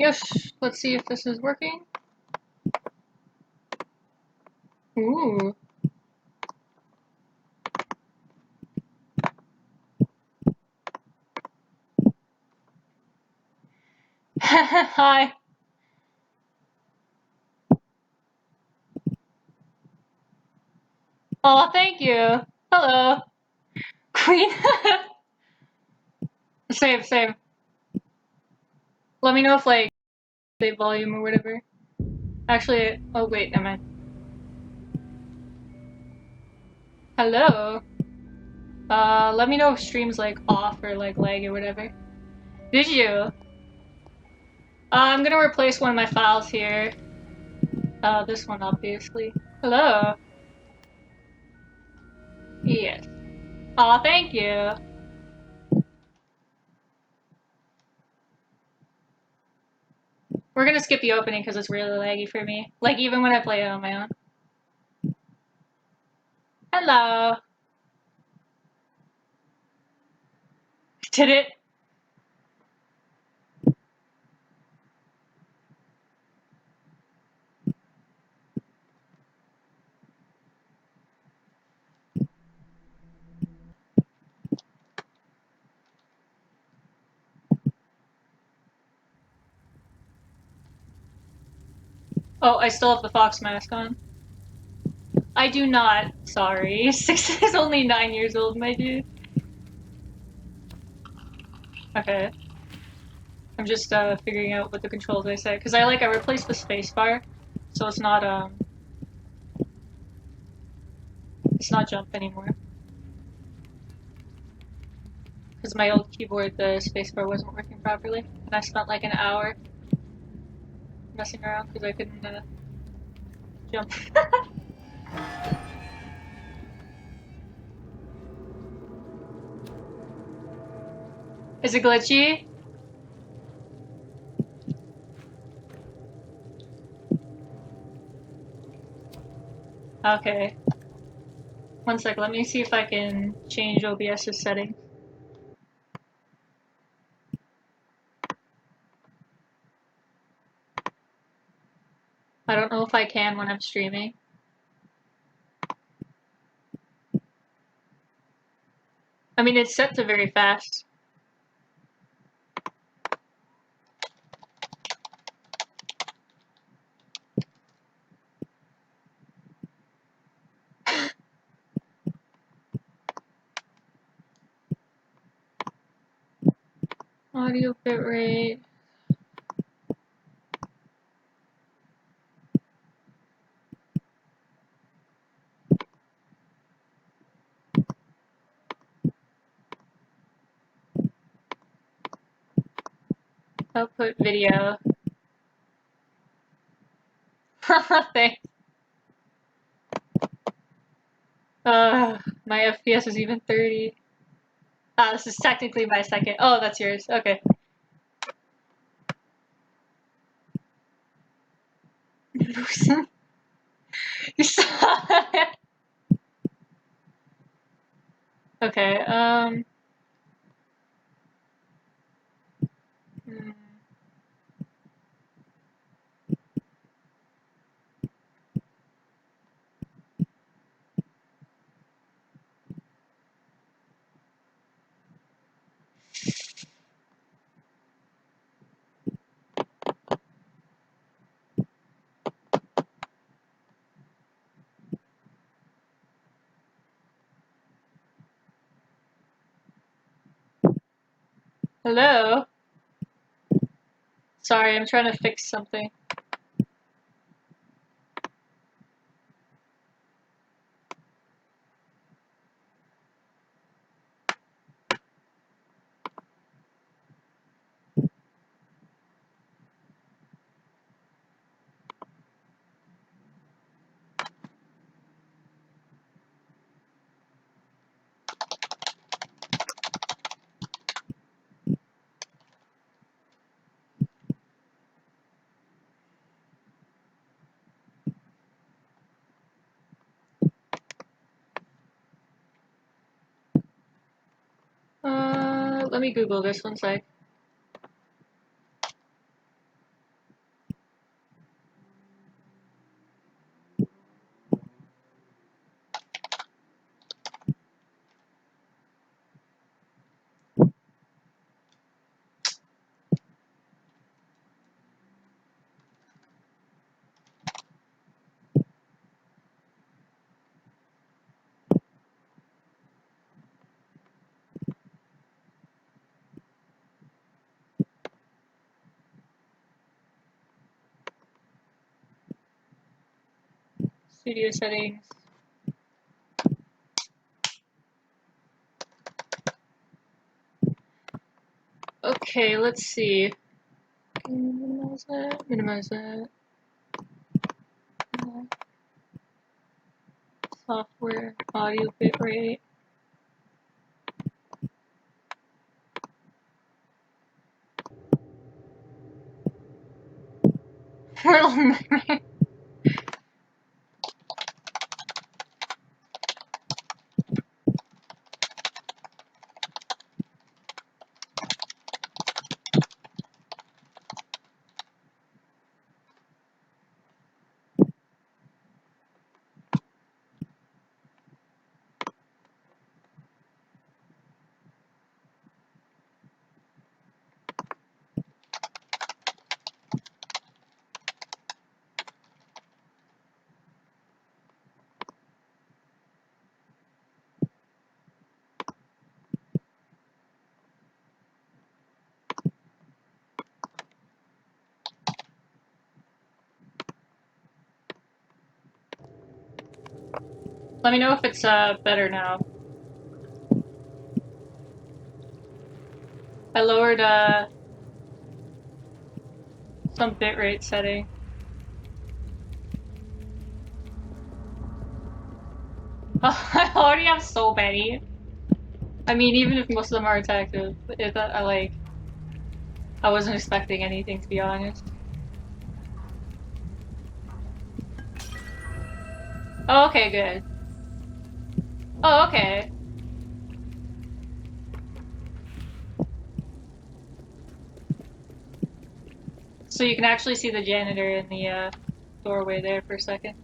Yes, let's see if this is working. Ooh. Hi. Oh, thank you. Hello. Queen. Same. Let me know if, like, they volume or whatever. Actually, oh wait, never mind. Hello. Let me know if stream's, like, off or, like, lag or whatever. Did you? I'm gonna replace one of my files here. This one, obviously. Hello. Yes. Aw, thank you. We're gonna skip the opening because it's really laggy for me. Like, even when I play it on my own. Hello. Did it? Oh, I still have the fox mask on. I do not. Sorry. 6 is only 9 years old, my dude. Okay. I'm just figuring out what the controls I set. Because I replaced the spacebar. So it's not jump anymore. Because my old keyboard, the spacebar wasn't working properly. And I spent like an hour messing around because I couldn't jump. Is it glitchy? Okay. One sec, let me see if I can change OBS's settings. I don't know if I can when I'm streaming. I mean, it's set to very fast. Audio bitrate. Output video. Thanks. My FPS is even 30. Ah, this is technically my second. Oh, that's yours. Okay. You saw it. Okay, hmm. Hello? Sorry, I'm trying to fix something. Let me Google this one sec. Studio settings. Okay, let's see. Minimize that. Minimize that. Software, audio bitrate. Let me know if it's better now. I lowered some bitrate setting. I already have so many. I mean, even if most of them aren't active, I wasn't expecting anything, to be honest. Oh, okay, good. Oh, okay. So you can actually see the janitor in the doorway there for a second.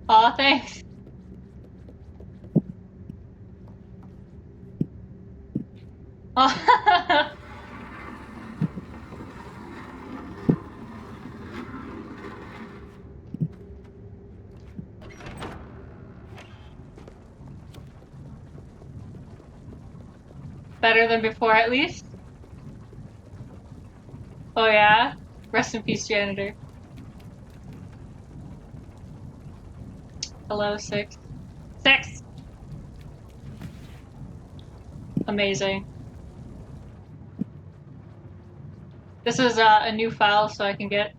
Aw, thanks. Oh. Better than before, at least? Oh yeah? Rest in peace, janitor. Hello, 6. 6! Amazing. This is a new file, so I can get...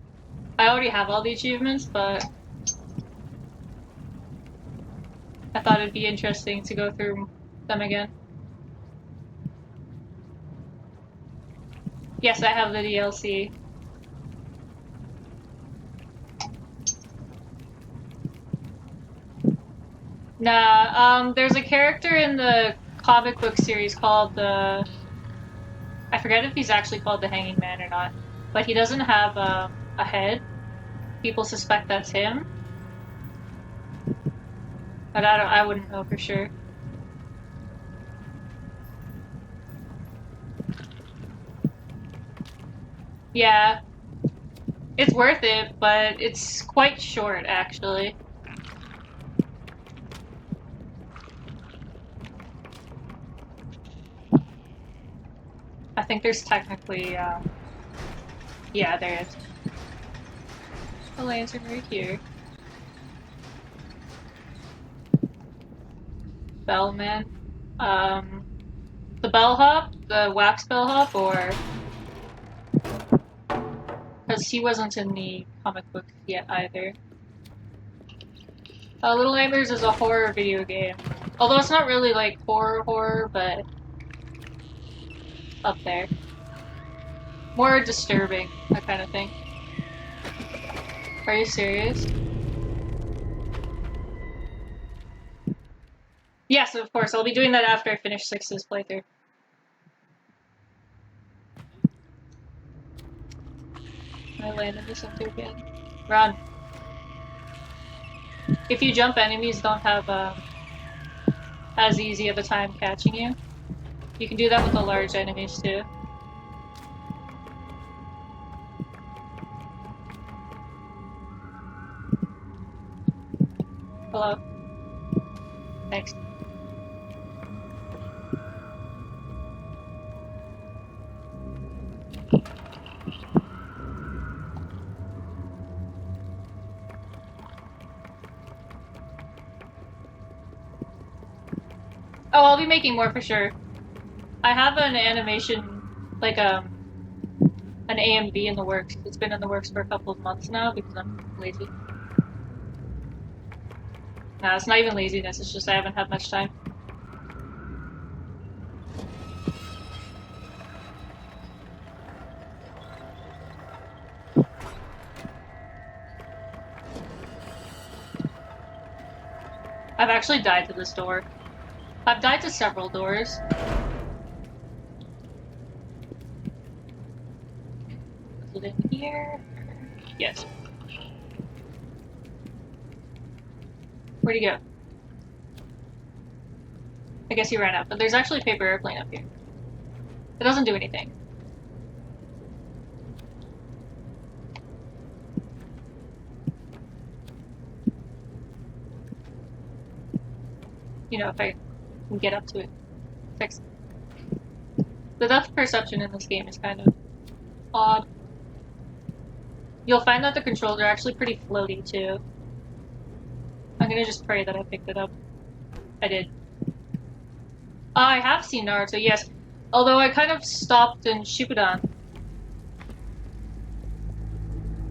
I already have all the achievements, but... I thought it'd be interesting to go through them again. Yes, I have the DLC. Nah, there's a character in the comic book series called the... I forget if he's actually called the Hanging Man or not, but he doesn't have a head. People suspect that's him. But I wouldn't know for sure. Yeah. It's worth it, but it's quite short, actually. I think there's technically, yeah, there is. A lantern right here. Bellman. The bellhop? The wax bellhop, or... Because he wasn't in the comic book yet, either. Little Nightmares is a horror video game. Although it's not really, like, horror, but... up there. More disturbing, that kind of thing. Are you serious? Yes, of course. I'll be doing that after I finish 6's playthrough. I land in the center again. Run. If you jump, enemies don't have as easy of a time catching you. You can do that with the large enemies too. Hello. Next. Oh, I'll be making more for sure. I have an animation, like an A and B in the works. It's been in the works for a couple of months now because I'm lazy. Nah, it's not even laziness, it's just I haven't had much time. I've actually died to this door. I've died to several doors. Is it in here? Yes. Where'd he go? I guess he ran out, but there's actually a paper airplane up here. It doesn't do anything. You know, if I can get up to it. Fix it. The depth perception in this game is kind of odd. You'll find that the controls are actually pretty floaty, too. I'm gonna just pray that I picked it up. I did. I have seen Naruto, yes. Although I kind of stopped in Shippuden.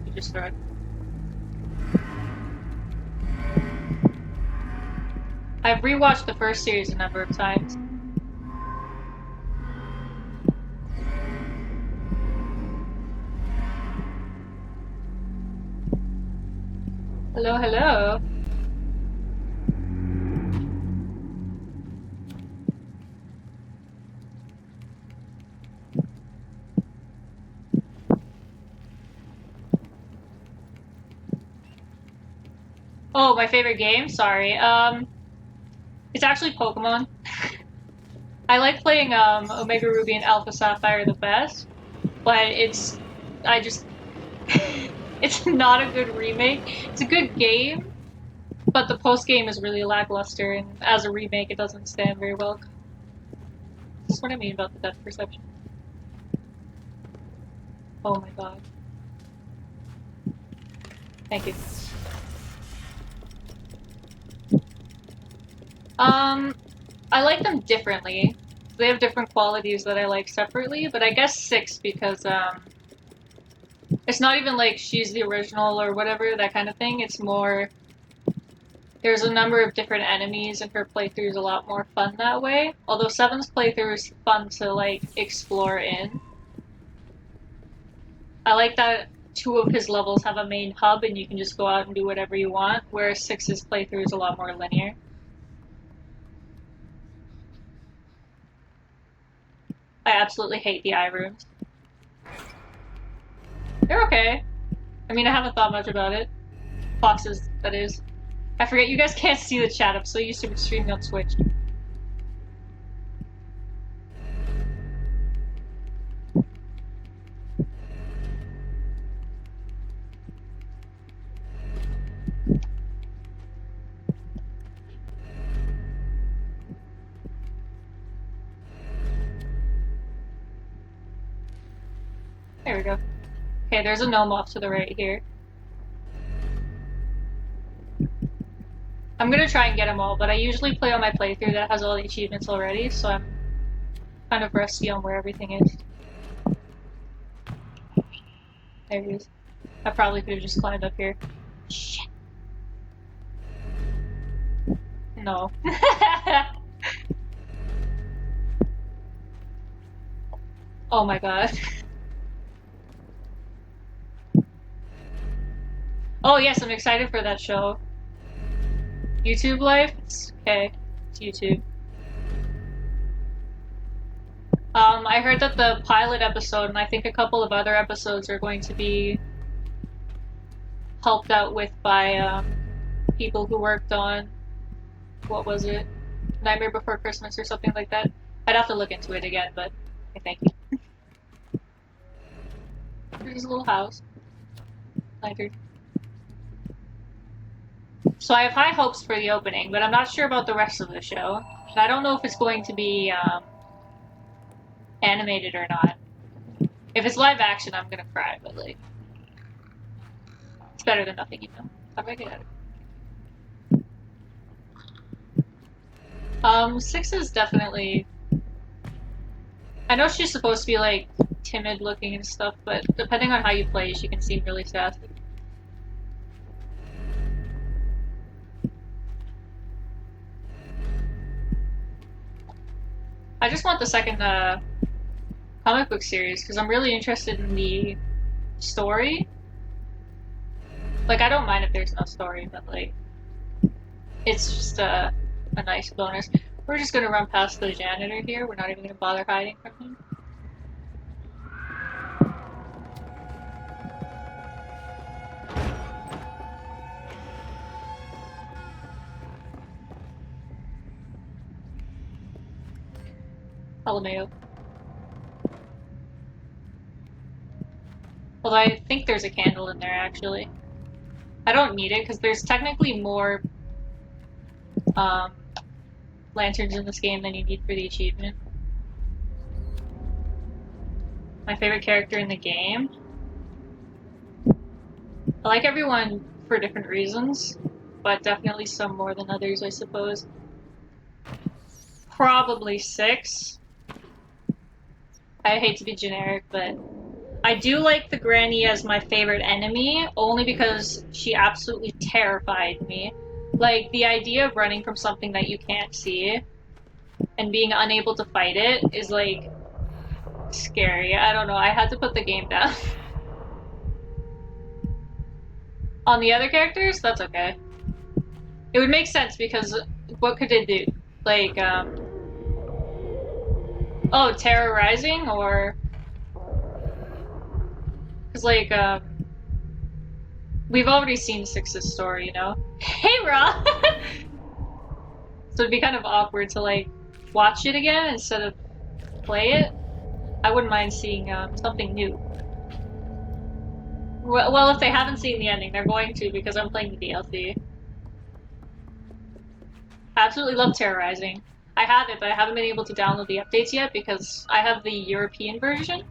You just throw it. I've rewatched the first series a number of times. Hello, hello. Oh, my favorite game? Sorry. It's actually Pokemon. I like playing Omega Ruby and Alpha Sapphire the best, but it's it's not a good remake. It's a good game, but the post game is really lackluster, and as a remake, it doesn't stand very well. That's what I mean about the depth perception. Oh my god. Thank you. I like them differently. They have different qualities that I like separately, but I guess 6 because, it's not even like she's the original or whatever, that kind of thing. It's more, there's a number of different enemies and her playthrough is a lot more fun that way. Although 7's playthrough is fun to, like, explore in. I like that 2 of his levels have a main hub and you can just go out and do whatever you want, whereas 6's playthrough is a lot more linear. I absolutely hate the eye rooms. They're okay. I mean, I haven't thought much about it. Foxes, that is. I forget, you guys can't see the chat. I'm so used to streaming on Twitch. There we go. Okay, there's a gnome off to the right here. I'm gonna try and get them all, but I usually play on my playthrough that has all the achievements already, so I'm kind of rusty on where everything is. There he is. I probably could have just climbed up here. Shit. No. Oh my god. Oh yes, I'm excited for that show. YouTube life? Okay, it's YouTube. I heard that the pilot episode and I think a couple of other episodes are going to be helped out with by people who worked on, what was it? Nightmare Before Christmas or something like that. I'd have to look into it again, but okay, thank you. There's a little house. Lantern. So I have high hopes for the opening, but I'm not sure about the rest of the show. And I don't know if it's going to be animated or not. If it's live action, I'm gonna cry, but like, it's better than nothing, you know. How do I get out of it? Six is definitely... I know she's supposed to be, like, timid looking and stuff, but depending on how you play, she can seem really sassy. I just want the second, comic book series, because I'm really interested in the story. Like, I don't mind if there's no story, but, like, it's just, a nice bonus. We're just gonna run past the janitor here. We're not even gonna bother hiding from him. LMAO. Although I think there's a candle in there, actually. I don't need it, because there's technically more, lanterns in this game than you need for the achievement. My favorite character in the game? I like everyone for different reasons, but definitely some more than others, I suppose. Probably 6. I hate to be generic, but I do like the granny as my favorite enemy, only because she absolutely terrified me. Like, the idea of running from something that you can't see and being unable to fight it is, like, scary. I don't know, I had to put the game down. On the other characters, that's okay. It would make sense, because what could it do? Like, oh, terrorizing, or... Because, like, we've already seen Six's story, you know? Hey, Rob! So it'd be kind of awkward to, like, watch it again instead of play it. I wouldn't mind seeing, something new. Well, if they haven't seen the ending, they're going to, because I'm playing the DLC. I absolutely love Terrorizing. I have it, but I haven't been able to download the updates yet, because I have the European version.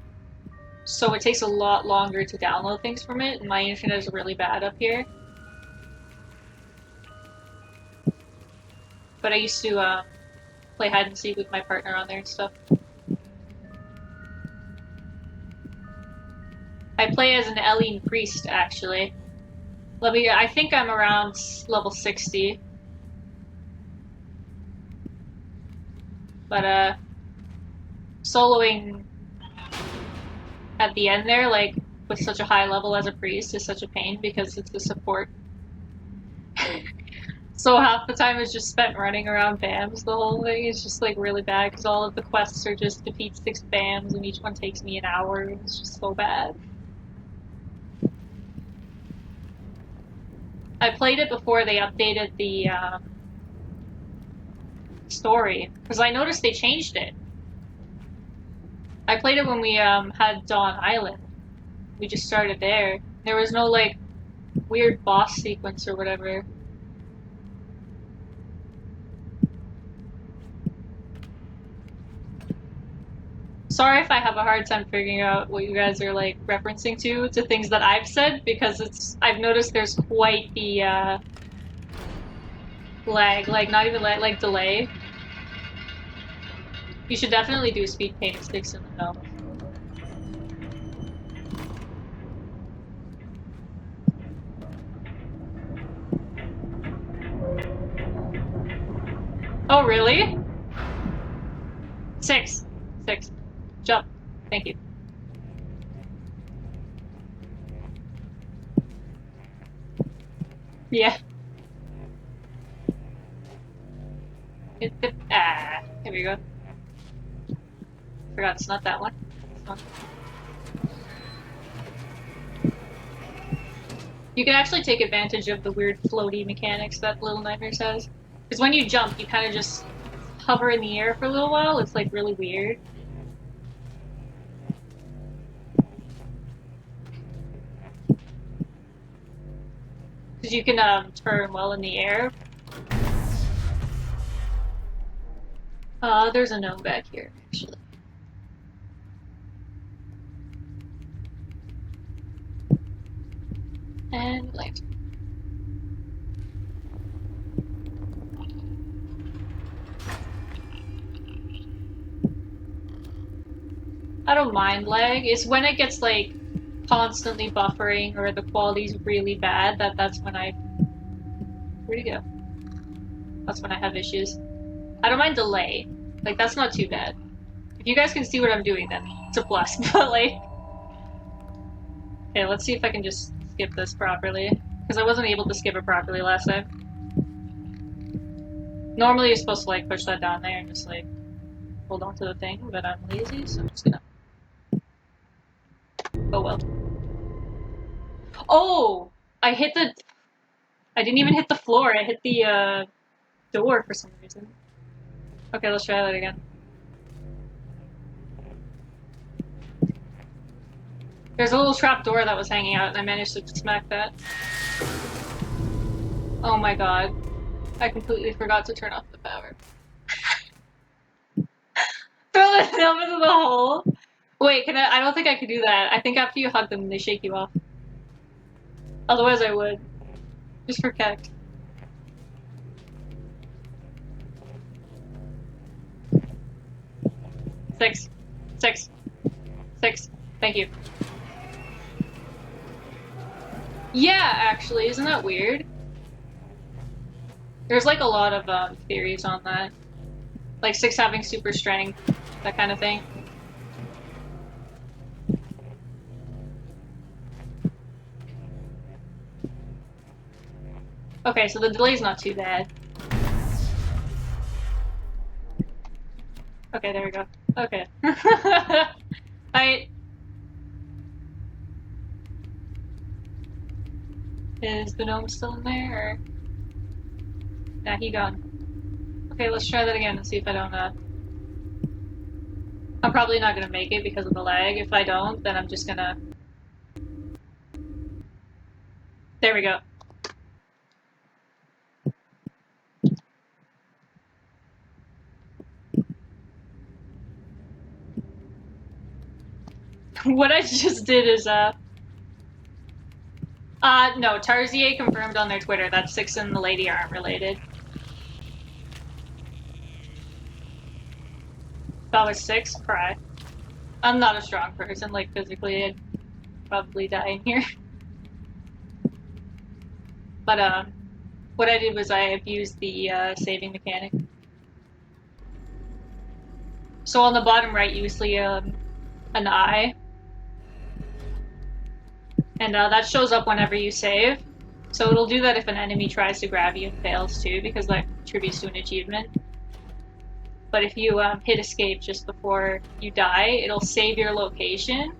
So it takes a lot longer to download things from it, and my internet is really bad up here. But I used to, play hide and seek with my partner on there and stuff. I play as an Elene priest, actually. I think I'm around level 60. But, soloing at the end there, like, with such a high level as a priest is such a pain, because it's the support. So half the time is just spent running around BAMs. The whole thing is just, like, really bad, because all of the quests are just defeat 6 BAMs, and each one takes me an hour. It's just so bad. I played it before they updated the, story, because I noticed they changed it. I played it when we, had Dawn Island. We just started there. There was no, like, weird boss sequence or whatever. Sorry if I have a hard time figuring out what you guys are, like, referencing to things that I've said, because I've noticed there's quite the, lag, like, not even lag, like, delay. You should definitely do speed painting sticks in the film. Oh, really? 6. 6. Jump. Thank you. Yeah. Here we go. Forgot it's not that one. You can actually take advantage of the weird floaty mechanics that Little Nightmares has. Because when you jump, you kind of just hover in the air for a little while. It's, like, really weird. Because you can, turn while in the air. There's a gnome back here, actually. And land. I don't mind lag. It's when it gets like constantly buffering or the quality's really bad that's when I... Where'd he go? That's when I have issues. I don't mind delay. Like, that's not too bad. If you guys can see what I'm doing, then it's a plus. But, like... Okay, let's see if I can just skip this properly. Because I wasn't able to skip it properly last time. Normally you're supposed to, like, push that down there and just, like, hold on to the thing, but I'm lazy, so I'm just gonna... Oh well. Oh! I hit the... I didn't even hit the floor, I hit the, door for some reason. Okay, let's try that again. There's a little trap door that was hanging out, and I managed to smack that. Oh my god. I completely forgot to turn off the power. Throw the nail into the hole! Wait, can I don't think I can do that. I think after you hug them, they shake you off. Otherwise I would. Just for keck. Six. Six. Six. Thank you. Yeah, actually, isn't that weird? There's like a lot of theories on that. Like 6 having super strength, that kind of thing. Okay, so the delay's not too bad. Okay, there we go. Okay. Is the gnome still in there, or... Nah, he gone. Okay, let's try that again and see if I don't, I'm probably not gonna make it because of the lag. If I don't, then I'm just gonna... There we go. What I just did is, no, Tarzier confirmed on their Twitter that Six and the lady aren't related. If I was 6, cry. I'm not a strong person, like, physically, I'd probably die in here. But, what I did was I abused the, saving mechanic. So on the bottom right, you see, an eye. And, that shows up whenever you save. So it'll do that if an enemy tries to grab you and fails too, because that contributes to an achievement. But if you hit escape just before you die, it'll save your location.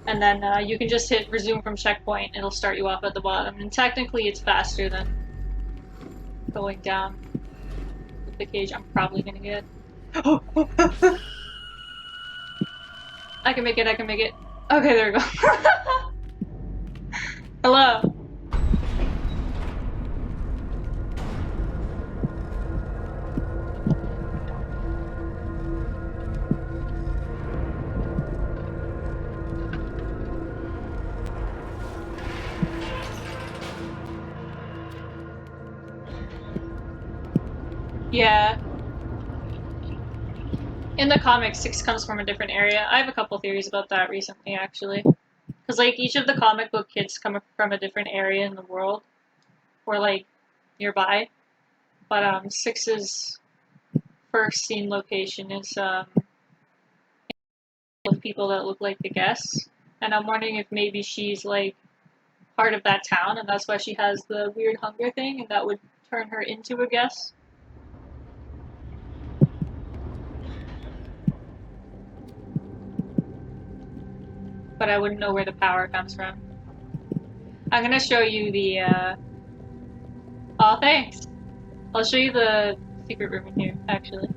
And then you can just hit resume from checkpoint, it'll start you off at the bottom. And technically it's faster than going down with the cage I'm probably gonna get. I can make it, I can make it. Okay, there we go. Hello. Yeah. In the comics, 6 comes from a different area. I have a couple theories about that recently, actually. Because, like, each of the comic book kids come from a different area in the world. Or, like, nearby. But, 6's first scene location is, with people that look like the guests. And I'm wondering if maybe she's, like, part of that town, and that's why she has the weird hunger thing, and that would turn her into a guest. But I wouldn't know where the power comes from. I'm gonna show you the, Oh, thanks! I'll show you the secret room in here, actually.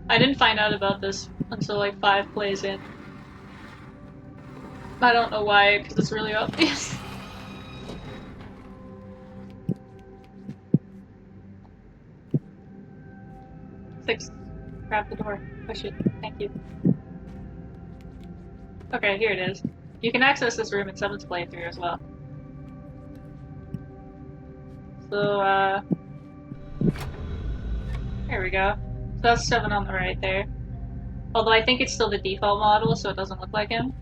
I didn't find out about this until, like, 5 plays in. I don't know why, because it's really obvious. Six. Grab the door. Push it. Thank you. Okay, here it is. You can access this room in 7's playthrough as well. So, there we go. So that's 7 on the right there. Although I think it's still the default model, so it doesn't look like him.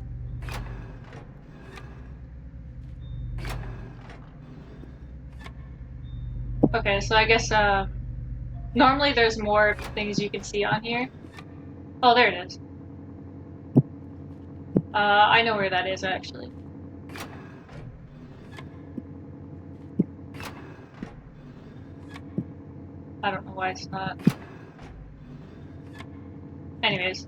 Okay, so I guess, normally there's more things you can see on here. Oh, there it is. I know where that is, actually. I don't know why it's not. Anyways.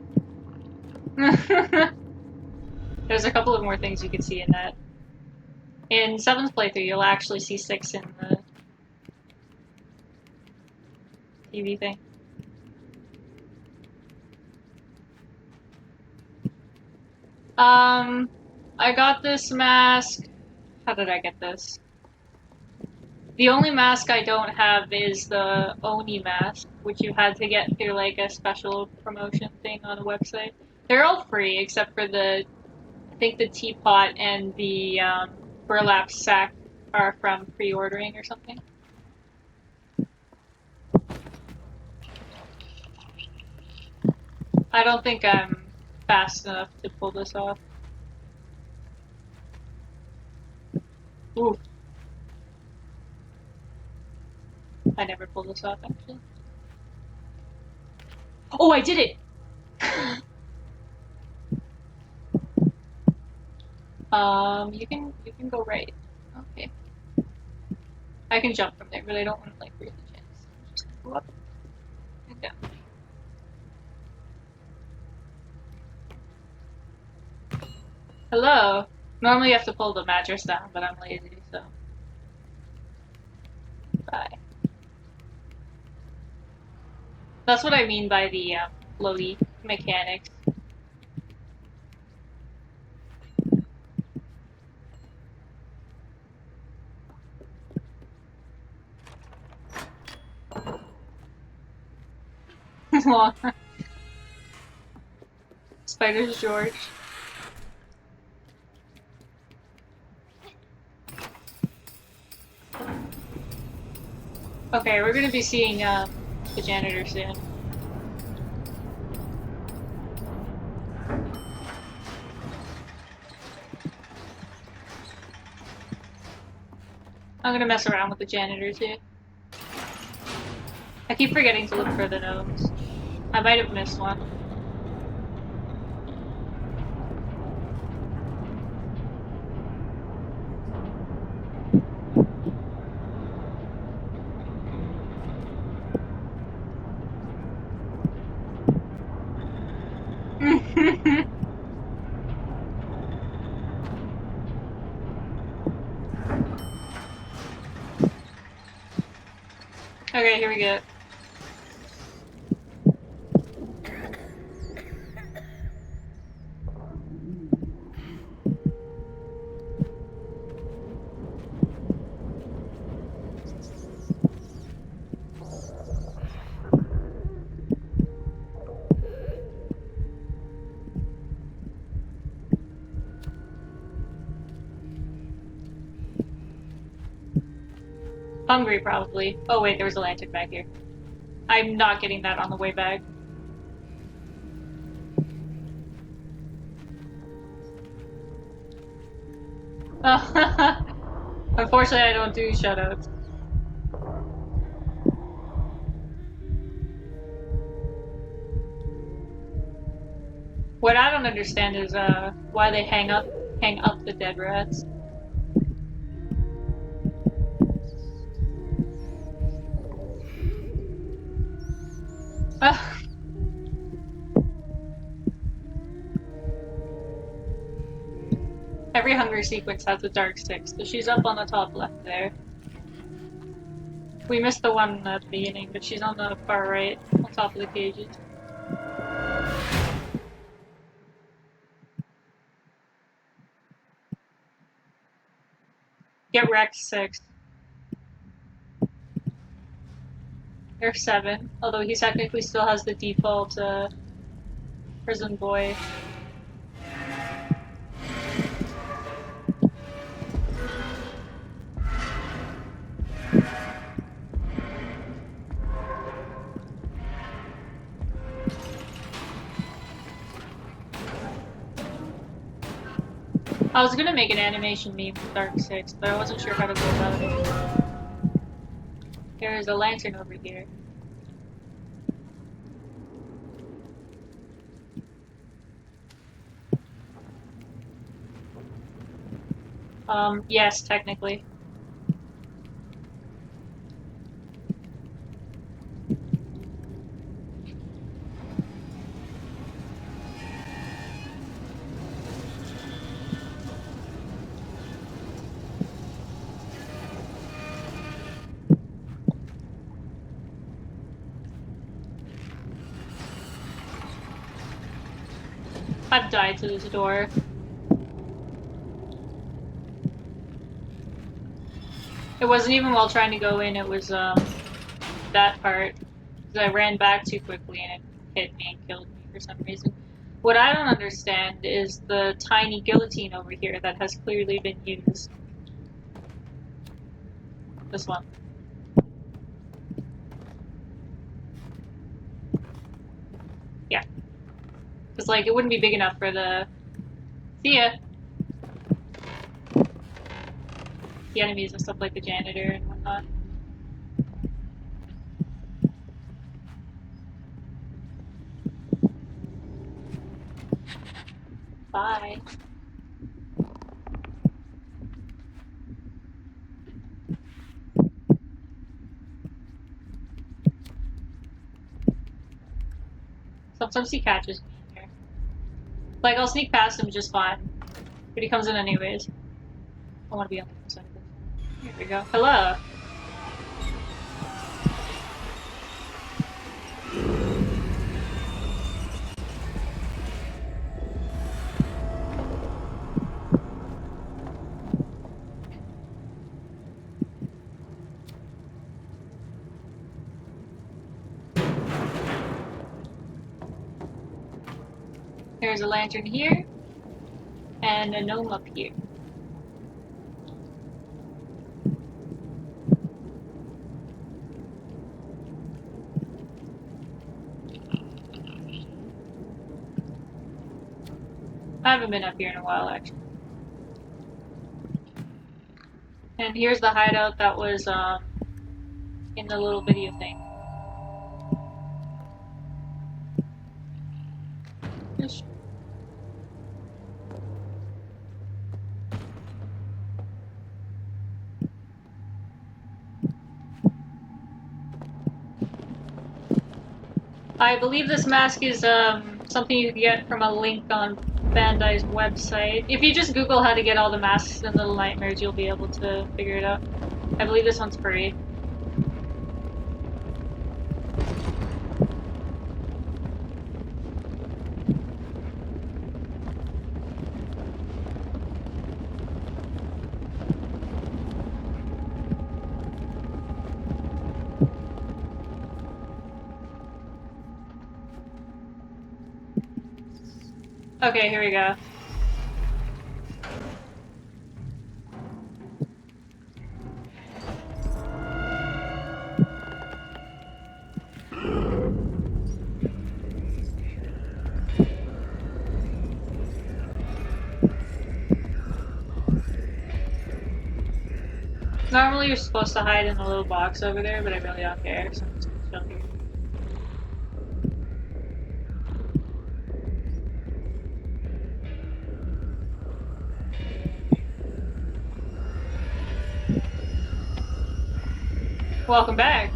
There's a couple of more things you can see in that. In 7th playthrough, you'll actually see 6 in the TV thing. I got this mask. How did I get this? The only mask I don't have is the Oni mask, which you had to get through like a special promotion thing on a website. They're all free except for I think the teapot and the burlap sack are from pre-ordering or something. I don't think I'm fast enough to pull this off. Ooh. I never pulled this off, actually. Oh, I did it! You can go right. Okay. I can jump from there, but I don't want to, like, really chance. Just go up and down. Hello! Normally you have to pull the mattress down, but I'm lazy, so... Bye. That's what I mean by the, floaty mechanics. Spider's George. Okay, we're gonna be seeing, the janitor soon. I'm gonna mess around with the janitor too. I keep forgetting to look for the gnomes. I might have missed one. Okay, here we go. Hungry, probably. Oh wait, there was a lantern back here. I'm not getting that on the way back. Unfortunately, I don't do shoutouts. What I don't understand is why they hang up the dead rats. Every hungry sequence has a dark stick, so she's up on the top left there. We missed the one at the beginning, but she's on the far right, on top of the cages. Get wrecked 6. There's 7, although he technically still has the default prison boy. I was gonna make an animation meme for Dark 6, but I wasn't sure how to go about it. There's a lantern over here. Yes, technically. I've died to this door. It wasn't even while trying to go in, it was, that part. Because I ran back too quickly and it hit me and killed me for some reason. What I don't understand is the tiny guillotine over here that has clearly been used. This one. Yeah. Because, like, it wouldn't be big enough for the... See ya! The enemies and stuff like the janitor and whatnot. Bye. Sometimes he catches me in here. Like, I'll sneak past him just fine. But he comes in anyways. I want to be on the other side of this. Here we go. Hello! There's a lantern here. And a gnome up here. I haven't been up here in a while, actually. And here's the hideout that was, in the little video thing. I believe this mask is something you can get from a link on Bandai's website. If you just Google how to get all the masks in Little Nightmares, you'll be able to figure it out. I believe this one's free. Okay, here we go. Normally you're supposed to hide in the little box over there, but I really don't care, so I'm just gonna chill here. Welcome back.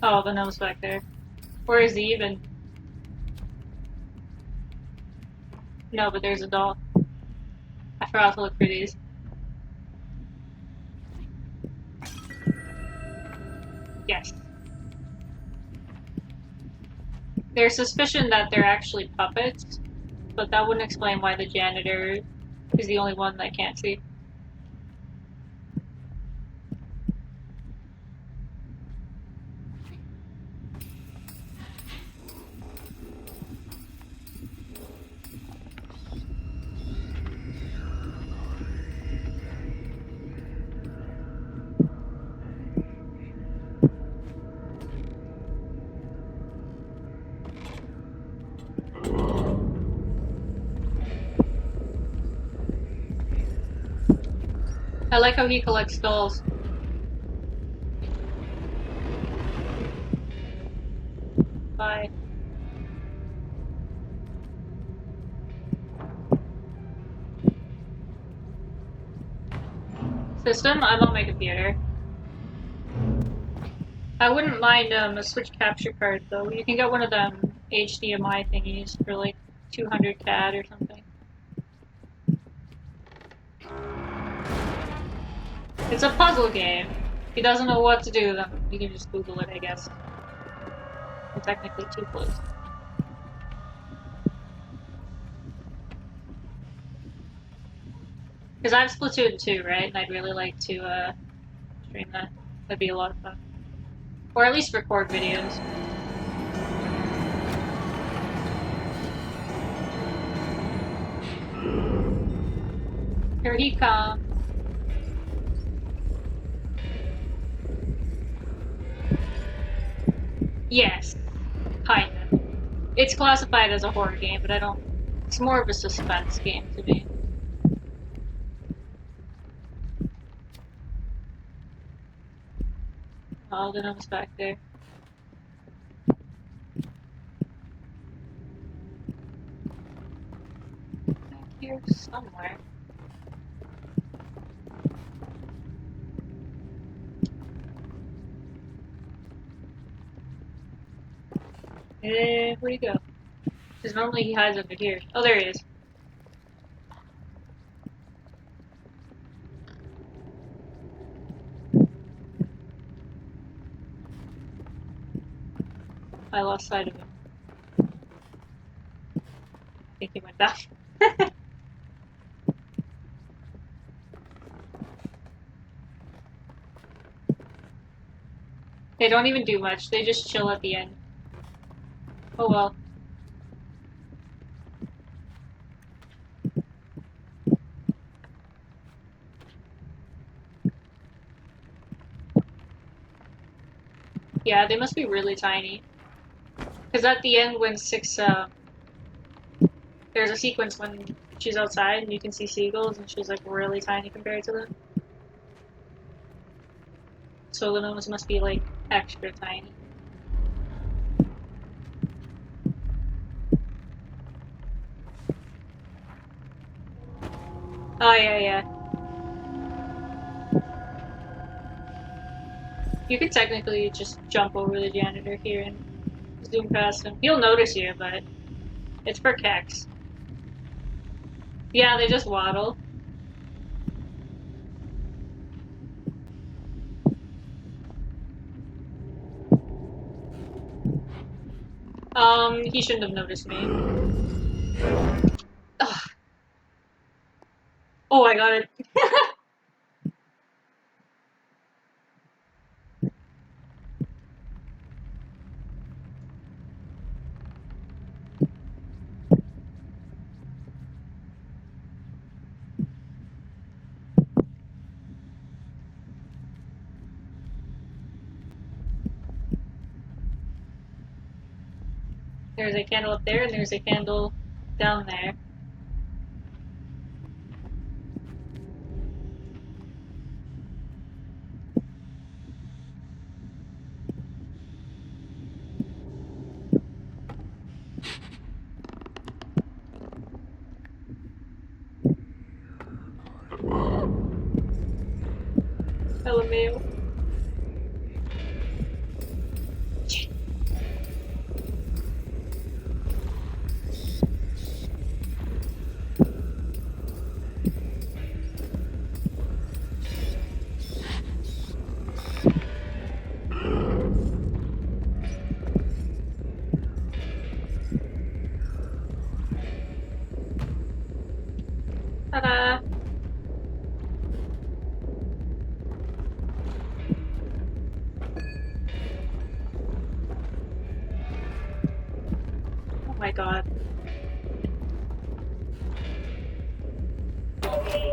Oh, the gnome's back there. Where is he even? No, but there's a doll. I forgot to look for these. Yes. There's suspicion that they're actually puppets, but that wouldn't explain why the janitor is the only one that can't see. I like how he collects dolls. Bye. System, I'm on my computer. I wouldn't mind a Switch capture card though. You can get one of them HDMI thingies for like 200 CAD or something. It's a puzzle game. If he doesn't know what to do, then you can just Google it, I guess. We're technically too close. Because I have Splatoon 2, right? And I'd really like to stream that. That'd be a lot of fun. Or at least record videos. Here he comes. Yes. Kinda. It's classified as a horror game, but I don't... It's more of a suspense game to me. Oh, the gnome's back there. Back here somewhere. Where'd he go? Because normally he hides over here. Oh, there he is. I lost sight of him. I think he went down. They don't even do much. They just chill at the end. Oh well. Yeah, they must be really tiny. Because at the end when Six, there's a sequence when she's outside and you can see seagulls and she's like really tiny compared to them. So the gnomes must be like extra tiny. Oh yeah, yeah. You could technically just jump over the janitor here and zoom past him. He'll notice you, but it's for keks. Yeah, they just waddle. He shouldn't have noticed me. Ugh. Oh, I got it. There's a candle up there, and there's a candle down there. LMAO. my god.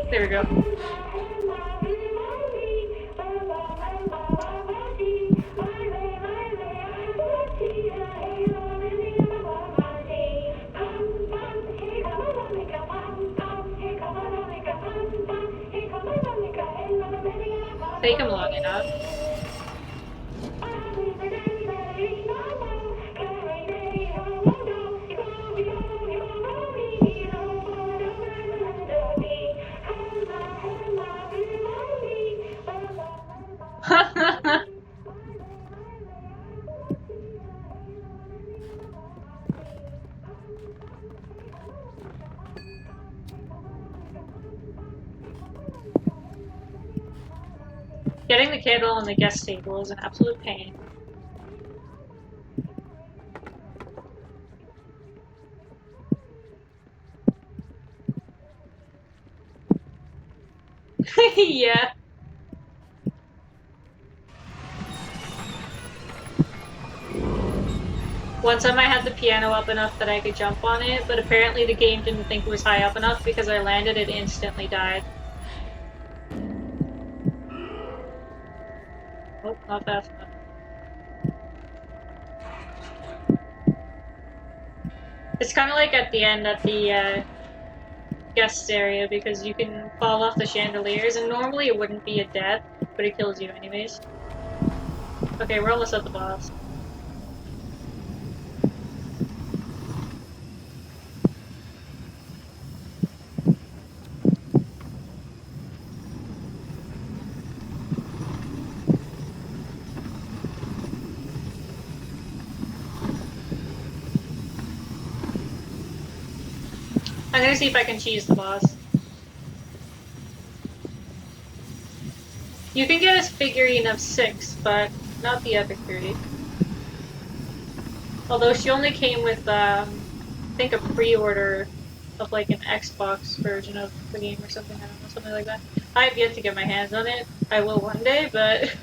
There we go. Take him long enough. Getting the candle on the guest table is an absolute pain. Yeah. One time I had the piano up enough that I could jump on it, but apparently the game didn't think it was high up enough because I landed it instantly died. Oh, not fast enough. It's kind of like at the end at the guest area because you can fall off the chandeliers, and normally it wouldn't be a death, but it kills you anyways. Okay, we're almost at the boss. I'm gonna see if I can cheese the boss. You can get a figurine of 6, but not the other 3. Although she only came with, I think a pre-order of like an Xbox version of the game or something, I don't know, something like that. I have yet to get my hands on it. I will one day, but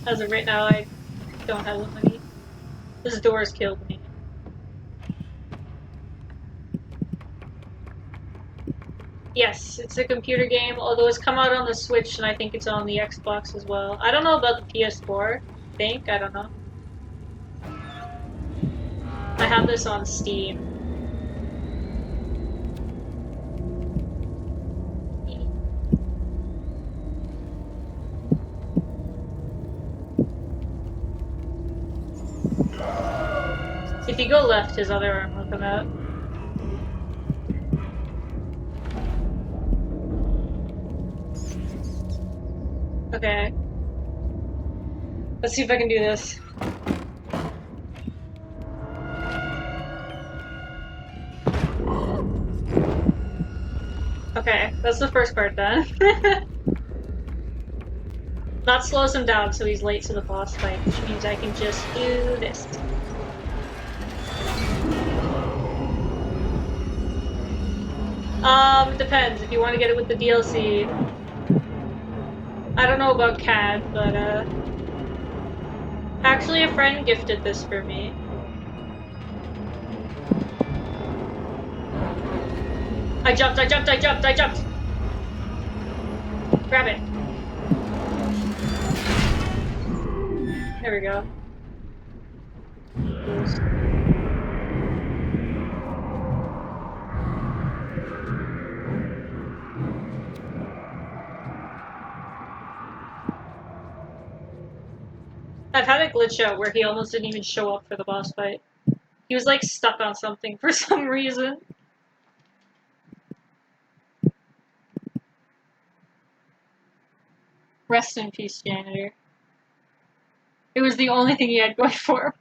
as of right now, I don't have the money. This door's killed me. Yes, it's a computer game, although it's come out on the Switch and I think it's on the Xbox as well. I don't know about the PS4, I don't know. I have this on Steam. If you go left, his other arm will come out. Okay. Let's see if I can do this. Okay, that's the first part done. That slows him down, so he's late to the boss fight, which means I can just do this. Depends. If you want to get it with the DLC. I don't know about CAD, but, actually a friend gifted this for me. I jumped! Grab it. There we go. I've had it glitch out where he almost didn't even show up for the boss fight. He was like stuck on something for some reason. Rest in peace, janitor. It was the only thing he had going for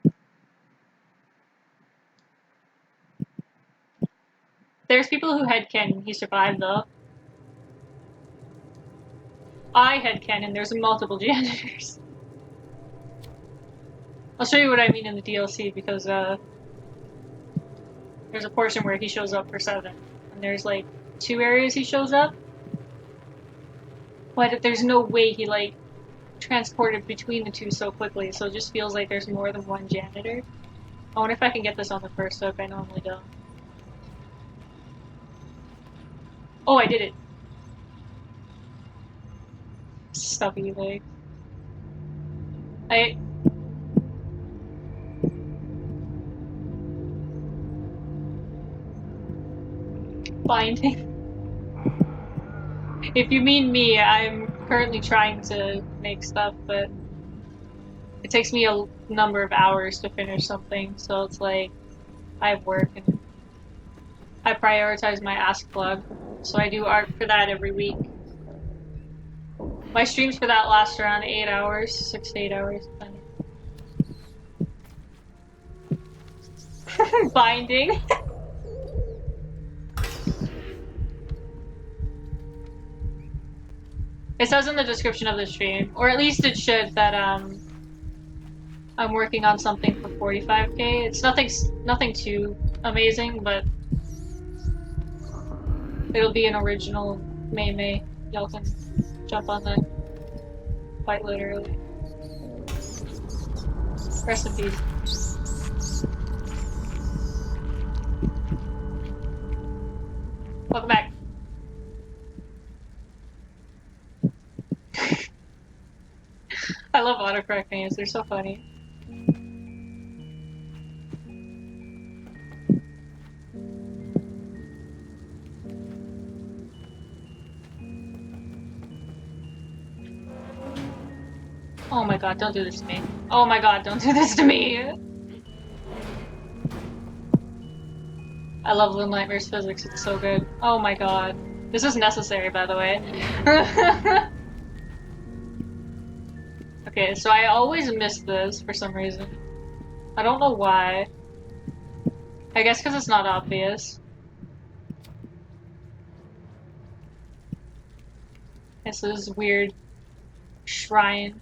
him. There's people who headcanon he survived, though. I headcanon there's multiple janitors. I'll show you what I mean in the DLC, because, there's a portion where he shows up for 7. And there's, like, 2 areas he shows up. But there's no way he, like, transported between the two so quickly, so it just feels like there's more than one janitor. I wonder if I can get this on the first hook. I normally don't. Oh, I did it. Stubby leg. I... Binding. If you mean me, I'm currently trying to make stuff, but it takes me a number of hours to finish something, so it's like I have work and I prioritize my Ask blog, so I do art for that every week. My streams for that last around 8 hours, 6 to 8 hours. Binding. It says in the description of the stream, or at least it should, that I'm working on something for 45k. It's nothing too amazing, but it'll be an original May. Y'all can jump on that quite literally. Rest in peace. Welcome back. I love autocorrect names, they're so funny. Oh my god, don't do this to me. Oh my god, don't do this to me! I love Little Nightmares physics, it's so good. Oh my god. This is necessary, by the way. Okay, so I always miss this for some reason. I don't know why. I guess because it's not obvious. This is weird shrine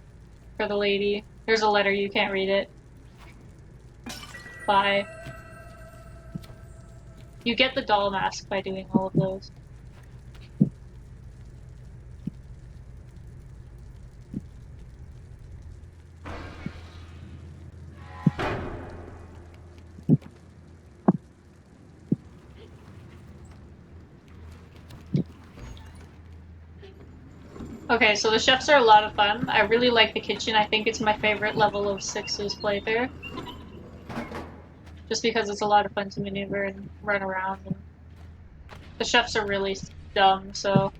for the lady. There's a letter, you can't read it. Bye. You get the doll mask by doing all of those. Okay, so the chefs are a lot of fun. I really like the kitchen. I think it's my favorite level of 6's playthrough. Just because it's a lot of fun to maneuver and run around. And the chefs are really dumb, so...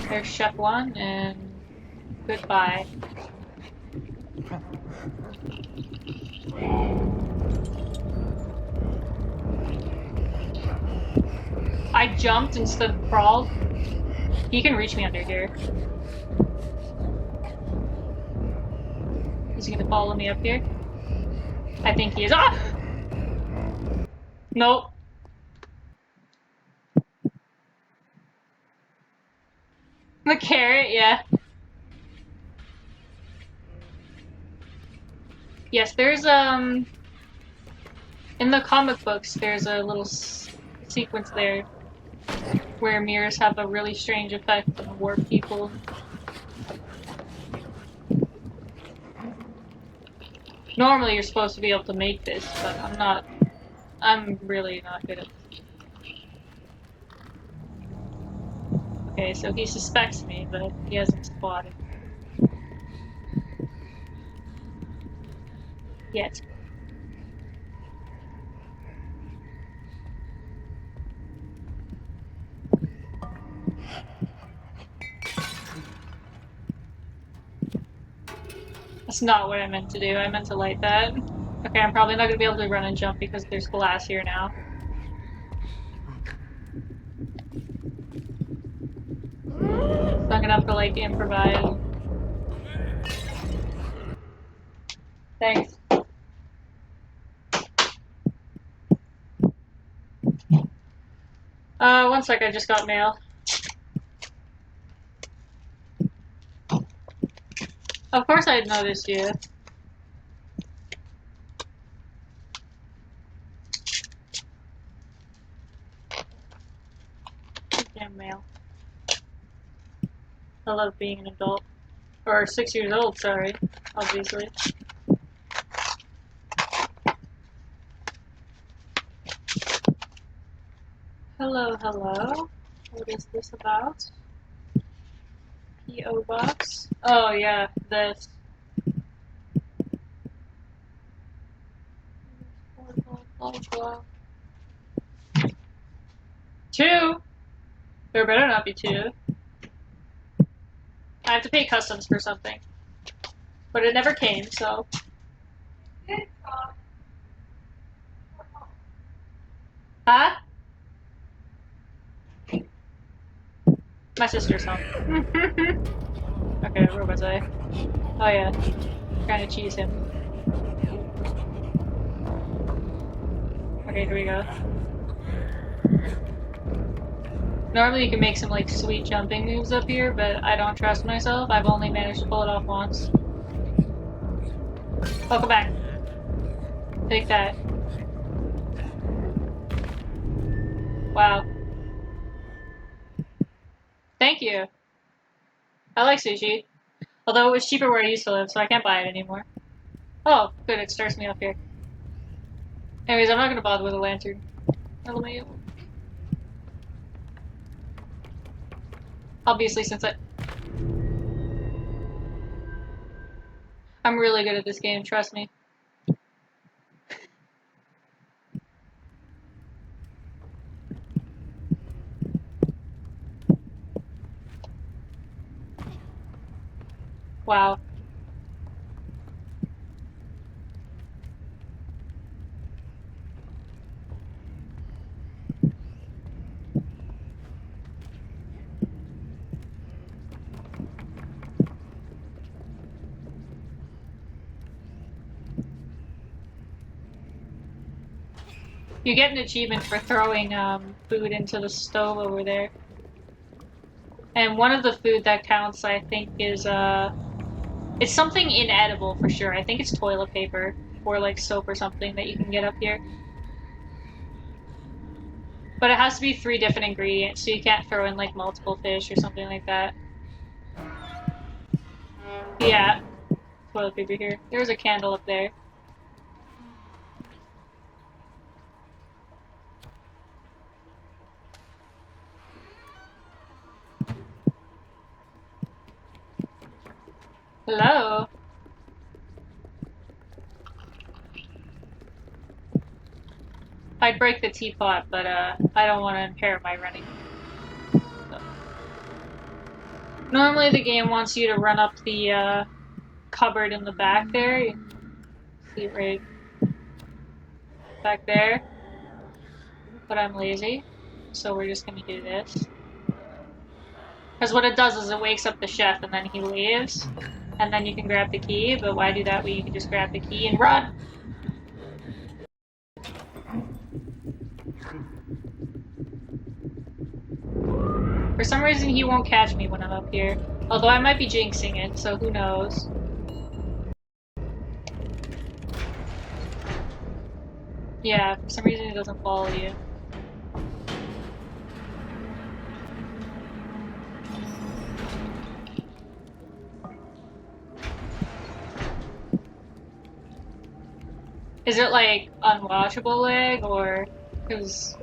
There's Chef 1, and goodbye. I jumped instead of crawled. He can reach me under here. Is he gonna follow me up here? I think he is. Ah! Nope. The carrot, yeah. Yes, there's, in the comic books, there's a little sequence there where mirrors have a really strange effect and warp people. Normally you're supposed to be able to make this, but I'm really not good at this. Okay, so he suspects me, but he hasn't spotted yet. That's not what I meant to do. I meant to light that. Okay, I'm probably not gonna be able to run and jump because there's glass here now. So I'm gonna have to, like, improvise. Thanks. One sec, I just got mail. Of course I'd noticed you. Damn male. I love being an adult. Or 6 years old, sorry. Obviously. Hello, hello. What is this about? P.O. box? Oh yeah, this. Two? There better not be two. I have to pay customs for something. But it never came, so. Huh? My sister's home. Okay, where was I? Oh yeah. Trying to cheese him. Okay, here we go. Normally you can make some like sweet jumping moves up here, but I don't trust myself. I've only managed to pull it off once. Oh, come back. Take that. Wow. Thank you. I like sushi. Although it was cheaper where I used to live, so I can't buy it anymore. Oh, good, it starts me off here. Anyways, I'm not gonna bother with a lantern. Obviously, since I'm really good at this game, trust me. Wow. You get an achievement for throwing food into the stove over there. And one of the food that counts, I think, is it's something inedible for sure. I think it's toilet paper or like soap or something that you can get up here. But it has to be 3 different ingredients, so you can't throw in like multiple fish or something like that. Yeah, toilet paper here. There's a candle up there. Hello? I'd break the teapot, but I don't want to impair my running. So. Normally the game wants you to run up the cupboard in the back there. You see it right back there. But I'm lazy, so we're just gonna do this. Because what it does is it wakes up the chef and then he leaves. And then you can grab the key, but why do that when you can just grab the key and run? For some reason he won't catch me when I'm up here. Although I might be jinxing it, so who knows. Yeah, for some reason he doesn't follow you. Is it like unwatchable lag or because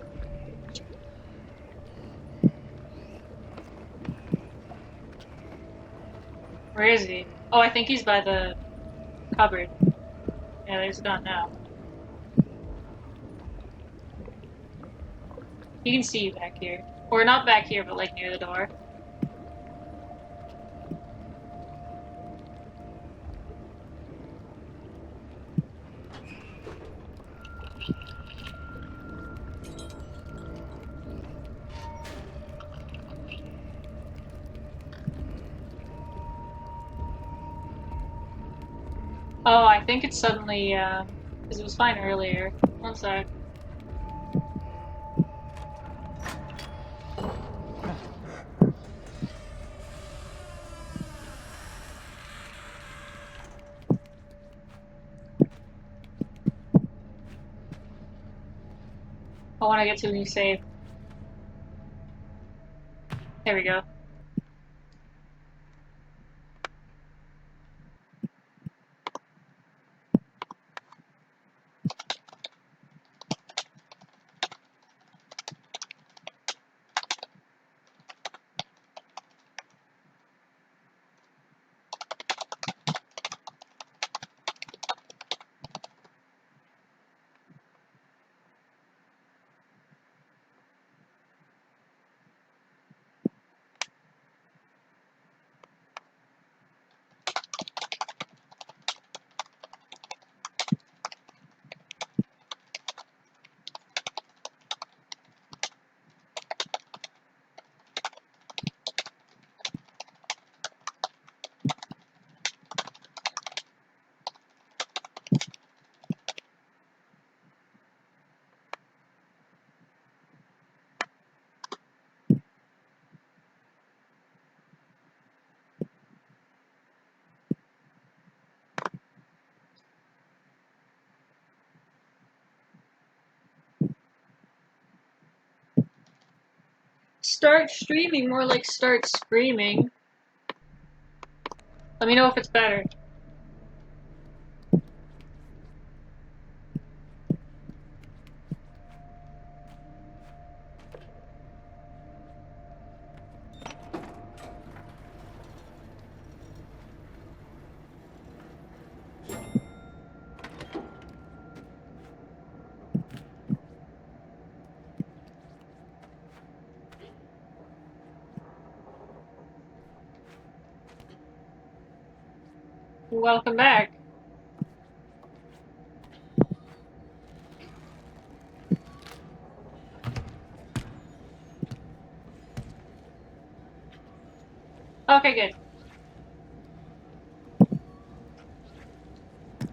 where is he? Oh, I think he's by the cupboard. Yeah, there's a gun now. You can see you back here. Or not back here, but like near the door. Oh, I think it's suddenly, because it was fine earlier. One sec. I want to get to a new save. There we go. Start streaming, more like start screaming. Let me know if it's better. Welcome back. Okay, good.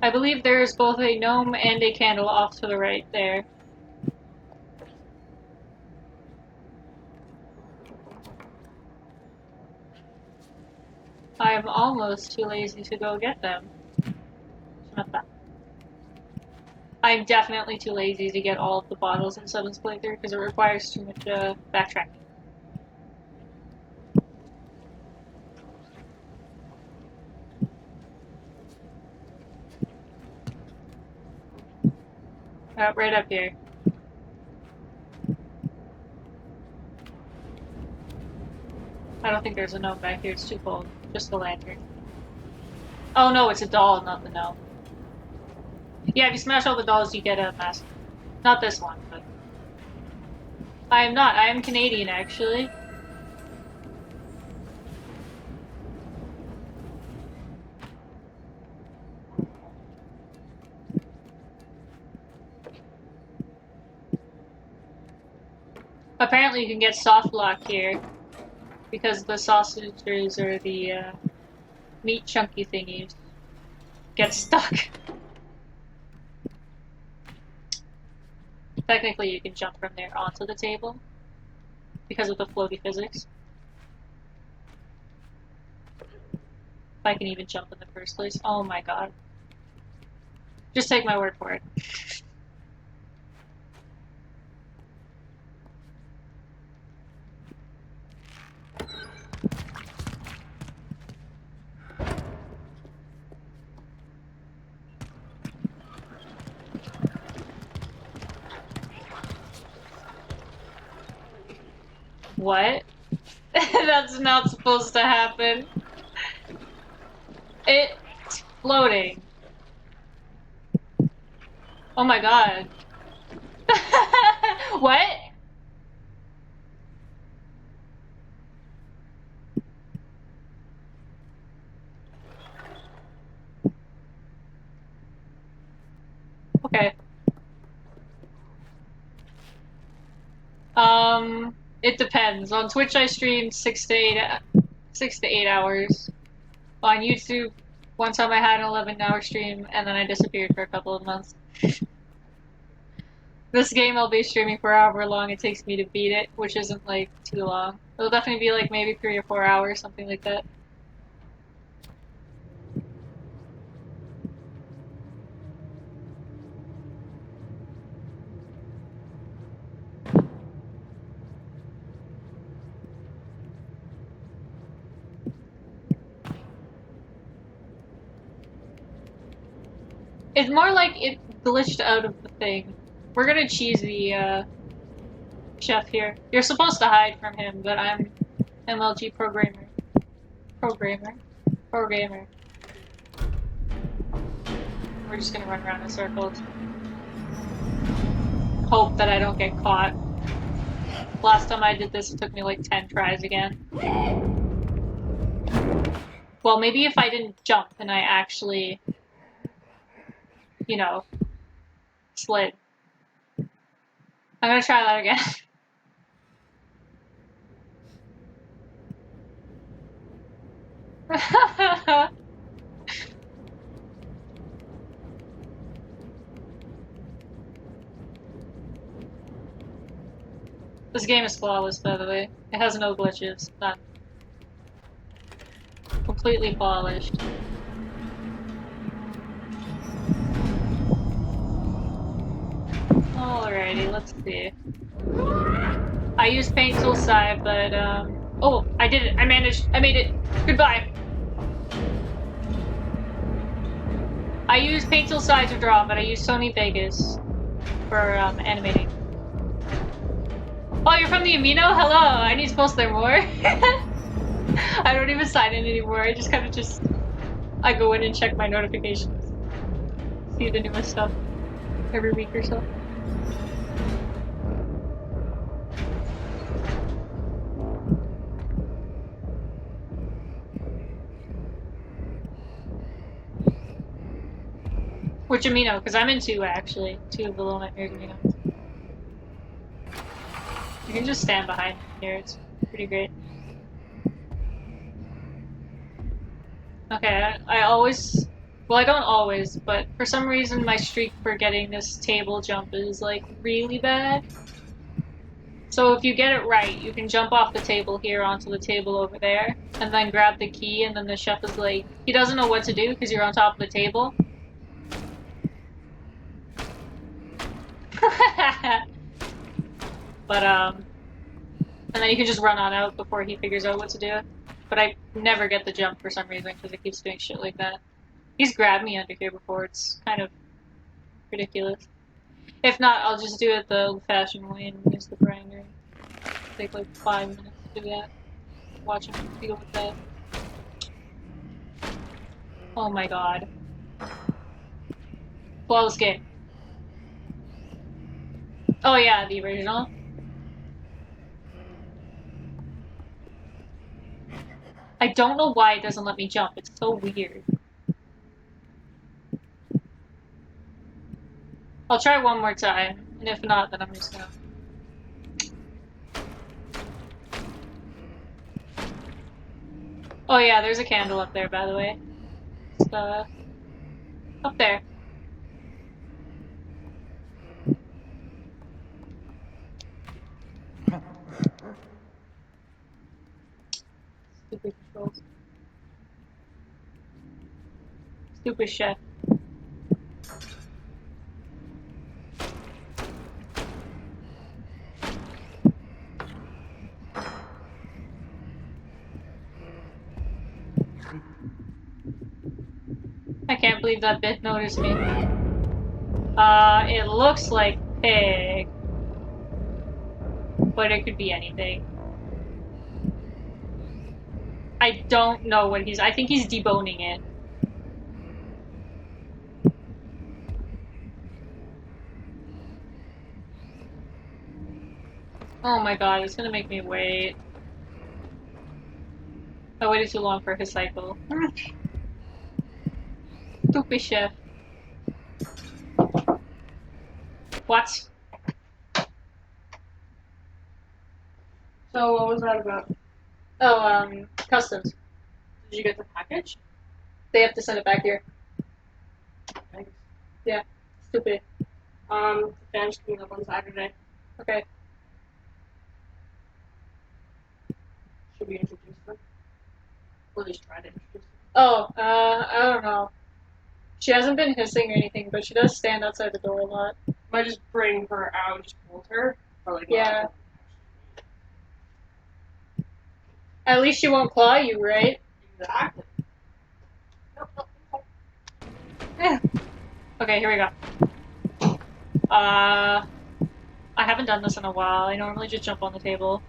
I believe there's both a gnome and a candle off to the right there. I am almost too lazy to go get them. Not that. I'm definitely too lazy to get all of the bottles in 7th playthrough because it requires too much backtracking. Right up here. I don't think there's a gnome back here, it's too cold. Just the lantern. Oh no, it's a doll, not the gnome. Yeah, if you smash all the dolls, you get a mask. Not this one, but... I am not. I am Canadian, actually. Apparently you can get soft lock here, because the sausages or the meat chunky thingies get stuck. Technically you can jump from there onto the table, because of the floaty physics. If I can even jump in the first place. Oh my god. Just take my word for it. What? That's not supposed to happen. It's floating. Oh my god. What? Okay. It depends. On Twitch I streamed 6 to 8 hours. On YouTube, one time I had an 11-hour stream, and then I disappeared for a couple of months. This game I'll be streaming for however long it takes me to beat it, which isn't, like, too long. It'll definitely be, like, maybe 3 or 4 hours, something like that. It's more like it glitched out of the thing. We're gonna cheese the chef here. You're supposed to hide from him, but I'm MLG programmer. Programmer. We're just gonna run around in circles. Hope that I don't get caught. Last time I did this, it took me like 10 tries again. Well, maybe if I didn't jump and I actually, you know, slid. I'm gonna try that again. This game is flawless, by the way. It has no glitches. None. Completely polished. Alrighty, let's see. I used paint tool side, but oh, I did it. I managed. I made it. Goodbye. I used paint tool side to draw, but I used Sony Vegas for animating. Oh, you're from the Amino? Hello. I need to post there more. I don't even sign in anymore. I just kind of I go in and check my notifications. See the newest stuff every week or so. Which amino? Because I'm in 2 actually. 2 of the Little Nightmares aminos. You can just stand behind me here. It's pretty great. Okay, I always... Well, I don't always, but for some reason my streak for getting this table jump is, like, really bad. So if you get it right, you can jump off the table here onto the table over there, and then grab the key, and then the chef is like... He doesn't know what to do because you're on top of the table. But, and then you can just run on out before he figures out what to do. But I never get the jump for some reason because it keeps doing shit like that. He's grabbed me under here before. It's kind of ridiculous. If not, I'll just do it the old-fashioned way and use the grinder. Take like 5 minutes to do that. Watch him deal with that. Oh my god. Flawless game. Oh yeah, the original. I don't know why it doesn't let me jump. It's so weird. I'll try one more time, and if not, then I'm just gonna... Oh yeah, there's a candle up there, by the way. It's, up there. Stupid controls. Stupid chef. I can't believe that bit noticed me. It looks like pig. But it could be anything. I don't know what he's... I think he's deboning it. Oh my god, it's gonna make me wait. I waited too long for his cycle. Stupid chef. What? So what was that about? Oh, customs. Did you get the package? They have to send it back here. Thanks. Yeah. Stupid. The fan's coming up on Saturday. Okay. Should we introduce them? Or at least try to introduce them? Oh, I don't know. She hasn't been hissing or anything, but she does stand outside the door a lot. Might just bring her out and just hold her. Or like, Yeah. At least she won't claw you, right? Exactly. Yeah. Okay, here we go. I haven't done this in a while. I normally just jump on the table.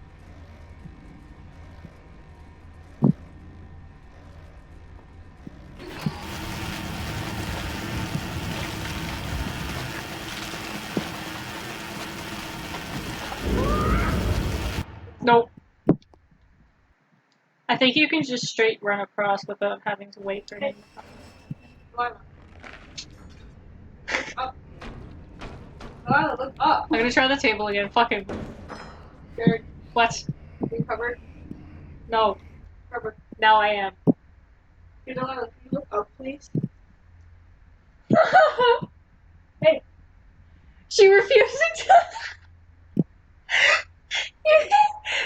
Nope. I think you can just straight run across without having to wait for him. Up. Lila, look up. I'm gonna try the table again. Fuck him. Jared, What? you covered? No. Covered. Now I am. You know, Lila, can you look up, please? Hey. She refusing to.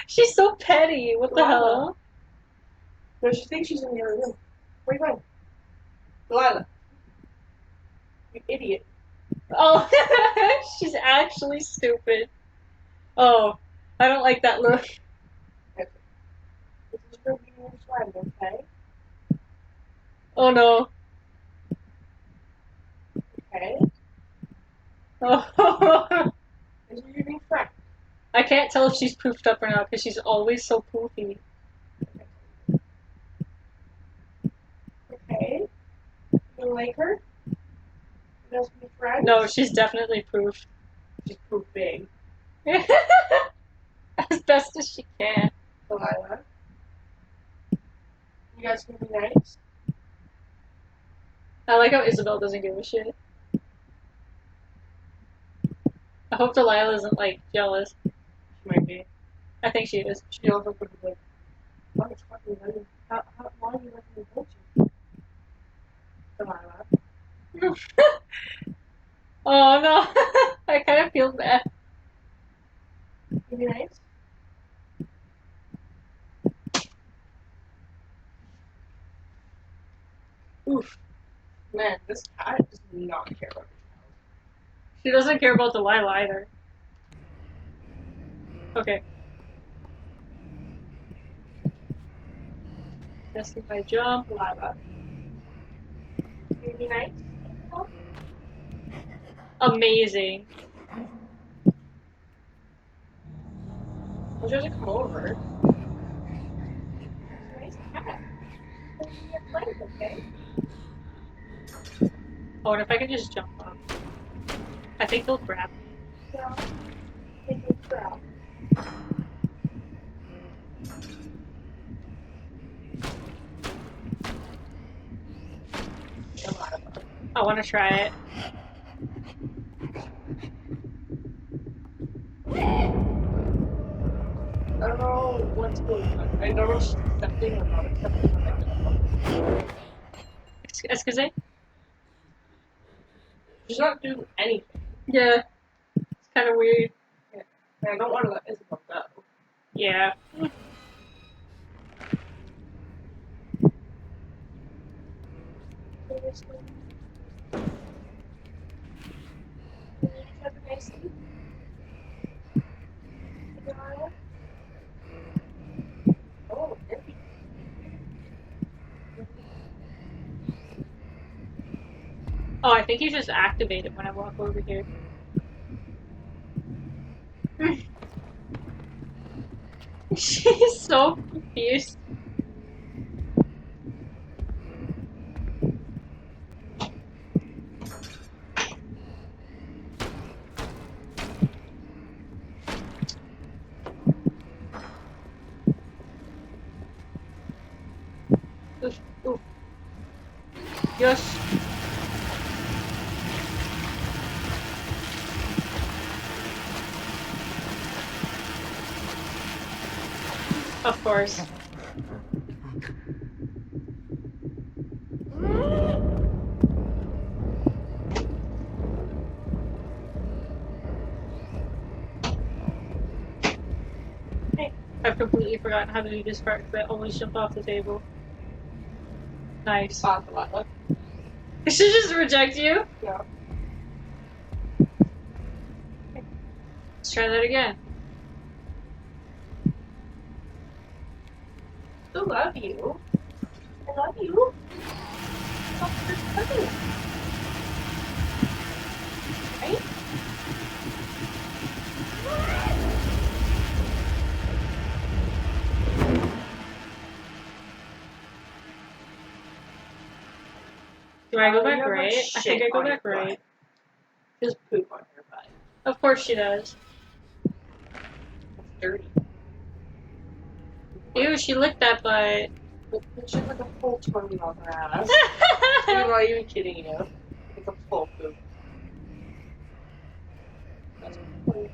She's so petty. What the Lila. hell? No, she thinks she's in the other room. Where you going? Delilah. You idiot. Oh, she's actually stupid. Oh, I don't like that look. Okay. This is for being your friend, okay? Oh no. Okay? Oh. This is your new friend. I can't tell if she's poofed up or not because she's always so poofy. Okay? You like her? You guys be friends? No, she's definitely poofed. She's too big. As best as she can. Delilah. You guys can be nice? I like how Isabel doesn't give a shit. I hope Delilah isn't like jealous. She might be. I think she is. She also could be like, why is fucking letting why are you letting me hold you? Delilah. Oh no. I kind of feel bad. You be nice? Oof. Man, this cat does not care about your child. She doesn't care about Delilah either. Okay. Testing my jump. Delilah. Can you be nice? Amazing. Well, she doesn't come over. It's a nice cat. It's your friend, okay? Oh, and if I can just jump up. I think they'll grab me. Yeah. Take a crowd. Delilah. I want to try it. I don't know what's going on. I don't know if she's accepting or not accepting what I did. Excuse? She's not doing anything. Yeah. It's kind of weird. And I don't want to let Isabel go. Yeah. Seriously? Can you have a nice sleep? Delilah? Oh, empty. Oh, I think you just activate it when I walk over here. She's so confused. Oof, oof. Yes. Of course. Hey. I've completely forgotten how to do this part because I always jump off the table. Nice. Delilah. Did she just reject you? Yeah. Let's try that again. I love you. I love you. Stop your cousin. Do I go You back have, like, right? I think I shit go on your back right. butt. Just poop on your butt. Of course she does. It's dirty. Ew, she licked that butt. But she has like a full tongue on her ass. I'm not even kidding you. Like a full poop. That's what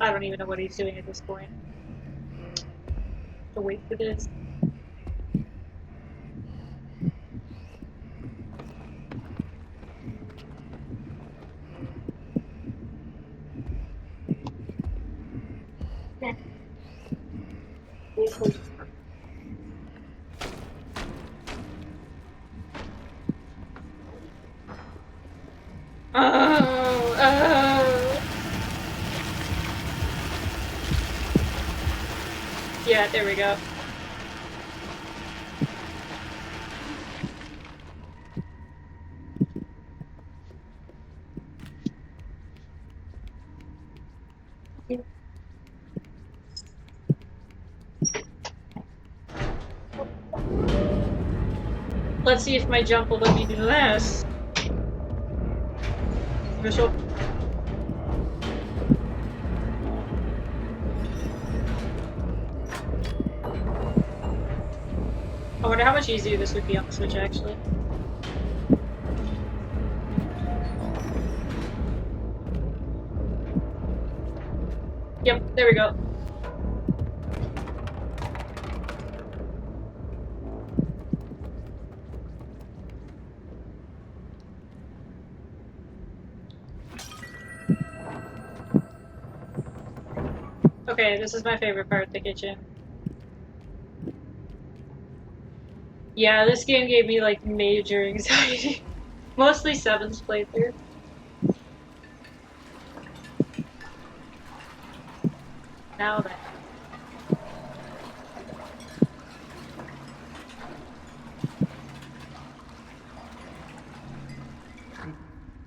I don't even know what he's doing at this point. To wait for this. Oh. Yeah, there we go. Let's see if my jump will let me do this. Official. I wonder how much easier this would be on the Switch, actually. Yep, there we go. Okay, this is my favorite part, the kitchen. Yeah, this game gave me, like, major anxiety. Mostly 7's playthrough. Now then.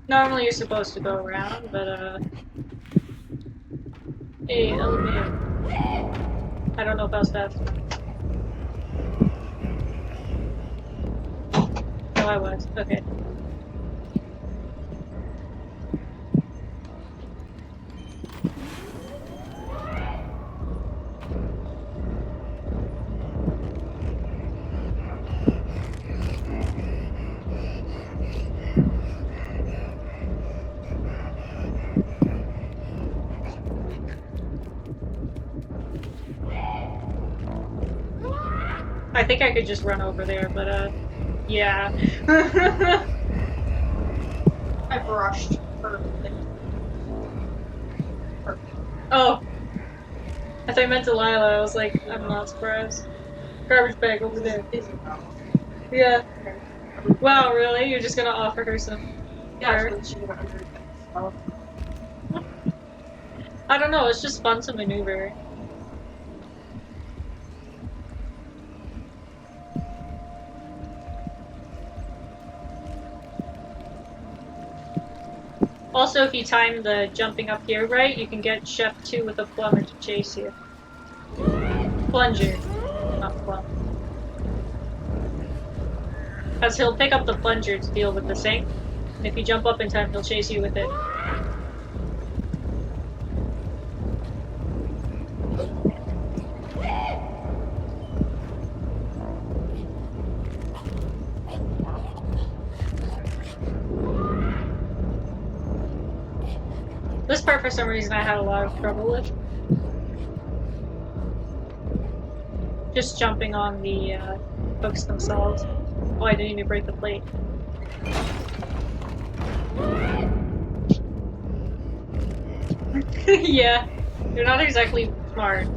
Normally you're supposed to go around, but, Hey, elevator. I don't know if I was fast enough. Oh, I was. Okay. I think I could just run over there, but, yeah. I brushed perfectly. Oh. I thought I meant Delilah. I was like, I'm not surprised. Garbage bag over there. Yeah. Wow, really? You're just gonna offer her some? Yeah, Her? so she's gonna understand stuff. I don't know, it's just fun to maneuver. Also, if you time the jumping up here right, you can get Chef 2 with a plumber to chase you. Plunger, not plumber. Because he'll pick up the plunger to deal with the sink, and if you jump up in time, he'll chase you with it. This part, for some reason, I had a lot of trouble with. Just jumping on the hooks themselves. Oh, I didn't even break the plate. Yeah, you're not exactly smart.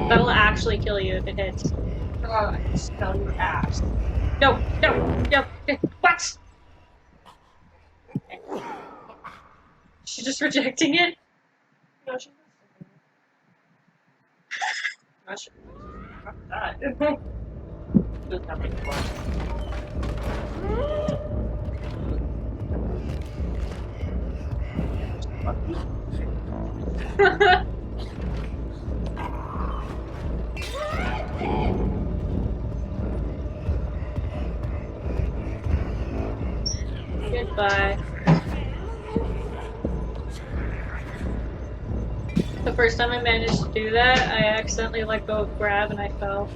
That'll actually kill you if it hits. I can smell your ass. No, no, no. What? She's just rejecting it? No, she's not sure. Not that. Doesn't have any fun. Goodbye. The first time I managed to do that, I accidentally let go of grab and I fell.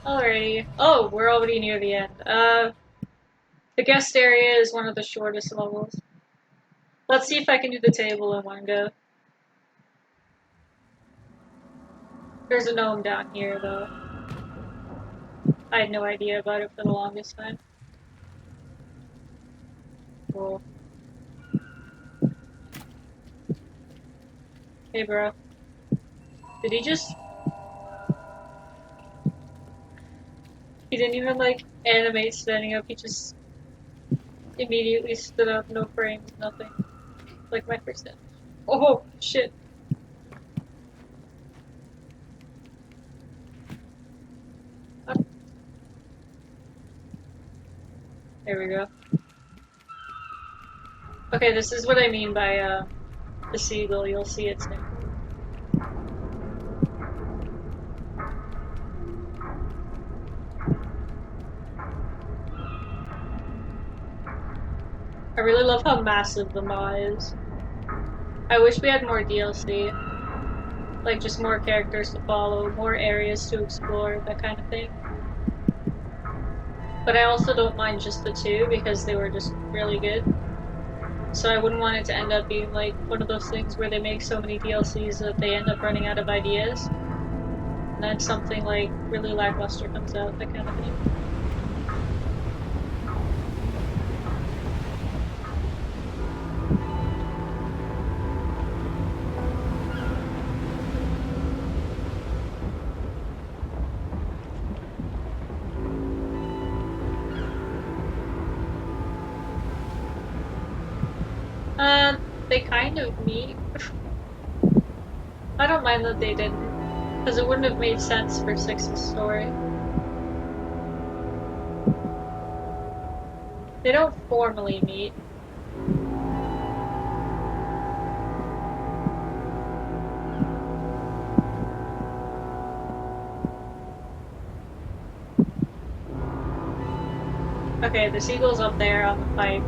Alrighty. Oh, we're already near the end. The guest area is one of the shortest levels. Let's see if I can do the table in one go. There's a gnome down here, though. I had no idea about it for the longest time. Cool. Hey, bro. Did he just... He didn't even, like, animate standing up. He just immediately stood up, no frames, nothing. Like my first image. Oh, shit. Oh. There we go. Okay, this is what I mean by, the seagull. You'll see it soon. I really love how massive the maw is. I wish we had more DLC. Like, just more characters to follow, more areas to explore, that kind of thing. But I also don't mind just the two, because they were just really good. So I wouldn't want it to end up being like one of those things where they make so many DLCs that they end up running out of ideas. And then something like really lackluster comes out, that kind of thing. They kind of meet. I don't mind that they didn't, because it wouldn't have made sense for Six's story. They don't formally meet. Okay, the seagull's up there on the pipe.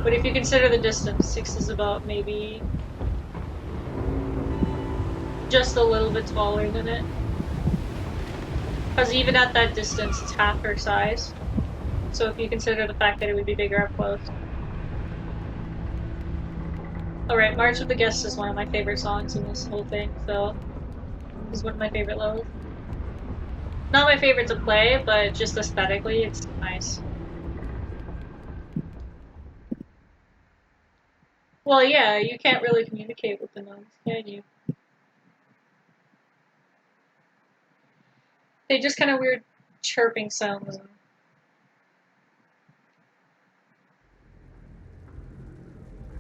But if you consider the distance, 6 is about maybe just a little bit taller than it. Because even at that distance, it's half her size. So if you consider the fact that it would be bigger up close. Alright, March of the Guests is one of my favorite songs in this whole thing, so this is one of my favorite levels. Not my favorite to play, but just aesthetically, it's nice. Well, yeah, you can't really communicate with the nuns, can you? They just kind of weird chirping sounds.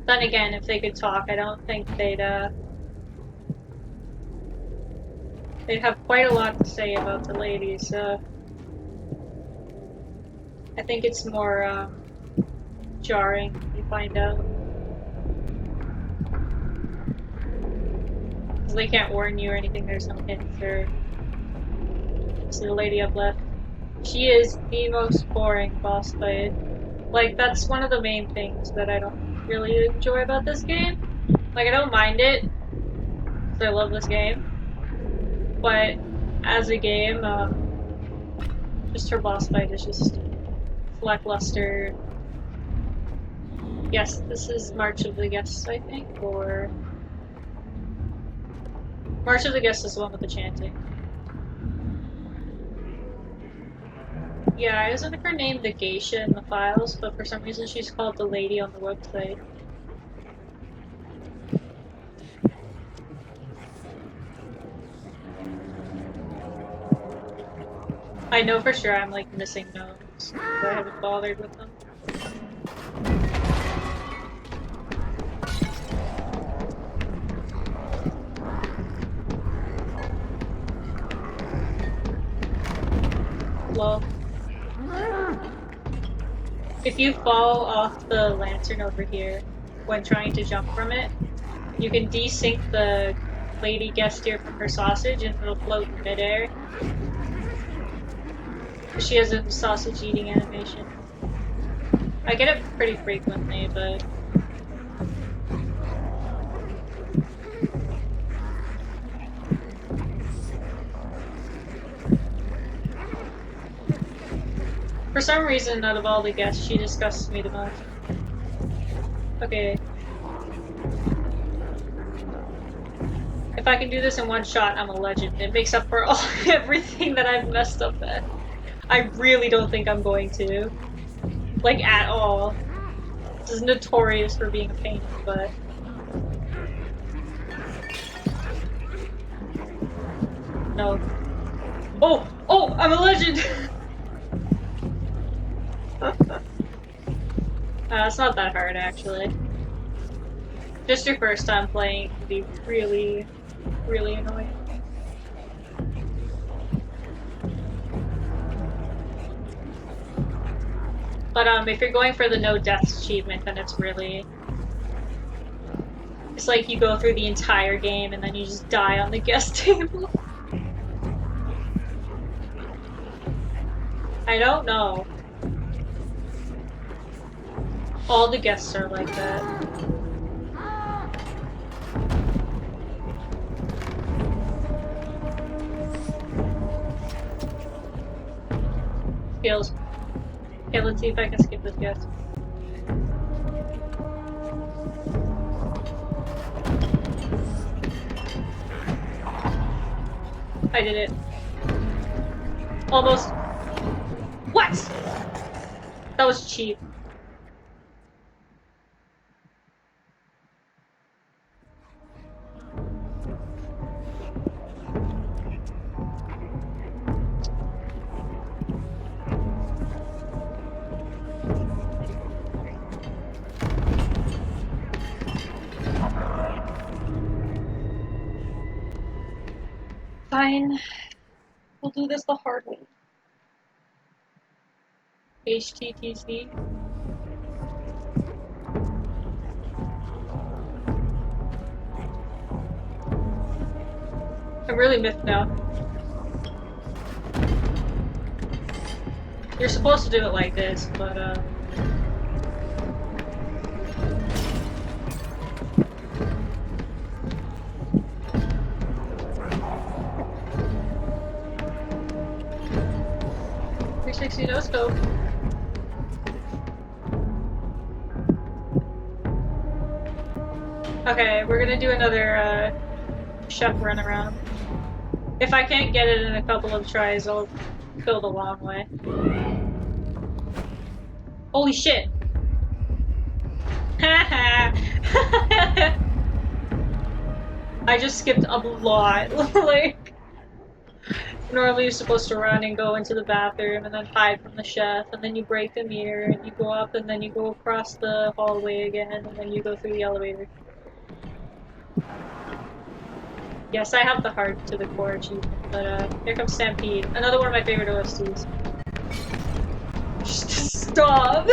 Then again, if they could talk, I don't think they'd have quite a lot to say about the ladies, so I think it's more, jarring when you find out. Because they can't warn you or anything, there's no hints or... See the lady up left. She is the most boring boss fight. Like, that's one of the main things that I don't really enjoy about this game. Like, I don't mind it, because I love this game. But, as a game, just her boss fight is just lackluster. Yes, this is March of the Guests, I think, or... March of the Guests is the one with the chanting. Yeah, I was under her name the Geisha in the files, but for some reason she's called the lady on the website. I know for sure I'm like missing notes, but I haven't bothered with them. Lol. If you fall off the lantern over here when trying to jump from it, you can desync the lady guest here from her sausage and it'll float in midair. She has a sausage eating animation. I get it pretty frequently, but... For some reason, out of all the guests, she disgusts me the most. Okay. If I can do this in one shot, I'm a legend. It makes up for all everything that I've messed up at. I really don't think I'm going to. Like, at all. This is notorious for being a pain in the butt. No. Oh! Oh! I'm a legend! It's not that hard, actually. Just your first time playing can be really, really annoying. But if you're going for the no deaths achievement, then it's really... It's like you go through the entire game and then you just die on the guest table. I don't know. All the guests are like that. Skills. Okay, let's see if I can skip this guest. I did it. Almost. What? That was cheap. Fine. We'll do this the hard way. HTTC. I'm really miffed now. You're supposed to do it like this, but no scope. Okay, we're gonna do another chef run around. If I can't get it in a couple of tries, I'll go the long way. Holy shit! Haha! I just skipped a lot. Like, normally you're supposed to run and go into the bathroom and then hide from the chef, and then you break the mirror and you go up and then you go across the hallway again and then you go through the elevator. Yes, I have the hard to the core achievement, but here comes Stampede. Another one of my favorite OSTs. Just stop!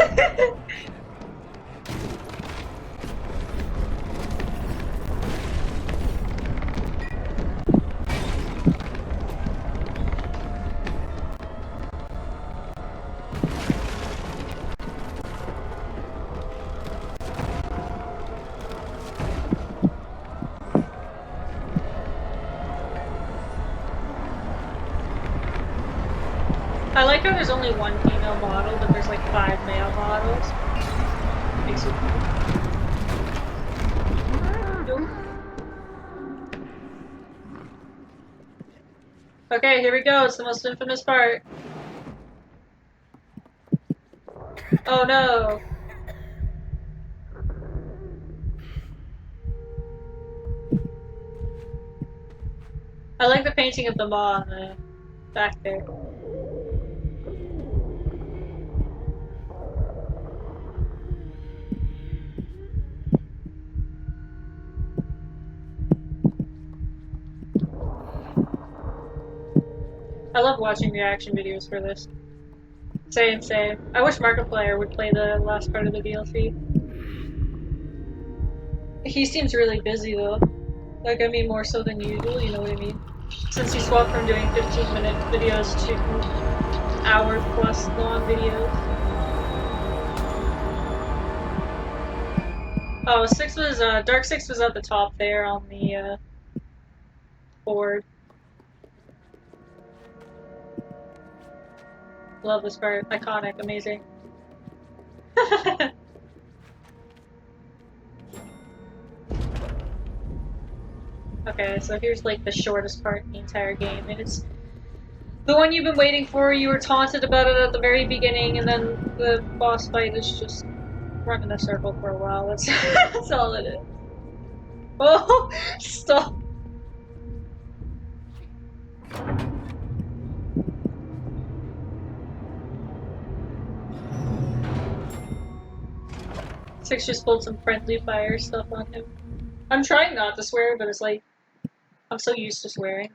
I like how there's only one female model, but there's like 5 male models. Makes it cool. Okay, here we go. It's the most infamous part. Oh no! I like the painting of the maw on the back there. I love watching reaction videos for this. Same. I wish Markiplier would play the last part of the DLC. He seems really busy though. Like, I mean, more so than usual, you know what I mean? Since he swapped from doing 15-minute videos to hour-plus long videos. Oh, Dark 6 was at the top there on the, board. Love this part. Iconic, amazing. Okay, so here's like the shortest part in the entire game, and it's the one you've been waiting for. You were taunted about it at the very beginning, and then the boss fight is just run in a circle for a while. That's all it is. Oh, stop. Six just pulled some friendly fire stuff on him. I'm trying not to swear, but it's like, I'm so used to swearing.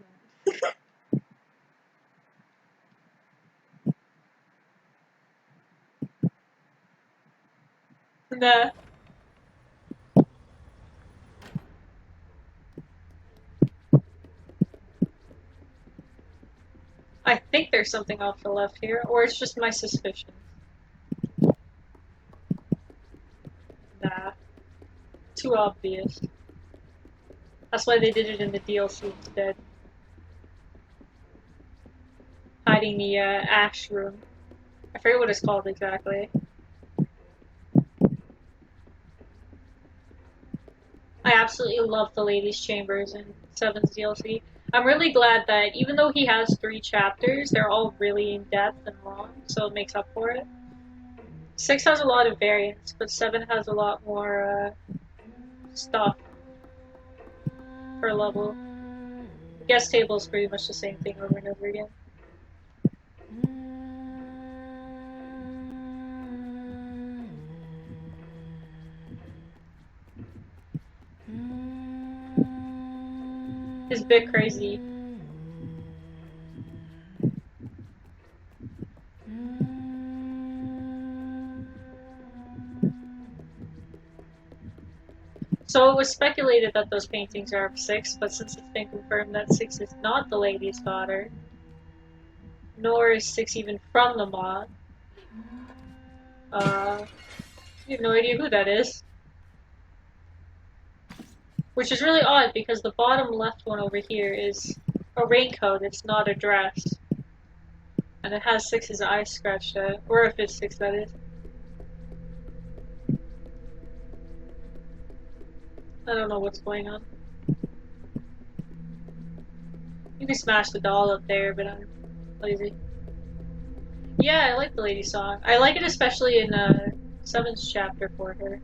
Nah. I think there's something off the left here, or it's just my suspicion. Nah. Too obvious. That's why they did it in the DLC instead. Hiding the, ash room. I forget what it's called exactly. I absolutely love the ladies' chambers in 7's DLC. I'm really glad that even though he has 3 chapters, they're all really in-depth and long, so it makes up for it. 6 has a lot of variants, but 7 has a lot more, stuff per level. The guest table is pretty much the same thing over and over again. It's a bit crazy. So it was speculated that those paintings are of 6, but since it's been confirmed that 6 is not the lady's daughter, nor is 6 even from the mod, you have no idea who that is. Which is really odd because the bottom left one over here is a raincoat, it's not a dress. And it has 6's eyes scratched out. Or if it's 6, that is. I don't know what's going on. You can smash the doll up there, but I'm lazy. Yeah, I like the lady song. I like it especially in 7's chapter for her.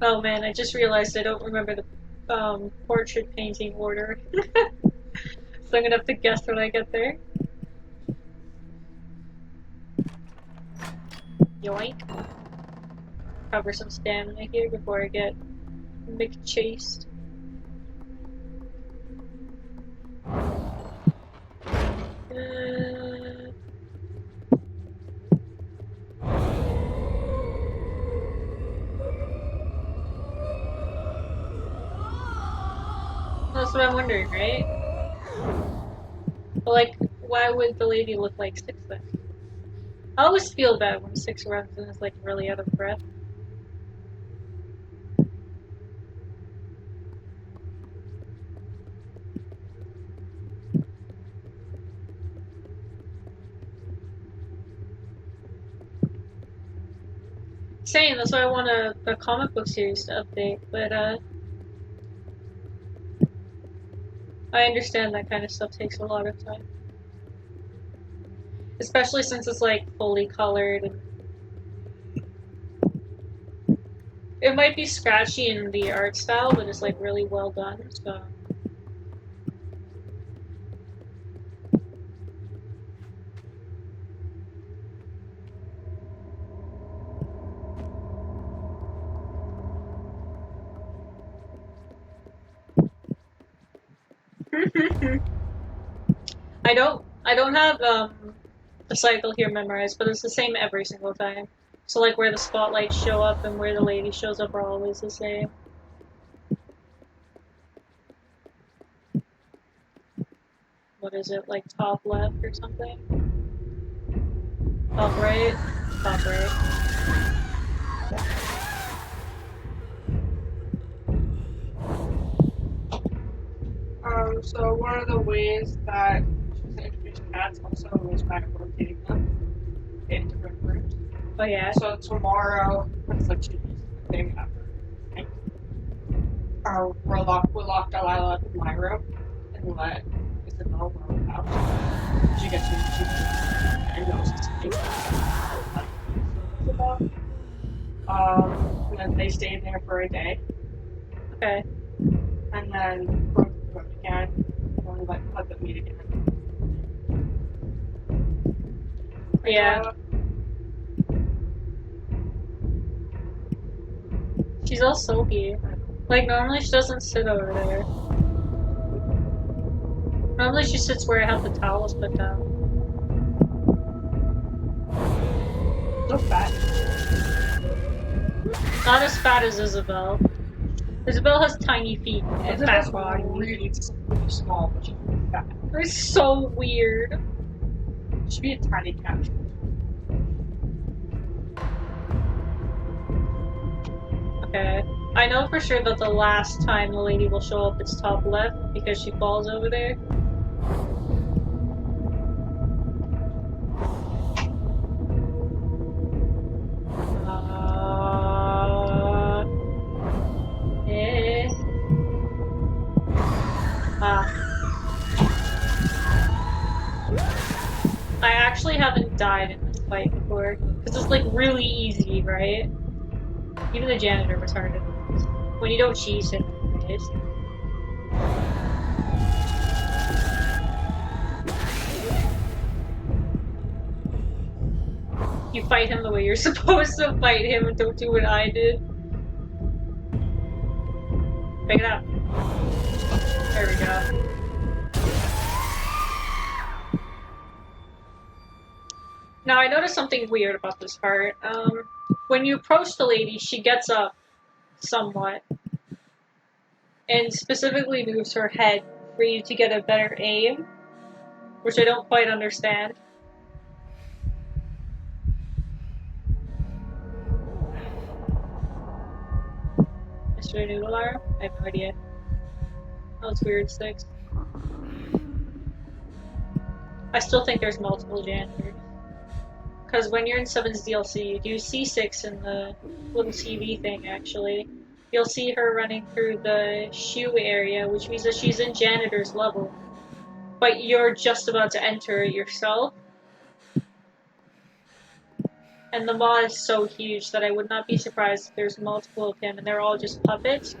Oh man, I just realized I don't remember the portrait painting order. So I'm gonna have to guess when I get there. Yoink. Cover some stamina here before I get McChased. That's what I'm wondering, right? But like, why would the lady look like 6 then? I always feel bad when 6 runs and is like really out of breath. Same, that's why I want a comic book series to update, but I understand that kind of stuff takes a lot of time. Especially since it's like fully colored and it might be scratchy in the art style, but it's like really well done, so. I don't I don't have the cycle here memorized, but it's the same every single time. So like where the spotlights show up and where the lady shows up are always the same. What is it, like top left or something? Top right? Top right. So one of the ways that she's introducing cats also was by rotating them in different rooms. Oh yeah? So tomorrow, it's like 2 days, the day after, right? We'll lock Delilah in my room and let Isabel roam out. She gets into and knows Isabel. And then they stay there for a day. Okay. And then go again. And let them meet again. Yeah. She's all sulky. Like, normally she doesn't sit over there. Normally she sits where I have the towels put down. So fat. Not as fat as Isabel. Isabel has tiny feet and fat body. Really small, but she's really fat. It's so weird. She should be a tiny cat. Okay. I know for sure that the last time the lady will show up is top left because she falls over there. I actually haven't died in this fight before. Because it's like really easy, right? Even the janitor was harder than this. When you don't cheese him, anyways. You fight him the way you're supposed to fight him and don't do what I did. Pick it up. There we go. Now I noticed something weird about this part. When you approach the lady, she gets up somewhat and specifically moves her head for you to get a better aim, which I don't quite understand. Mr. Noodle Arm? I have no idea. Oh, it's weird, Six. I still think there's multiple janitors. Because when you're in 7's DLC, you do see 6 in the little TV thing, actually. You'll see her running through the shoe area, which means that she's in janitor's level. But you're just about to enter it yourself. And the maw is so huge that I would not be surprised if there's multiple of him and they're all just puppets.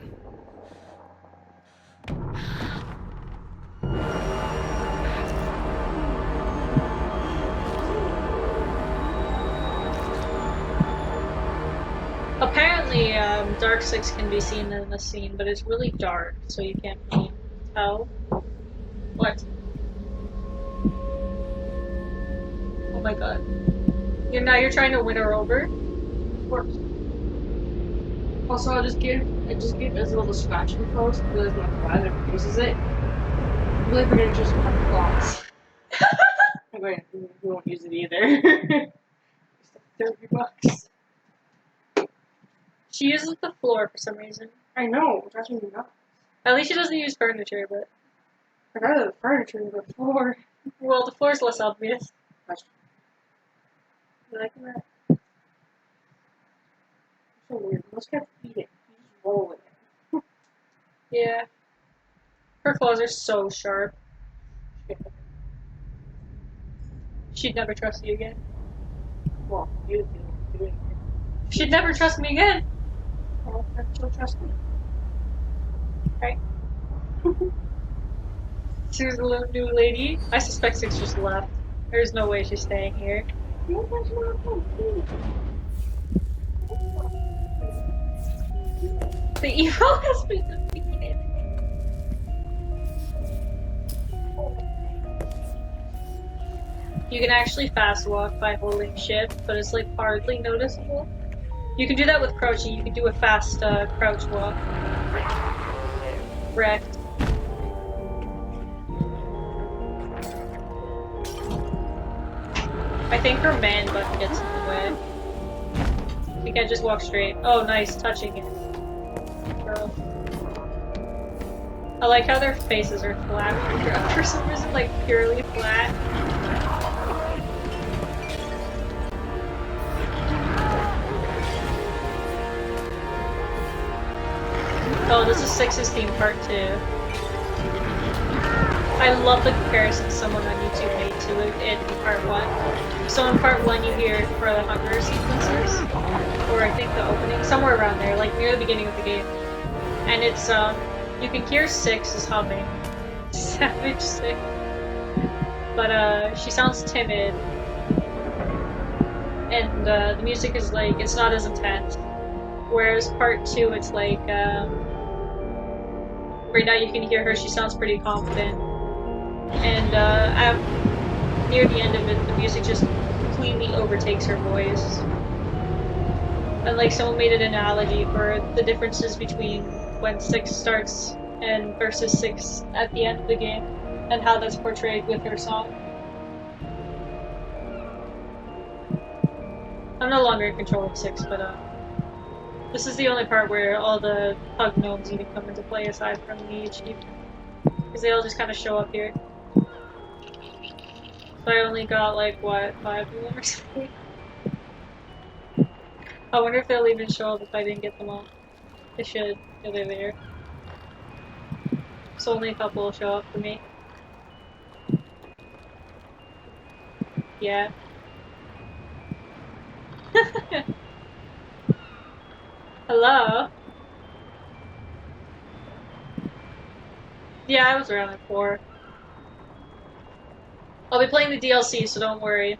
Apparently, Dark 6 can be seen in the scene, but it's really dark, so you can't really tell. What? Oh my god. Now you're trying to win her over? Of course. Also, I just give Isabel the scratching post because my brother uses it. I believe we're gonna just cut the claws. Wait, we won't use it either. It's $30. She uses the floor for some reason. I know, it drives me nuts. At least she doesn't use furniture, but... I'd rather the furniture than the floor. Well, the floor's less obvious. You like that? So weird. Most cats eat it. You just roll it. Yeah. Her claws are so sharp. She'd never trust you again. Well, you do it. She'd never trust me again. Well, she'll trust me. Okay. Here's the little new lady. I suspect 6 just left. There's no way she's staying here. The evil has been defeated. You can actually fast walk by holding shift, but it's like hardly noticeable. You can do that with crouching. You can do a fast crouch walk. Wrecked. I think her man button gets in the way. You can't just walk straight. Oh, nice, touching it. Girl. I like how their faces are flat for some reason, like purely flat. Oh, this is Six's theme part 2. I love the comparison someone on YouTube made to it in part 1. So in part 1 you hear for the hunger sequences, or I think the opening, somewhere around there, like near the beginning of the game. And it's, you can hear Six is humming. Savage Six. But, she sounds timid. And, the music is like, it's not as intense. Whereas part 2, it's like, right now you can hear her, she sounds pretty confident. And, near the end of it, the music just completely overtakes her voice. And like someone made an analogy for the differences between when Six starts and versus Six at the end of the game, and how that's portrayed with her song. I'm no longer in control of Six, but this is the only part where all the pug gnomes even come into play aside from the chief, because they all just kind of show up here. So I only got like what, 5 of them or something. I wonder if they'll even show up if I didn't get them all. They should. Yeah, they're there. So only a couple will show up for me. Yeah. Hello? Yeah, I was around at 4. I'll be playing the DLC, so don't worry.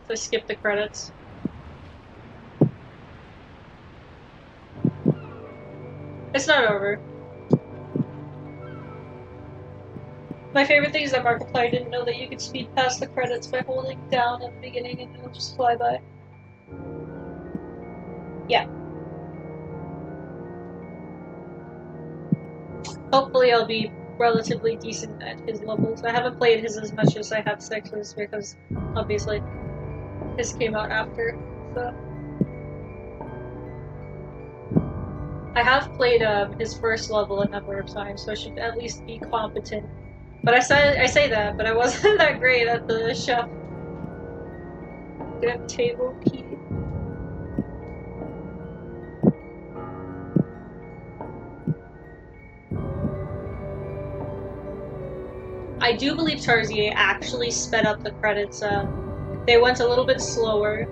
So skip the credits. It's not over. My favorite thing is that Markiplier didn't know that you could speed past the credits by holding down at the beginning and it'll just fly by. Yeah. Hopefully I'll be relatively decent at his levels. I haven't played his as much as I have Six's because, obviously, his came out after, so... I have played his first level a number of times, so I should at least be competent. But I say that, but I wasn't that great at the chef. Get table key. I do believe Tarsier actually sped up the credits. They went a little bit slower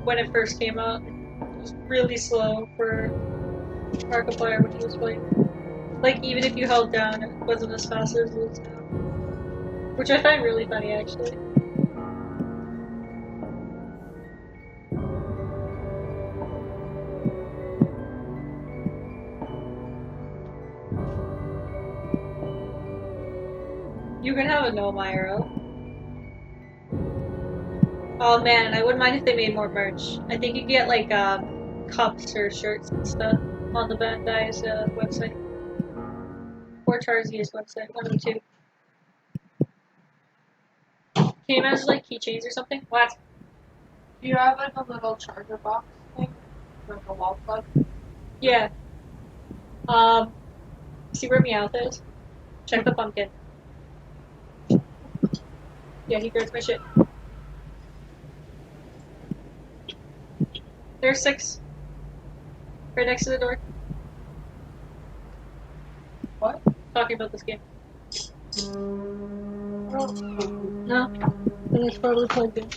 when it first came out. It was really slow for Markiplier when he was playing. Like, even if you held down, it wasn't as fast as it is now. Which I find really funny, actually. You can have a gnome IRL. Oh man, I wouldn't mind if they made more merch. I think you can get like cups or shirts and stuff on the Bandai's website. Or Tarzier's website, one of the two. Can you imagine like keychains or something? What? Do you have like a little charger box thing? Like a wall plug? Yeah. See where Meowth is? Check the pumpkin. Yeah, he grabs my shit. There's 6. Right next to the door. What? Talking about this game. Oh. No. Then it's probably plugged in.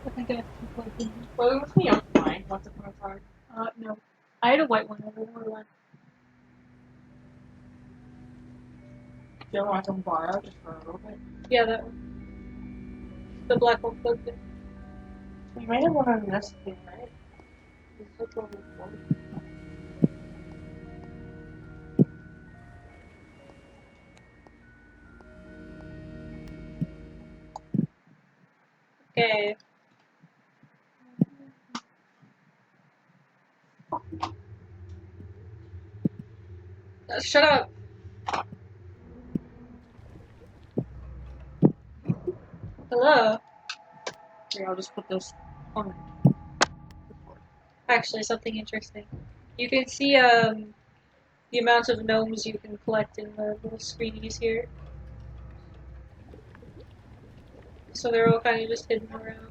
I think I have to plug in. Well, it was me on mine once upon a time. No. I had a white one, I don't know one. Do you ever want to borrow just for a little bit? Yeah, that one. The black one plugged in. You might have one on this thing, right? It's like over 40. Okay. Shut up. Hello. Here, I'll just put this on. Actually, something interesting. You can see the amount of gnomes you can collect in the little screenies here. So they're all kind of just hidden around.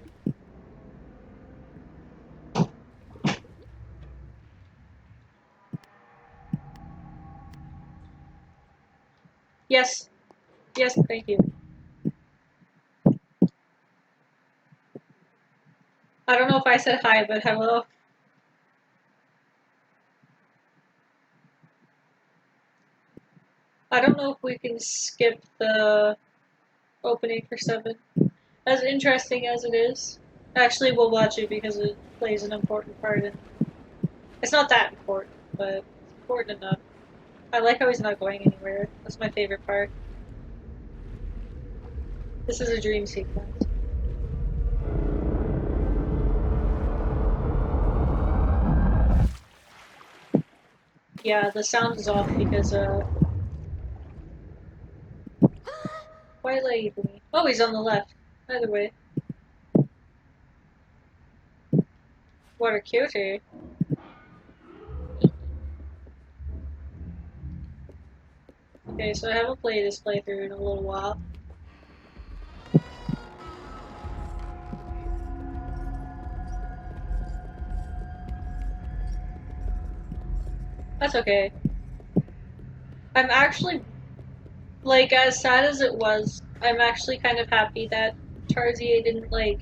Yes. Yes, thank you. I don't know if I said hi, but hello. I don't know if we can skip the opening for 7. As interesting as it is. Actually, we'll watch it because it plays an important part in. It's not that important, but it's important enough. I like how he's not going anywhere. That's my favorite part. This is a dream sequence. Yeah, the sound is off because, why lady for me? Oh, he's on the left. Either way. What a cutie. Okay, so I haven't played this playthrough in a little while. That's okay. I'm actually, like, as sad as it was, I'm actually kind of happy that Tarzier didn't, like,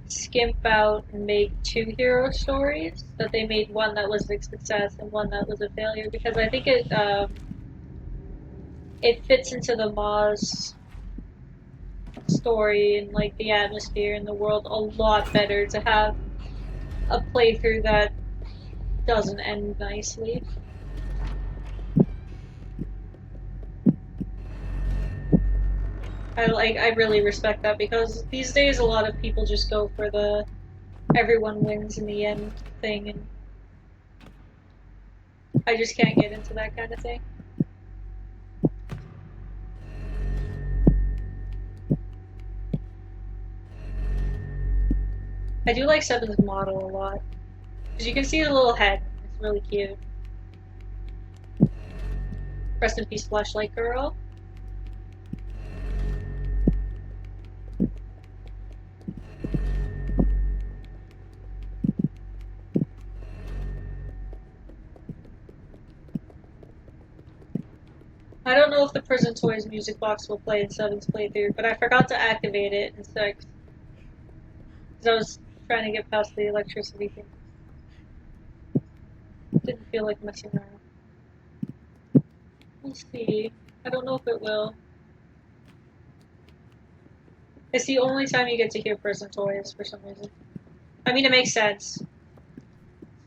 skimp out and make 2 hero stories. That they made one that was a success and one that was a failure, because I think it fits into the Moz story and, like, the atmosphere and the world a lot better to have a playthrough that doesn't end nicely. I really respect that, because these days a lot of people just go for the everyone wins in the end thing, and I just can't get into that kind of thing. I do like Seven's model a lot, because you can see the little head. It's really cute. Rest in peace, Flashlight Girl. I don't know if the Prison Toys music box will play in Seven's playthrough, but I forgot to activate it in 6. Because I was trying to get past the electricity thing. Didn't feel like messing around. We'll see. I don't know if it will. It's the only time you get to hear Prison Toys for some reason. I mean, it makes sense.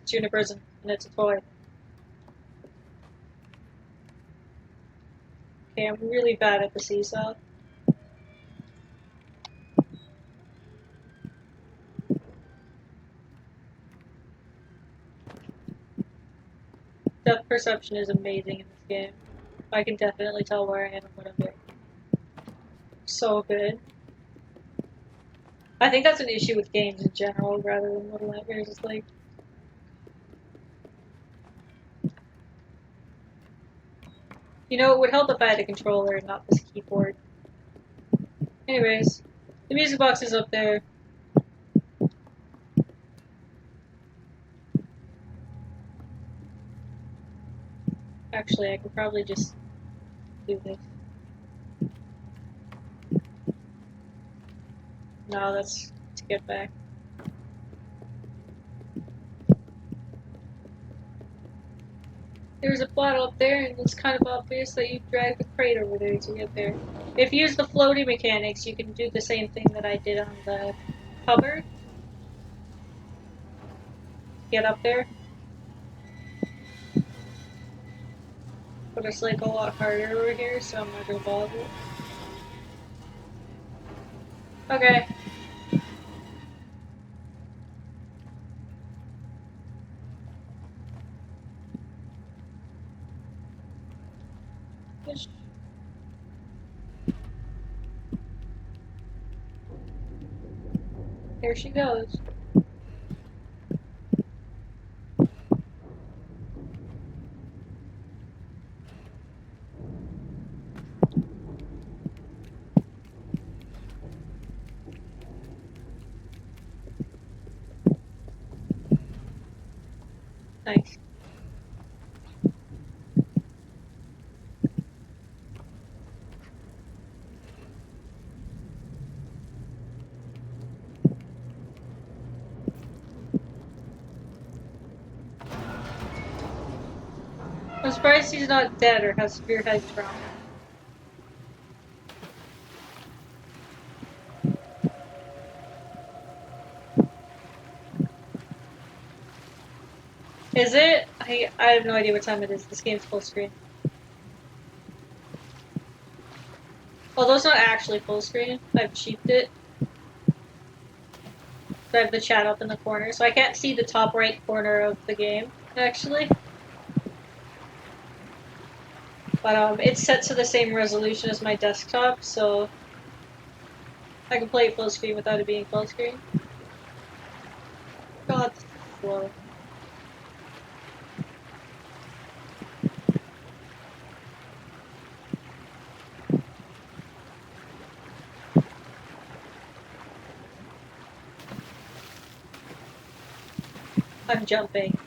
You're in a prison, and it's a toy. Okay, I'm really bad at the seesaw. Depth perception is amazing in this game. I can definitely tell where I am and what I'm doing. So good. I think that's an issue with games in general, rather than Little Nightmares. It's like, you know, it would help if I had a controller and not this keyboard. Anyways, the music box is up there. Actually, I could probably just do this. No, that's to get back. There's a bottle up there, and it's kind of obvious that you drag the crate over there to get there. If you use the floaty mechanics, you can do the same thing that I did on the cupboard. Get up there. But it's like a lot harder over here, so I'm not gonna bother. Okay. Here she goes. Nice. I'm surprised he's not dead or has severe head trauma. Is it? I have no idea what time it is. This game's full screen. Although it's not actually full screen, I've cheaped it. So I have the chat up in the corner, so I can't see the top right corner of the game, actually. But it's set to the same resolution as my desktop, so I can play it full screen without it being full screen. God, this is slow. I'm jumping.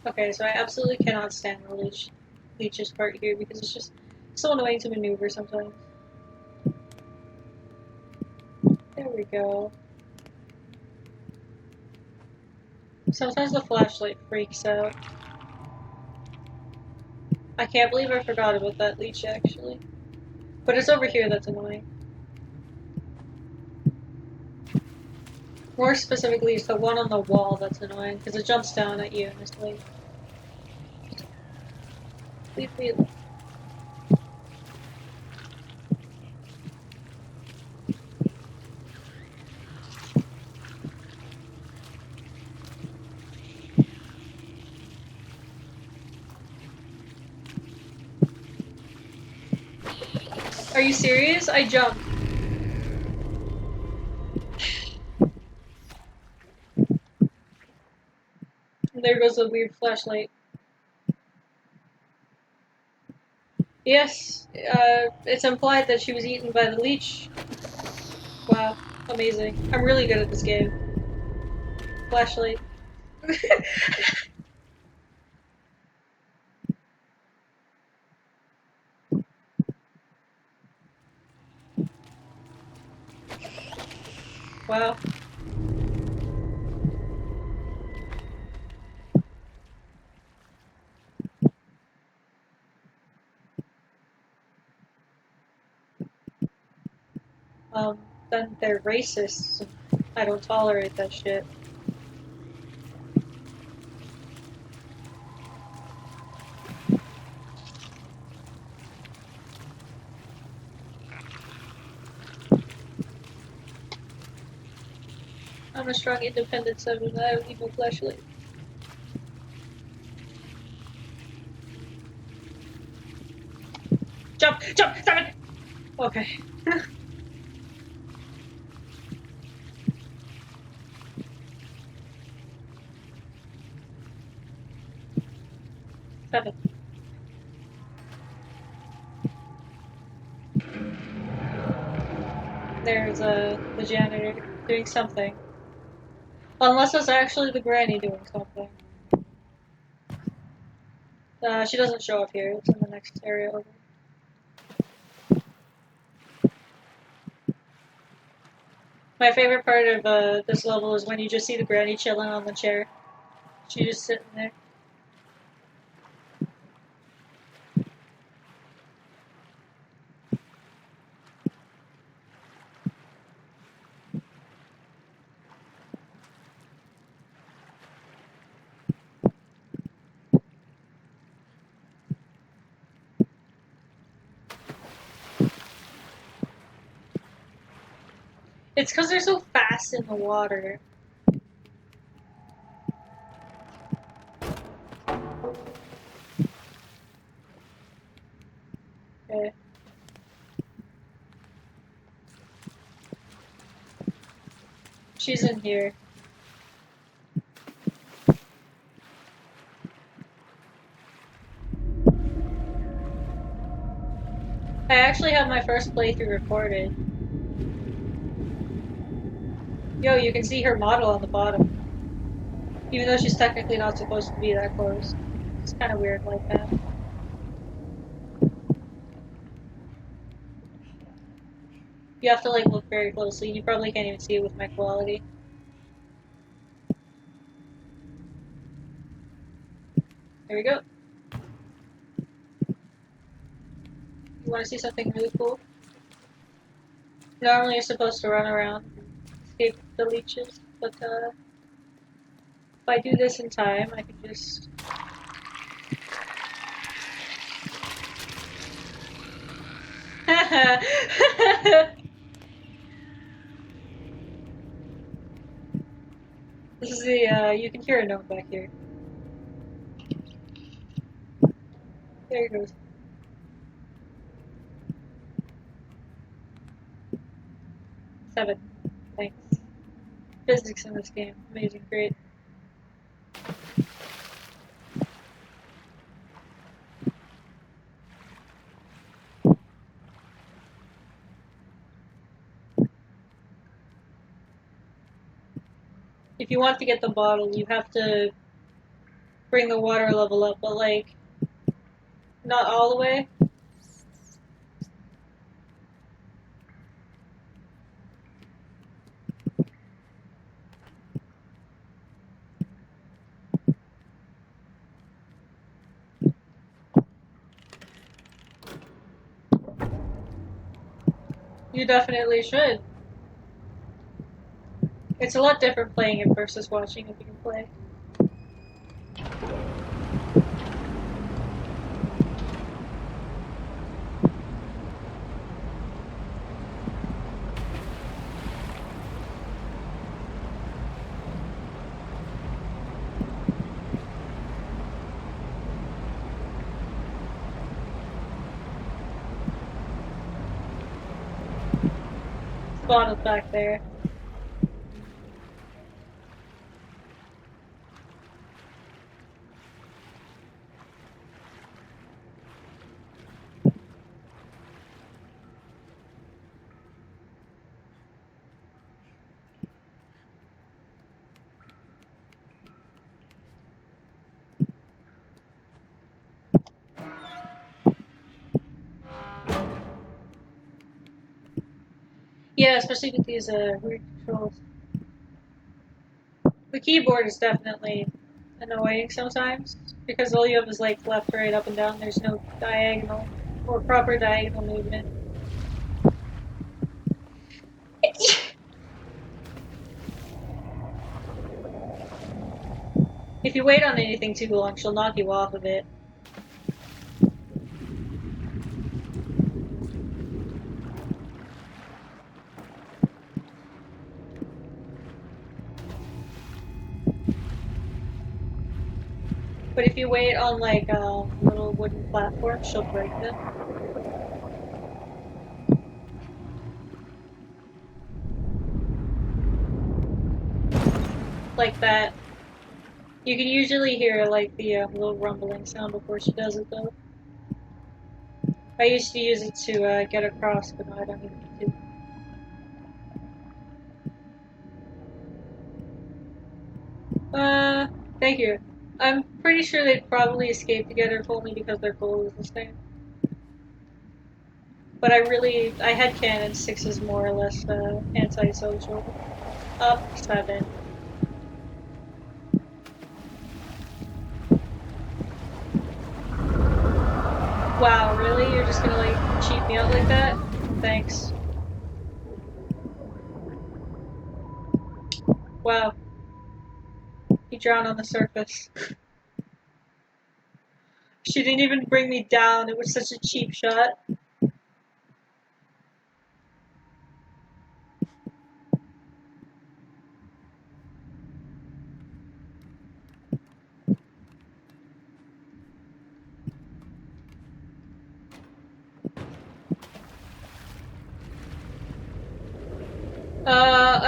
Okay, so I absolutely cannot stand the leech's part here because it's just so annoying to maneuver sometimes. There we go. Sometimes the flashlight freaks out. I can't believe I forgot about that leech, actually. But it's over here that's annoying. More specifically, it's the one on the wall that's annoying, because it jumps down at you and it's like... Leave me alone. Are you serious? I jumped. And there goes the weird flashlight. Yes, it's implied that she was eaten by the leech. Wow, amazing. I'm really good at this game. Flashlight. Wow. Then they're racist. I don't tolerate that shit. I'm a strong, independent seven. I don't need no flashlight. Jump! Jump! Stop it! Okay. Seven. There's the janitor doing something. Unless it's actually the granny doing something. She doesn't show up here. It's in the next area over. My favorite part of this level is when you just see the granny chilling on the chair. She's just sitting there. It's because they're so fast in the water. She's in here. I actually have my first playthrough recorded. Yo, you can see her model on the bottom. Even though she's technically not supposed to be that close. It's kind of weird like that. You have to like look very closely. You probably can't even see it with my quality. There we go. You want to see something really cool? Normally you're supposed to run around and escape the leeches, but if I do this in time, I can just... This is the, you can hear a note back here. There it goes. 7. Thanks. Physics in this game. Amazing. Great. If you want to get the bottle, you have to bring the water level up, but like, not all the way. You definitely should. It's a lot different playing it versus watching if you can play. Bottle's back there. Yeah, especially with these weird controls. The keyboard is definitely annoying sometimes because all you have is like left, right, up, and down. There's no diagonal or proper diagonal movement. If you wait on anything too long, she'll knock you off of it. But if you wait on like a little wooden platform, she'll break them. Like that. You can usually hear like the little rumbling sound before she does it though. I used to use it to get across, but now I don't even need to. Thank you. I'm pretty sure they'd probably escape together if only because their goal is the same. But I had canon 6 is more or less antisocial. Up 7. Wow, really? You're just gonna like cheat me out like that? Thanks. Wow. You drowned on the surface. She didn't even bring me down, it was such a cheap shot.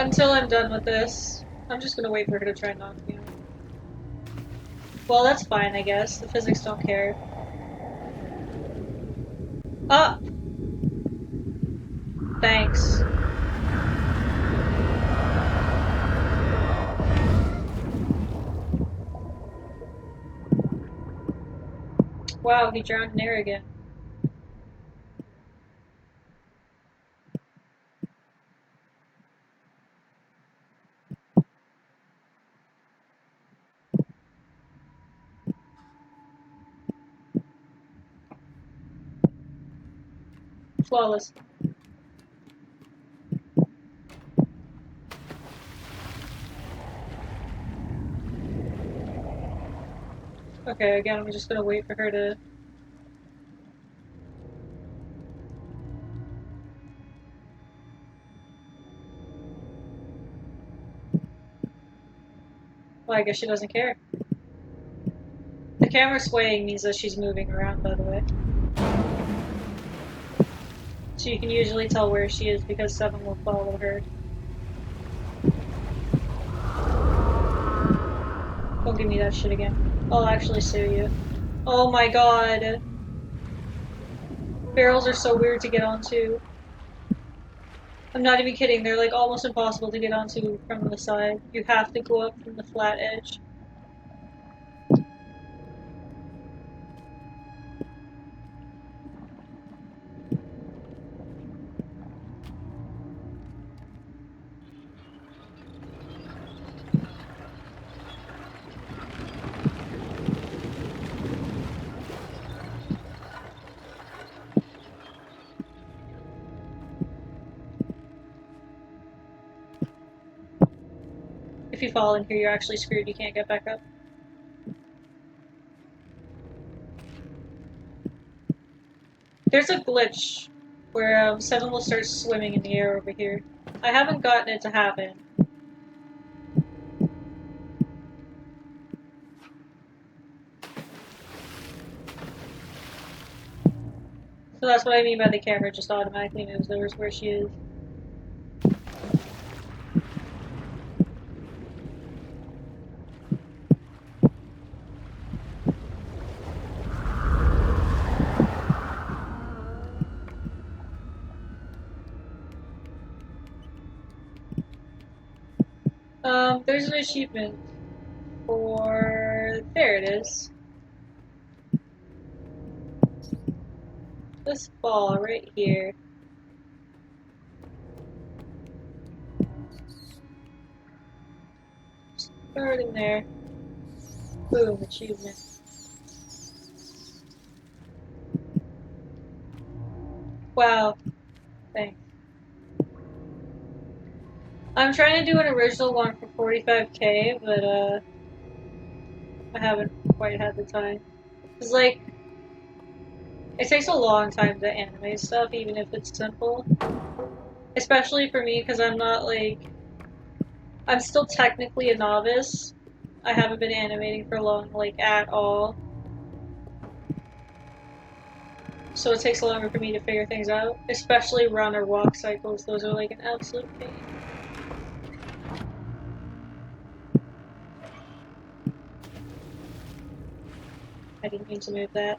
until I'm done with this, I'm just gonna wait for her to try and knock me out. Well, that's fine, I guess. The physics don't care. Ah! Thanks. Wow, he drowned in air again. Flawless. Okay, again, I'm just gonna wait for her to... Well, I guess she doesn't care. The camera swaying means that she's moving around, by the way. So you can usually tell where she is because Seven will follow her. Don't give me that shit again. I'll actually sue you. Oh my god. Barrels are so weird to get onto. I'm not even kidding, they're like almost impossible to get onto from the side. You have to go up from the flat edge. If you fall in here, you're actually screwed. You can't get back up. There's a glitch where Seven will start swimming in the air over here. I haven't gotten it to happen. So that's what I mean by the camera just automatically moves over where she is. There's an achievement for... There it is. This ball right here. Just throw it in there. Boom, achievement. Wow. Thanks. I'm trying to do an original one for 45k, but I haven't quite had the time. It's like, it takes a long time to animate stuff, even if it's simple. Especially for me, because I'm not like, I'm still technically a novice. I haven't been animating for long, like, at all. So it takes longer for me to figure things out. Especially run or walk cycles, those are like an absolute pain. I didn't mean to move that.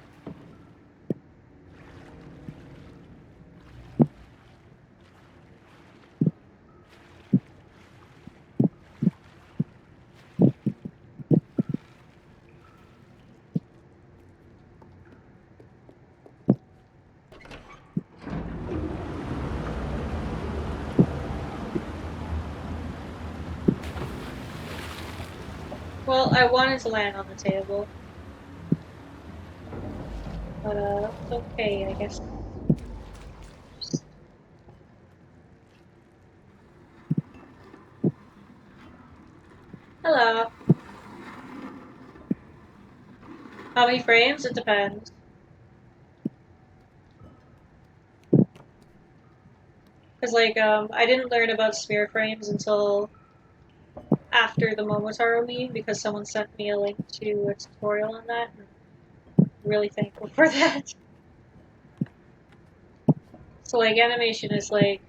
Well, I wanted to land on the table. But, it's okay, I guess. Hello. How many frames? It depends. Because, like, I didn't learn about smear frames until after the Momotaro meme, because someone sent me a link to a tutorial on that, and I'm really thankful for that. So, like, animation is, like,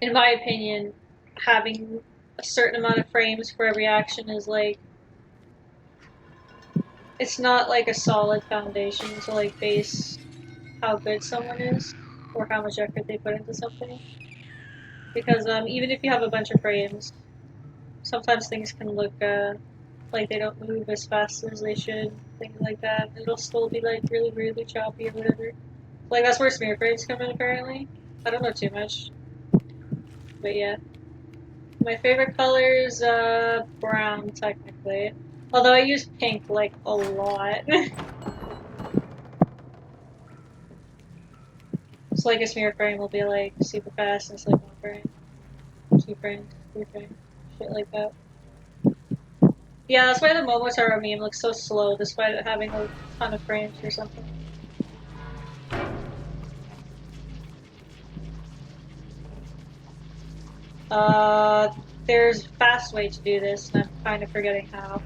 in my opinion, having a certain amount of frames for every action is like, it's not like a solid foundation to like base how good someone is or how much effort they put into something. Because even if you have a bunch of frames, sometimes things can look like they don't move as fast as they should, things like that. It'll still be like really weirdly choppy or whatever. Like that's where smear frames come in apparently. I don't know too much, but yeah. My favorite color is brown technically, although I use pink like a lot. It's like a smear frame will be like super fast and it's like 1 frame, 2 frames, 3 frames, shit like that. Yeah, that's why the Momotaro meme looks so slow despite it having a ton of frames or something. Uh, there's a fast way to do this, and I'm kind of forgetting how.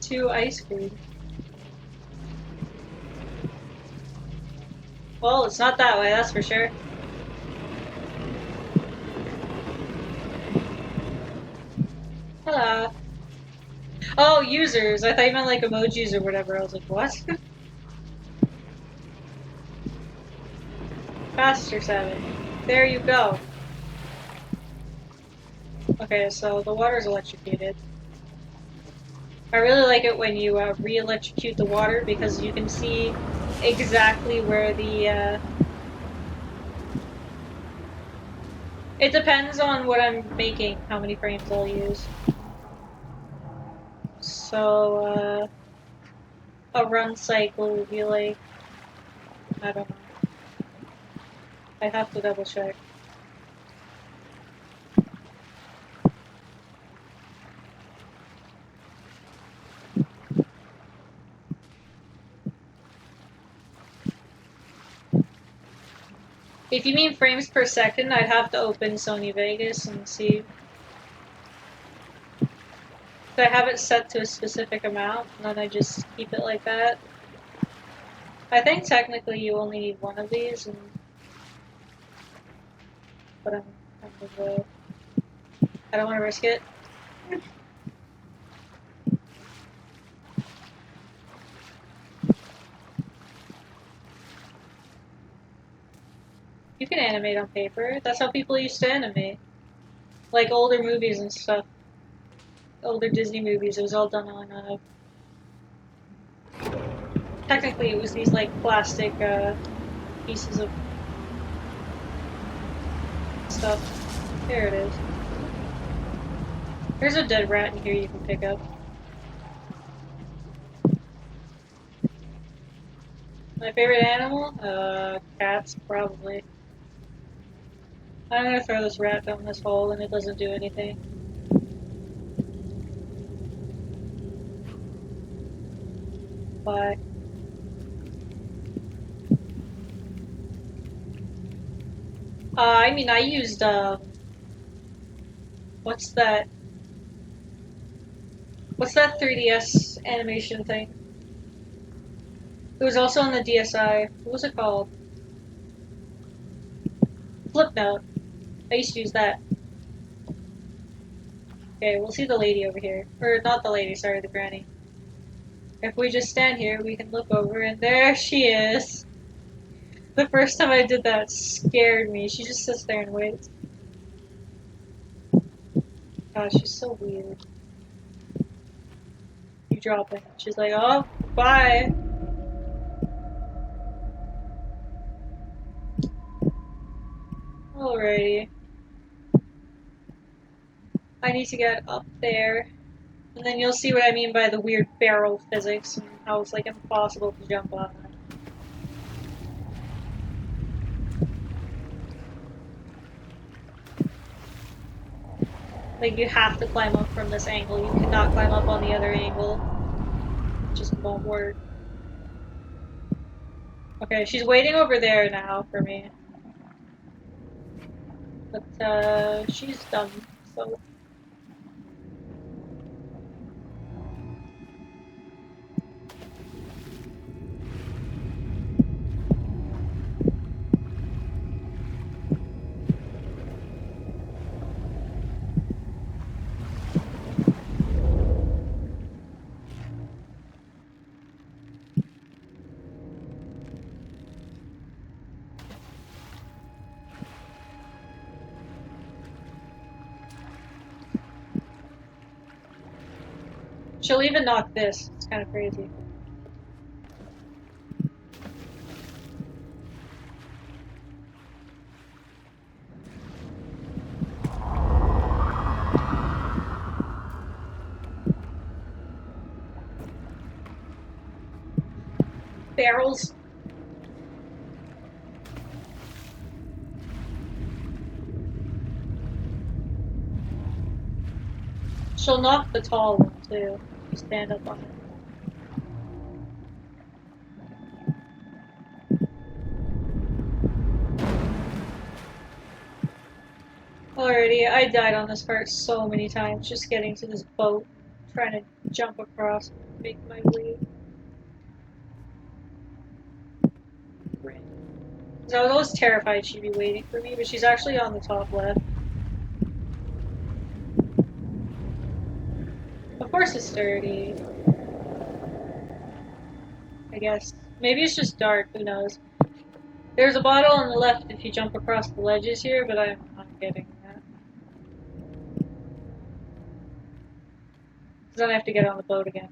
To ice cream. Well, it's not that way, that's for sure. Hello. Oh, users. I thought you meant like emojis or whatever. I was like, what? Faster 7. There you go. Okay, so the water's electrocuted. I really like it when you re-electrocute the water because you can see exactly where the it depends on what I'm making, how many frames I'll use. So, a run cycle would be like, I don't know. I have to double check. If you mean frames per second, I'd have to open Sony Vegas and see. So I have it set to a specific amount, and then I just keep it like that. I think technically you only need one of these, but I'm kind of, I don't want to risk it. You can animate on paper. That's how people used to animate. Like older movies and stuff. Older Disney movies, it was all done on, technically it was these like plastic, pieces of stuff. There it is. There's a dead rat in here you can pick up. My favorite animal? Cats, probably. I'm gonna throw this rat down this hole and it doesn't do anything. Bye. I mean, I used, what's that? What's that 3DS animation thing? It was also on the DSi. What was it called? Flipnote. I used to use that. Okay, we'll see the lady over here. Or, not the lady, sorry, the granny. If we just stand here, we can look over, and there she is! The first time I did that scared me. She just sits there and waits. God, she's so weird. You drop it. She's like, oh, bye! Alrighty. I need to get up there. And then you'll see what I mean by the weird barrel physics and how it's like impossible to jump on that. Like, you have to climb up from this angle. You cannot climb up on the other angle. It just won't work. Okay, she's waiting over there now for me. But, she's dumb, so... She'll even knock this. It's kind of crazy. Barrels. She'll knock the tall one, too. You stand up on it. Alrighty, I died on this part so many times, just getting to this boat, trying to jump across, make my way. Because I was always terrified she'd be waiting for me, but she's actually on the top left. Of course it's dirty. I guess. Maybe it's just dark, who knows. There's a bottle on the left if you jump across the ledges here, but I'm not getting that. Because then I have to get on the boat again.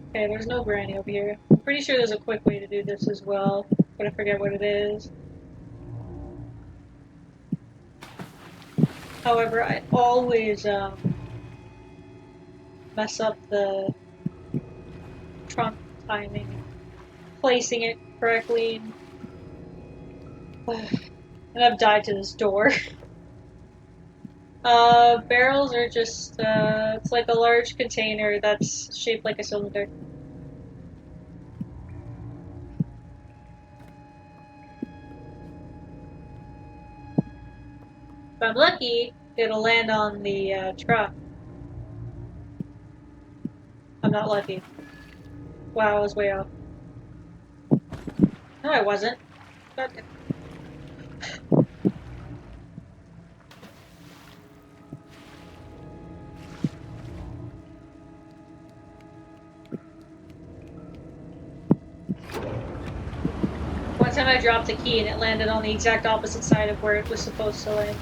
Okay, there's no granny over here. I'm pretty sure there's a quick way to do this as well, but I forget what it is. However, I always mess up the trunk timing, placing it correctly, and I've died to this door. Barrels are just, it's like a large container that's shaped like a cylinder. If I'm lucky, it'll land on the truck. I'm not lucky. Wow, I was way off. No, I wasn't. God. One time I dropped a key and it landed on the exact opposite side of where it was supposed to land.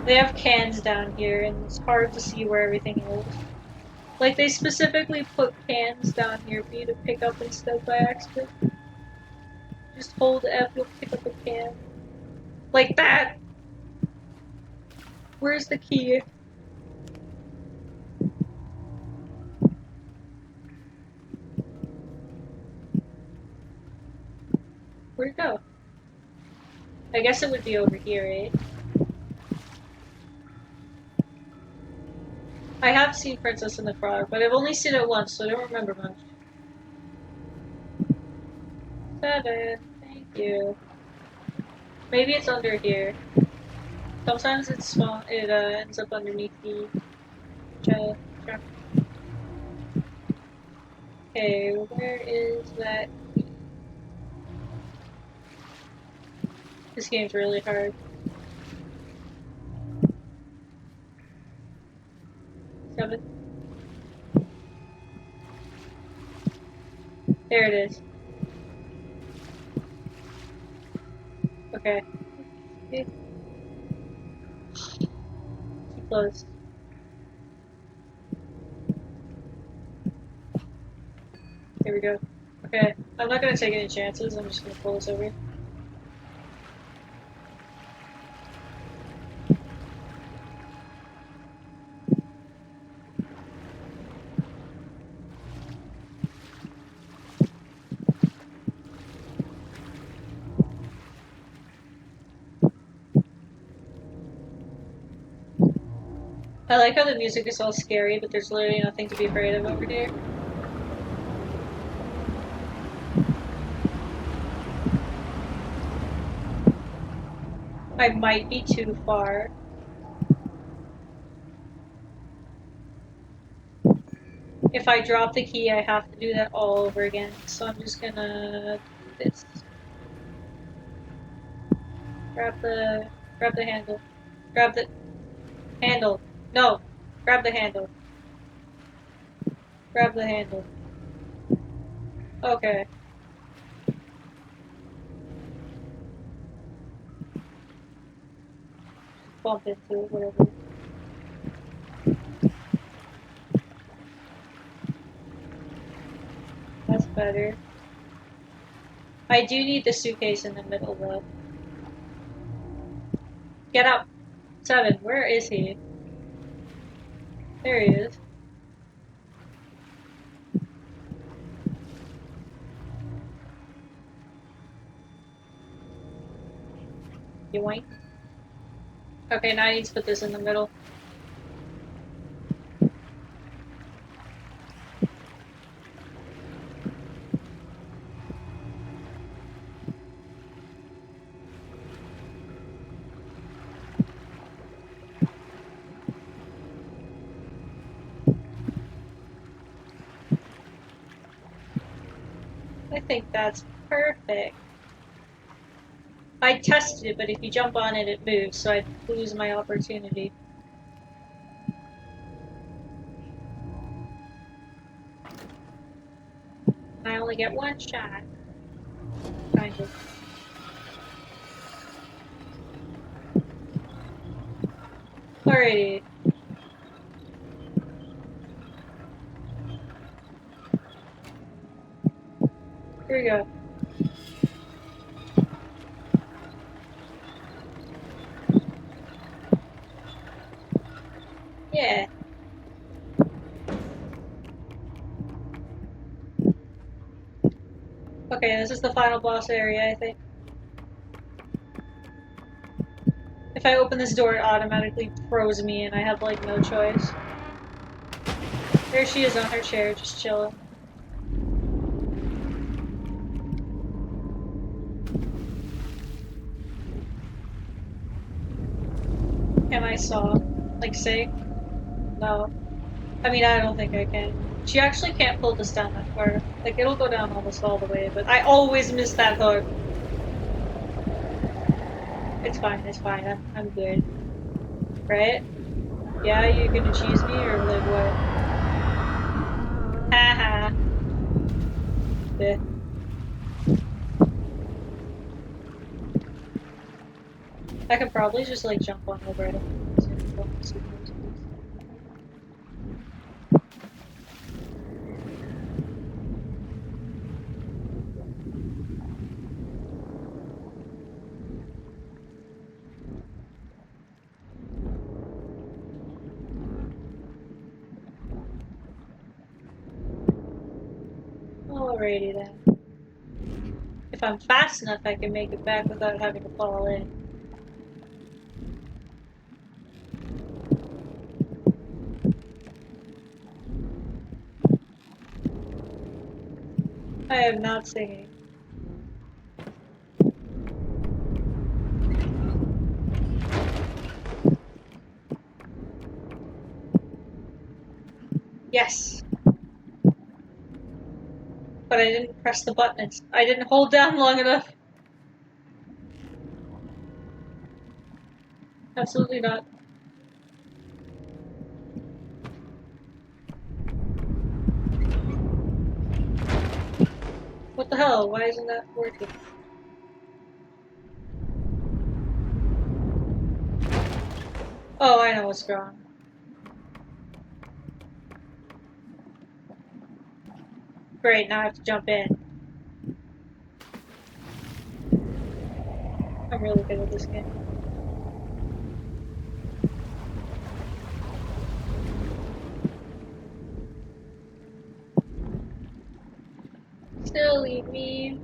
They have cans down here and it's hard to see where everything is. Like, they specifically put cans down here for you to pick up instead by accident. Just hold F, you'll pick up a can. Like that! Where's the key? Where'd it go? I guess it would be over here, eh? I have seen Princess and the Frog, but I've only seen it once, so I don't remember much. 7. Thank you. Maybe it's under here. Sometimes it's small. It ends up underneath the chest. Okay, where is that? This game's really hard. 7. There it is. Okay. Too close. There we go. Okay. I'm not gonna take any chances, I'm just gonna pull this over. I like how the music is all scary, but there's literally nothing to be afraid of over here. I might be too far. If I drop the key, I have to do that all over again. So I'm just gonna do this. Grab the handle. Grab the handle. No! Grab the handle. Grab the handle. Okay. Bump into it, whatever. That's better. I do need the suitcase in the middle though. Get up! 7, where is he? There he is. Yoink. Okay, now I need to put this in the middle. I think that's perfect. I tested it, but if you jump on it, it moves, so I'd lose my opportunity. I only get one shot. Kind of. Alrighty. Here we go. Yeah. Okay, this is the final boss area, I think. If I open this door, it automatically throws me, and I have, like, no choice. There she is on her chair, just chilling. Can I saw? Like, say? No. I mean, I don't think I can. She actually can't pull this down that far. Like, it'll go down almost all the way, but I always miss that hook. It's fine, I'm good. Right? Yeah, you're gonna cheese me, or like what? Haha. Yeah. I could probably just like jump on over it. Alrighty then. If I'm fast enough, I can make it back without having to fall in. I am not singing. Yes! But I didn't press the button. I didn't hold down long enough. Absolutely not. What the hell? Why isn't that working? Oh, I know what's wrong. Great, now I have to jump in. I'm really good at this game. Still leave me.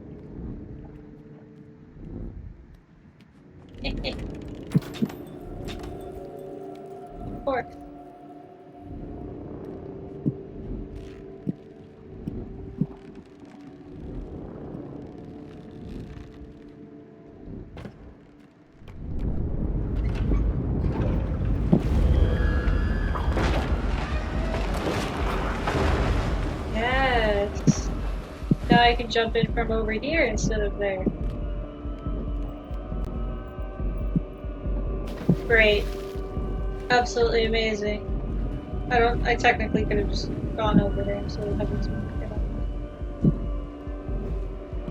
Of course. I can jump in from over here instead of there. Great. Absolutely amazing. I technically could have just gone over there instead of having to get up.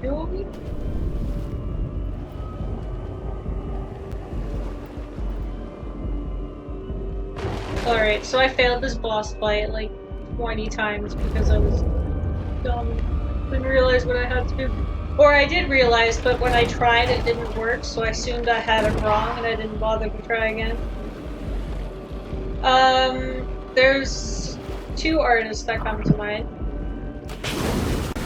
Really? Alright, so I failed this boss fight like 20 times because I was dumb. Didn't realize what I had to do. Or I did realize, but when I tried it didn't work, so I assumed I had it wrong and I didn't bother to try again. There's two artists that come to mind.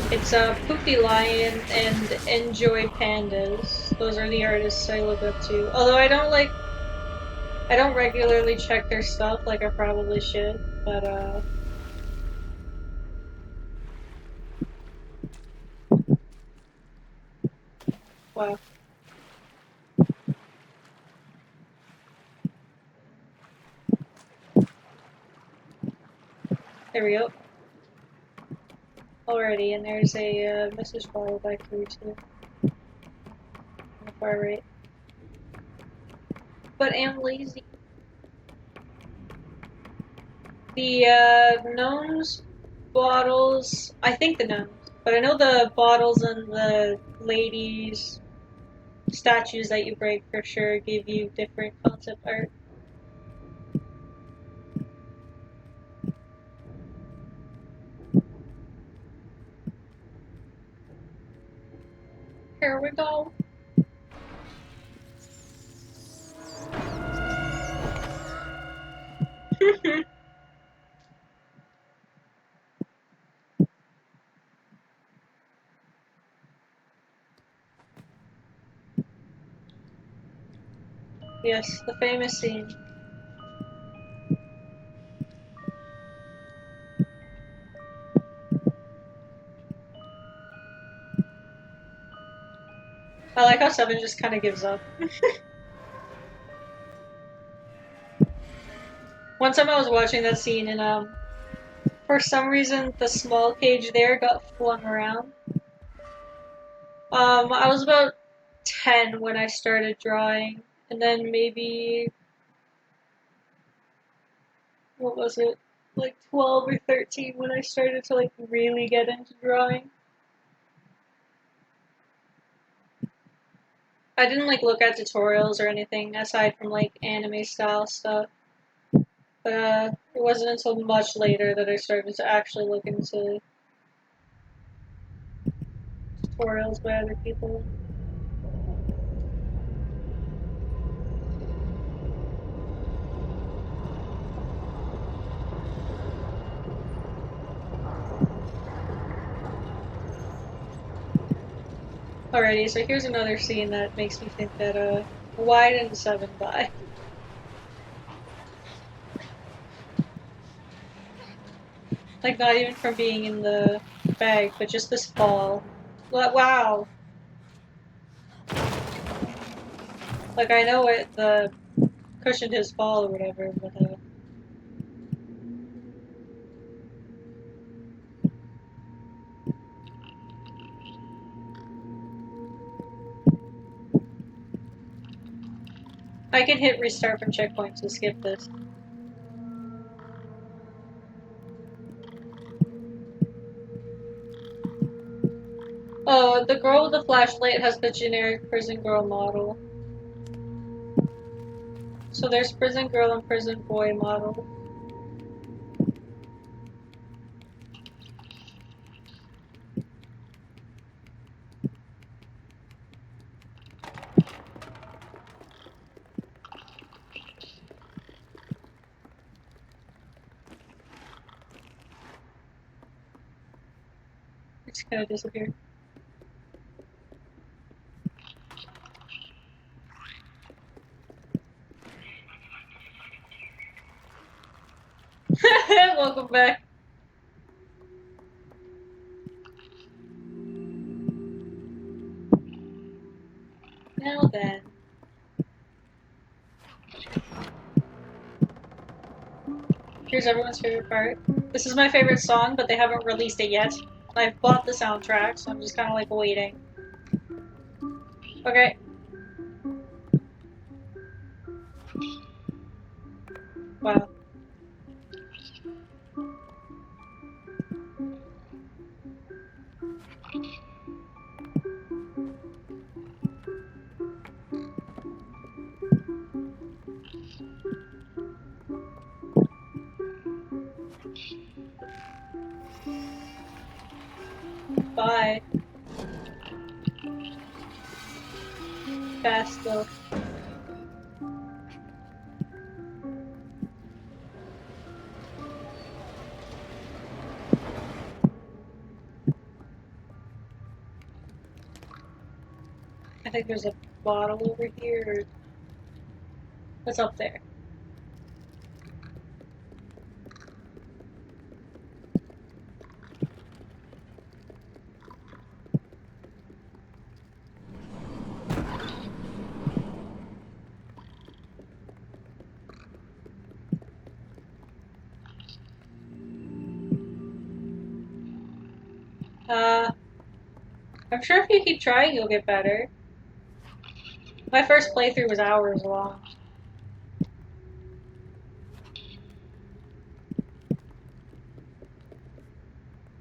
It's Poopy Lion and Enjoy Pandas. Those are the artists I look up to. Although I don't regularly check their stuff like I probably should, but wow. There we go. Alrighty, and there's a message bar back here too. On the far right. But I'm lazy. The gnomes, bottles, I think the gnomes, but I know the bottles and the ladies' statues that you break for sure give you different concept art. Here we go. Yes, the famous scene. I like how Seven just kind of gives up. One time I was watching that scene and for some reason the small cage there got flung around. I was about 10 when I started drawing, and then maybe, what was it, like 12 or 13 when I started to like really get into drawing. I didn't like look at tutorials or anything aside from like anime style stuff. But it wasn't until much later that I started to actually look into tutorials by other people. Alrighty, so here's another scene that makes me think that, why didn't Seven die? Like, not even from being in the bag, but just this fall. Wow! Like, I know the cushioned his fall or whatever, but, I can hit restart from checkpoint to skip this. Oh, the girl with the flashlight has the generic prison girl model. So there's prison girl and prison boy model. It just kind of disappeared. Welcome back. Now then. Here's everyone's favorite part. This is my favorite song, but they haven't released it yet. I bought the soundtrack, so I'm just kind of like waiting. Okay. Wow. Bye. Fast though. I think there's a bottle over here. What's up there? I'm sure if you keep trying, you'll get better. My first playthrough was hours long.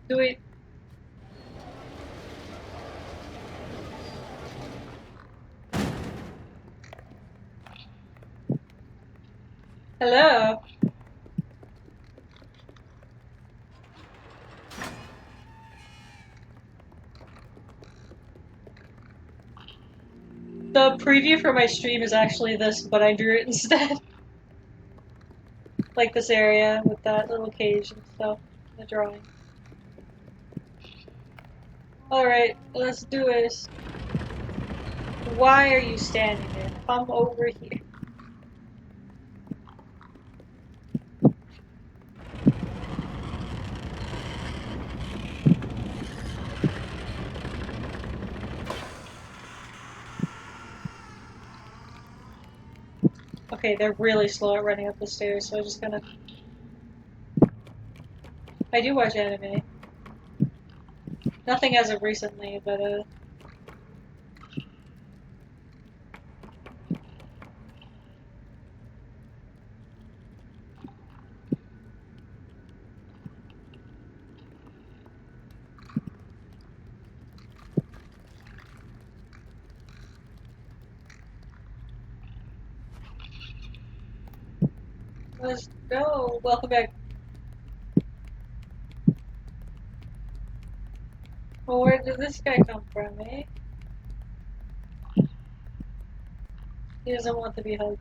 Do we? Hello? The preview for my stream is actually this, but I drew it instead. Like this area with that little cage and stuff. The drawing. Alright, let's do this. Why are you standing there? Come over here. Okay, they're really slow at running up the stairs, so I'm just gonna... I do watch anime. Nothing as of recently, but let's go. Welcome back. Well, where did this guy come from, eh? He doesn't want to be hugged.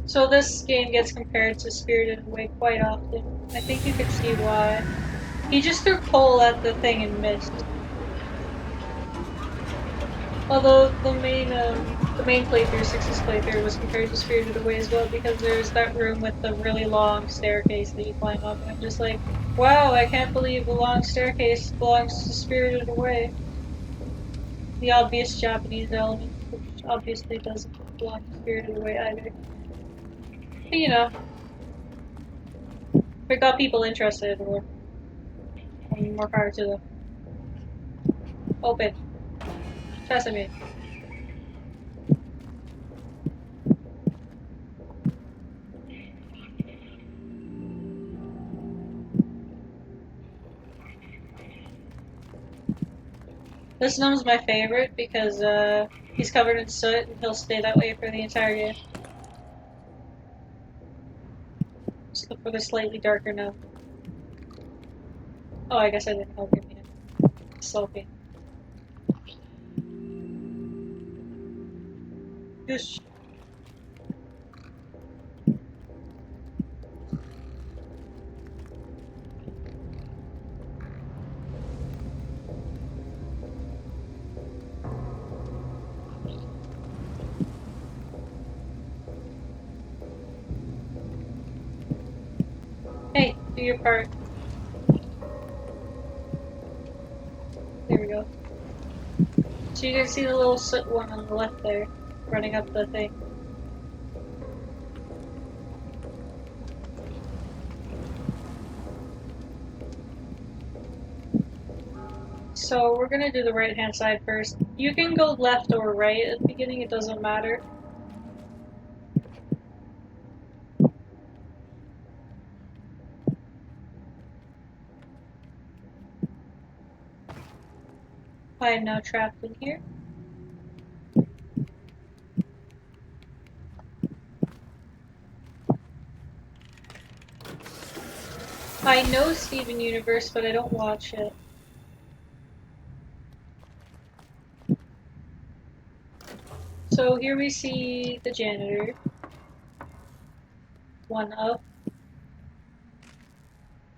So this game gets compared to Spirited Away quite often. I think you can see why. He just threw coal at the thing and missed. Although the main playthrough, Six's playthrough, was compared to Spirited Away as well because there's that room with the really long staircase that you climb up, and I'm just like, wow, I can't believe the long staircase belongs to Spirited Away. The obvious Japanese element, which obviously doesn't belong to Spirited Away either. But you know, if it got people interested, or more power to them. Open. Sesame. This gnome's my favorite because he's covered in soot and he'll stay that way for the entire game. Just look for the slightly darker gnome. Oh, I guess I didn't help him yet. Sulking. Just. Hey, do your part. So you can see the little soot one on the left there, running up the thing. So we're gonna do the right hand side first. You can go left or right at the beginning, it doesn't matter. I am now trapped in here. I know Steven Universe, but I don't watch it. So here we see the janitor. One up.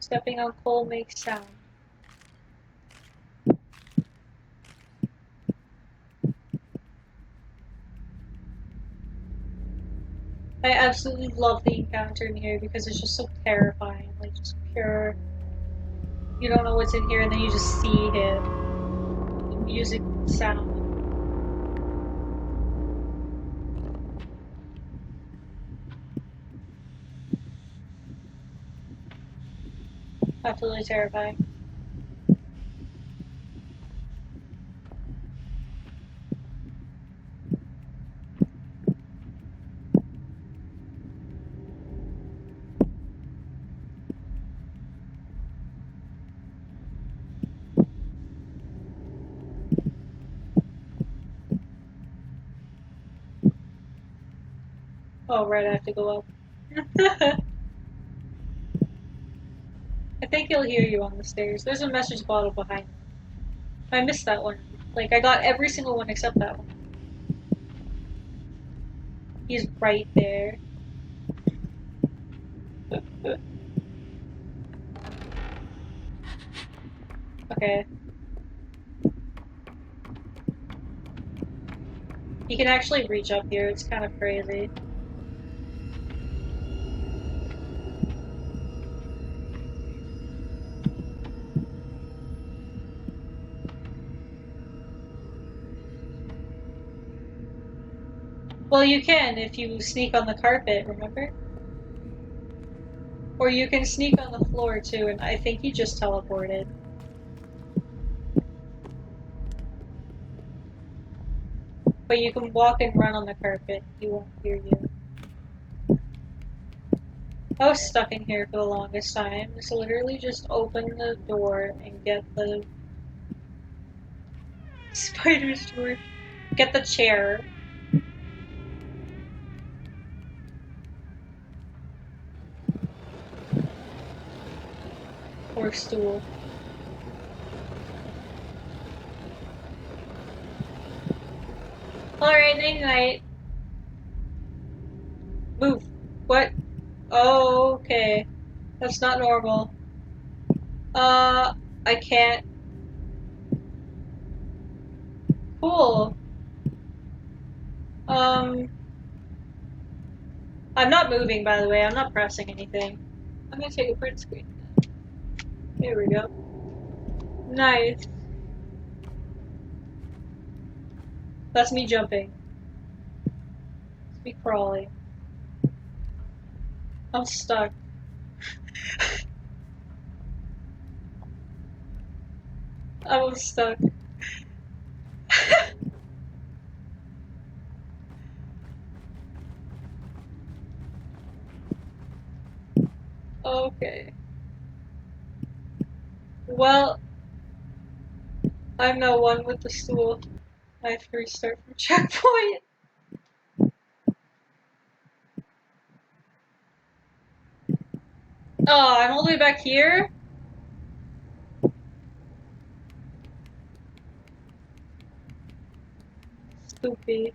Stepping on coal makes sound. I absolutely love the encounter in here because it's just so terrifying. Like, just pure. You don't know what's in here, and then you just see him. The music, sound. Absolutely terrifying. Oh, right, I have to go up. I think he'll hear you on the stairs. There's a message bottle behind him. I missed that one. Like, I got every single one except that one. He's right there. Okay. He can actually reach up here, it's kind of crazy. Well, you can if you sneak on the carpet, remember? Or you can sneak on the floor too, and I think he just teleported. But you can walk and run on the carpet, he won't hear you. I was stuck in here for the longest time, so literally just open the door and get the spider's door. Get the chair. Or stool. Alright, night night. Move. What? Oh, okay. That's not normal. I can't. Cool. I'm not moving, by the way. I'm not pressing anything. I'm gonna take a print screen. There we go. Nice. That's me jumping. It's me crawling. I'm stuck. I'm stuck. Okay. Well, I'm now one with the stool. I have to restart from checkpoint. Oh, I'm all the way back here? Stupid.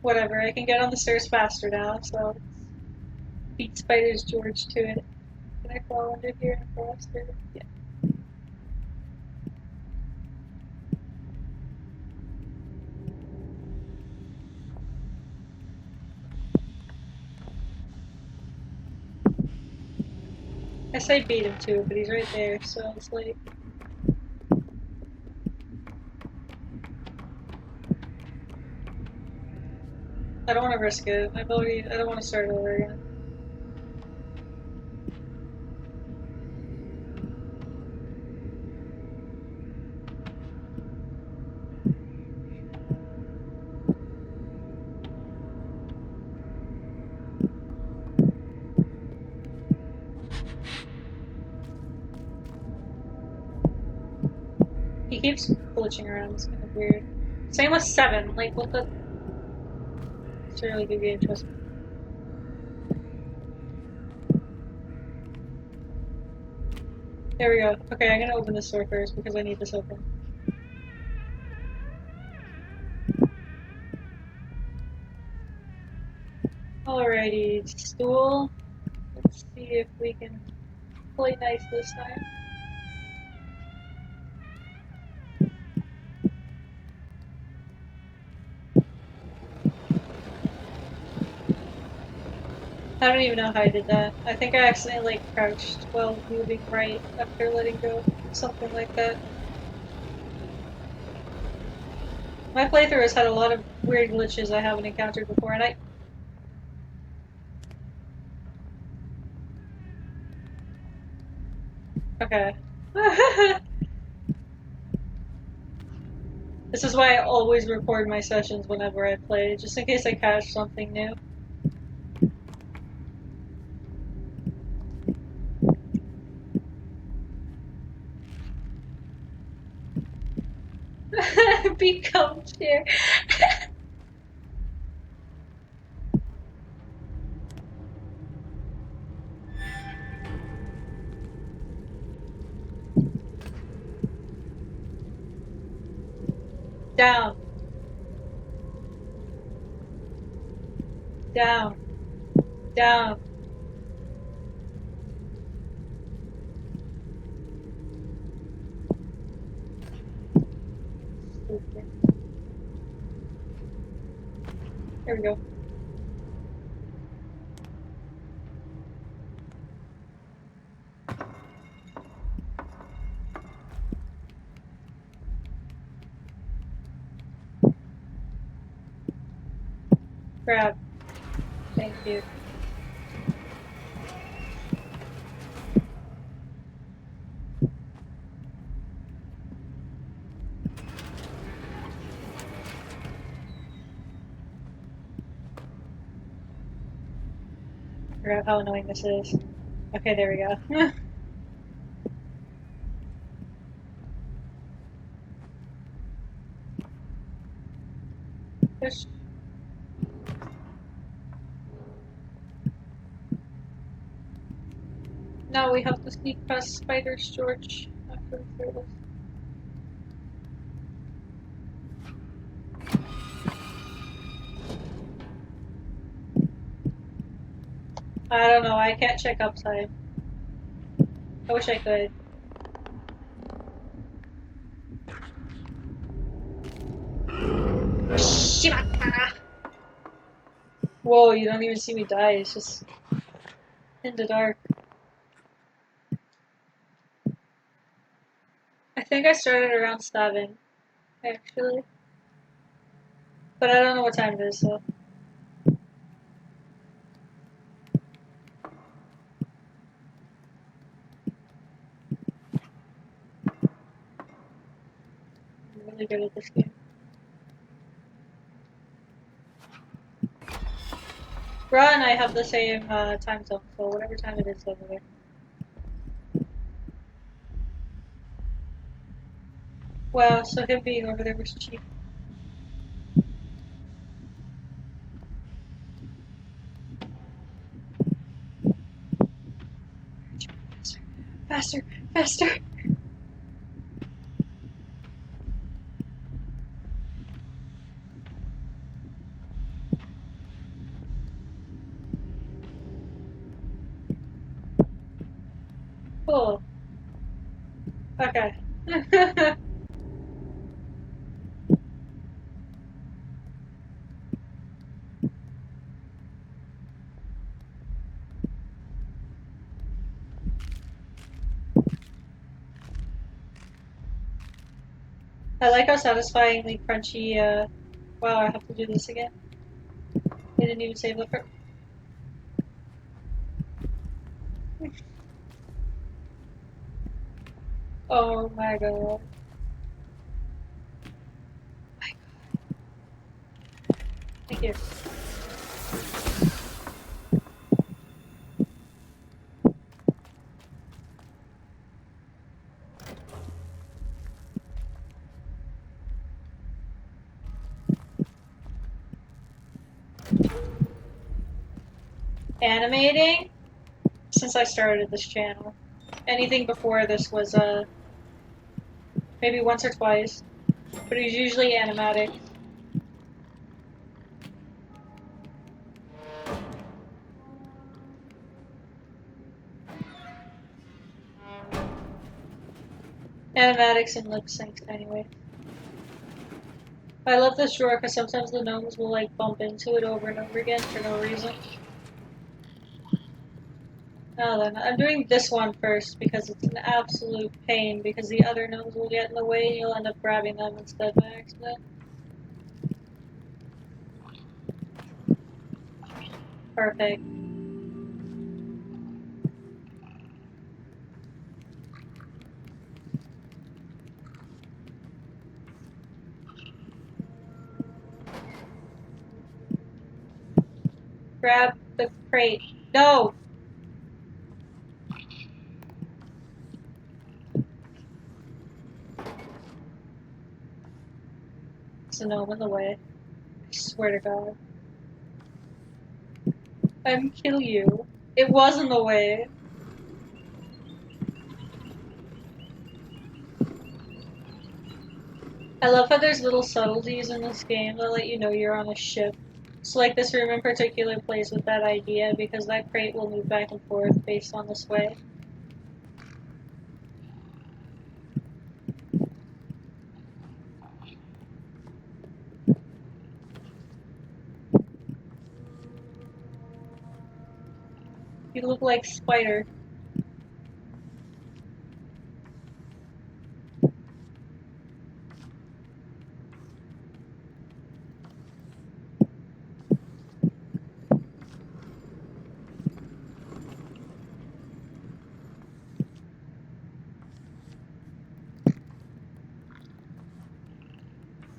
whatever. I can get on the stairs faster now, so beat Spider's George to it. Can I fall under here and fall upstairs? Yeah. I say beat him too, but he's right there, so it's like. I don't want to risk it. I don't want to start over again. He keeps glitching around, it's kind of weird. Same with 7, like, what the. It's a really good game, trust me. There we go. Okay, I'm gonna open this door first because I need this open. Alrighty, stool. Let's see if we can play nice this time. I don't even know how I did that. I think I accidentally like crouched while moving right after letting go. Something like that. My playthrough has had a lot of weird glitches I haven't encountered before, and I. Okay. This is why I always record my sessions whenever I play, just in case I catch something new. Become chair. Down. Down. Down. Stupid. There we go. Grab. Thank you. Forgot how annoying this is. Okay, there we go. Push. Now we have to sneak past Spider's George after we throw this. I don't know, I can't check upside. I wish I could. Shimaka! Whoa, you don't even see me die, it's just in the dark. I think I started around 7, actually. But I don't know what time it is, so. I'm really good at this game. Bra and I have the same time zone, so whatever time it is over there. Wow, so him being over there was cheap. Faster! Faster! Cool. Okay. I like how satisfyingly crunchy, wow, I have to do this again. I didn't even save the first. Oh my god. Thank you. Animating? Since I started this channel. Anything before this was, maybe once or twice. But it was usually animatic. Animatics and lip syncs, anyway. I love this drawer because sometimes the gnomes will, like, bump into it over and over again for no reason. Now then, I'm doing this one first because it's an absolute pain because the other gnomes will get in the way and you'll end up grabbing them instead by accident. Perfect. Grab the crate. No! There's a gnome in the way. I swear to God. I'm kill you. It was in the way. I love how there's little subtleties in this game that let you know you're on a ship. So like this room in particular plays with that idea because that crate will move back and forth based on the sway. You look like Spider.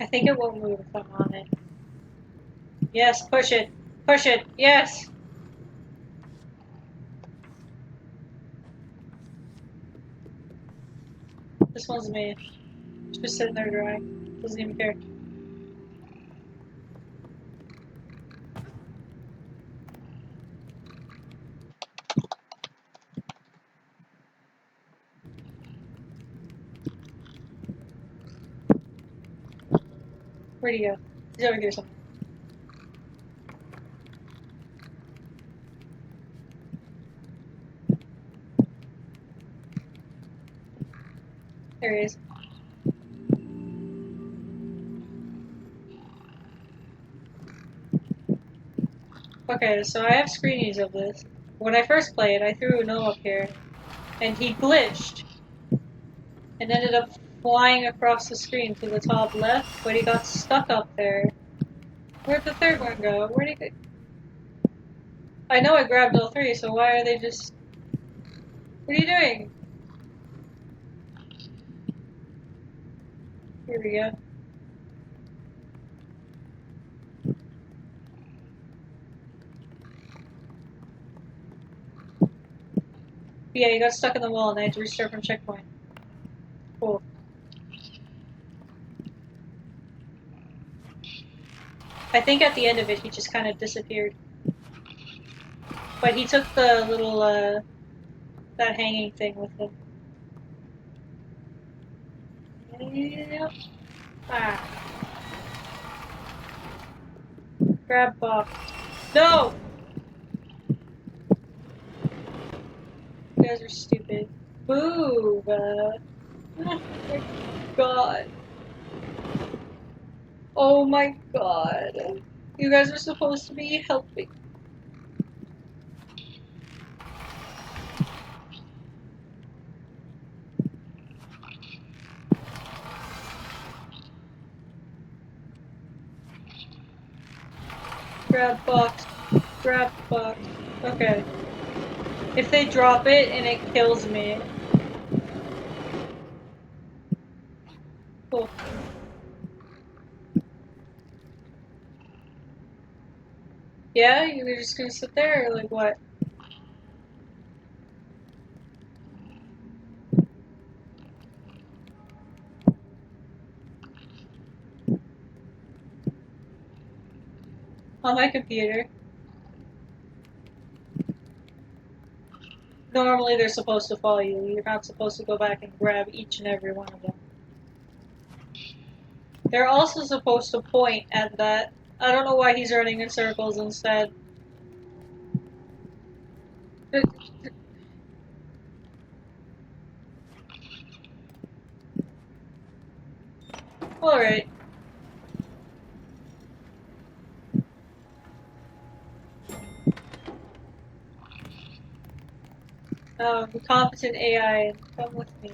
I think it won't move if I'm on it. Yes, push it! Push it! Yes! This one's me. It's just sitting there drying. Doesn't even care. Where'd he go? He's over here somewhere. There he is. Okay, so I have screenies of this. When I first played, I threw a gnome up here, and he glitched, and ended up flying across the screen to the top left, but he got stuck up there. Where'd the third one go? Where'd he go? I know I grabbed all three, so why are they just... What are you doing? Here we go. Yeah, you got stuck in the wall and I had to restart from checkpoint. Cool. I think at the end of it he just kind of disappeared. But he took the little, that hanging thing with him. Yep. Ah. Grab Bob. No! You guys are stupid. Move! Oh my god. Oh my god. You guys are supposed to be helping. Grab box. Grab box. Okay. If they drop it and it kills me. Cool. Yeah? You're just gonna sit there or like what? On my computer. Normally they're supposed to follow you. You're not supposed to go back and grab each and every one of them. They're also supposed to point at that. I don't know why he's running in circles instead. Alright. Competent AI, come with me.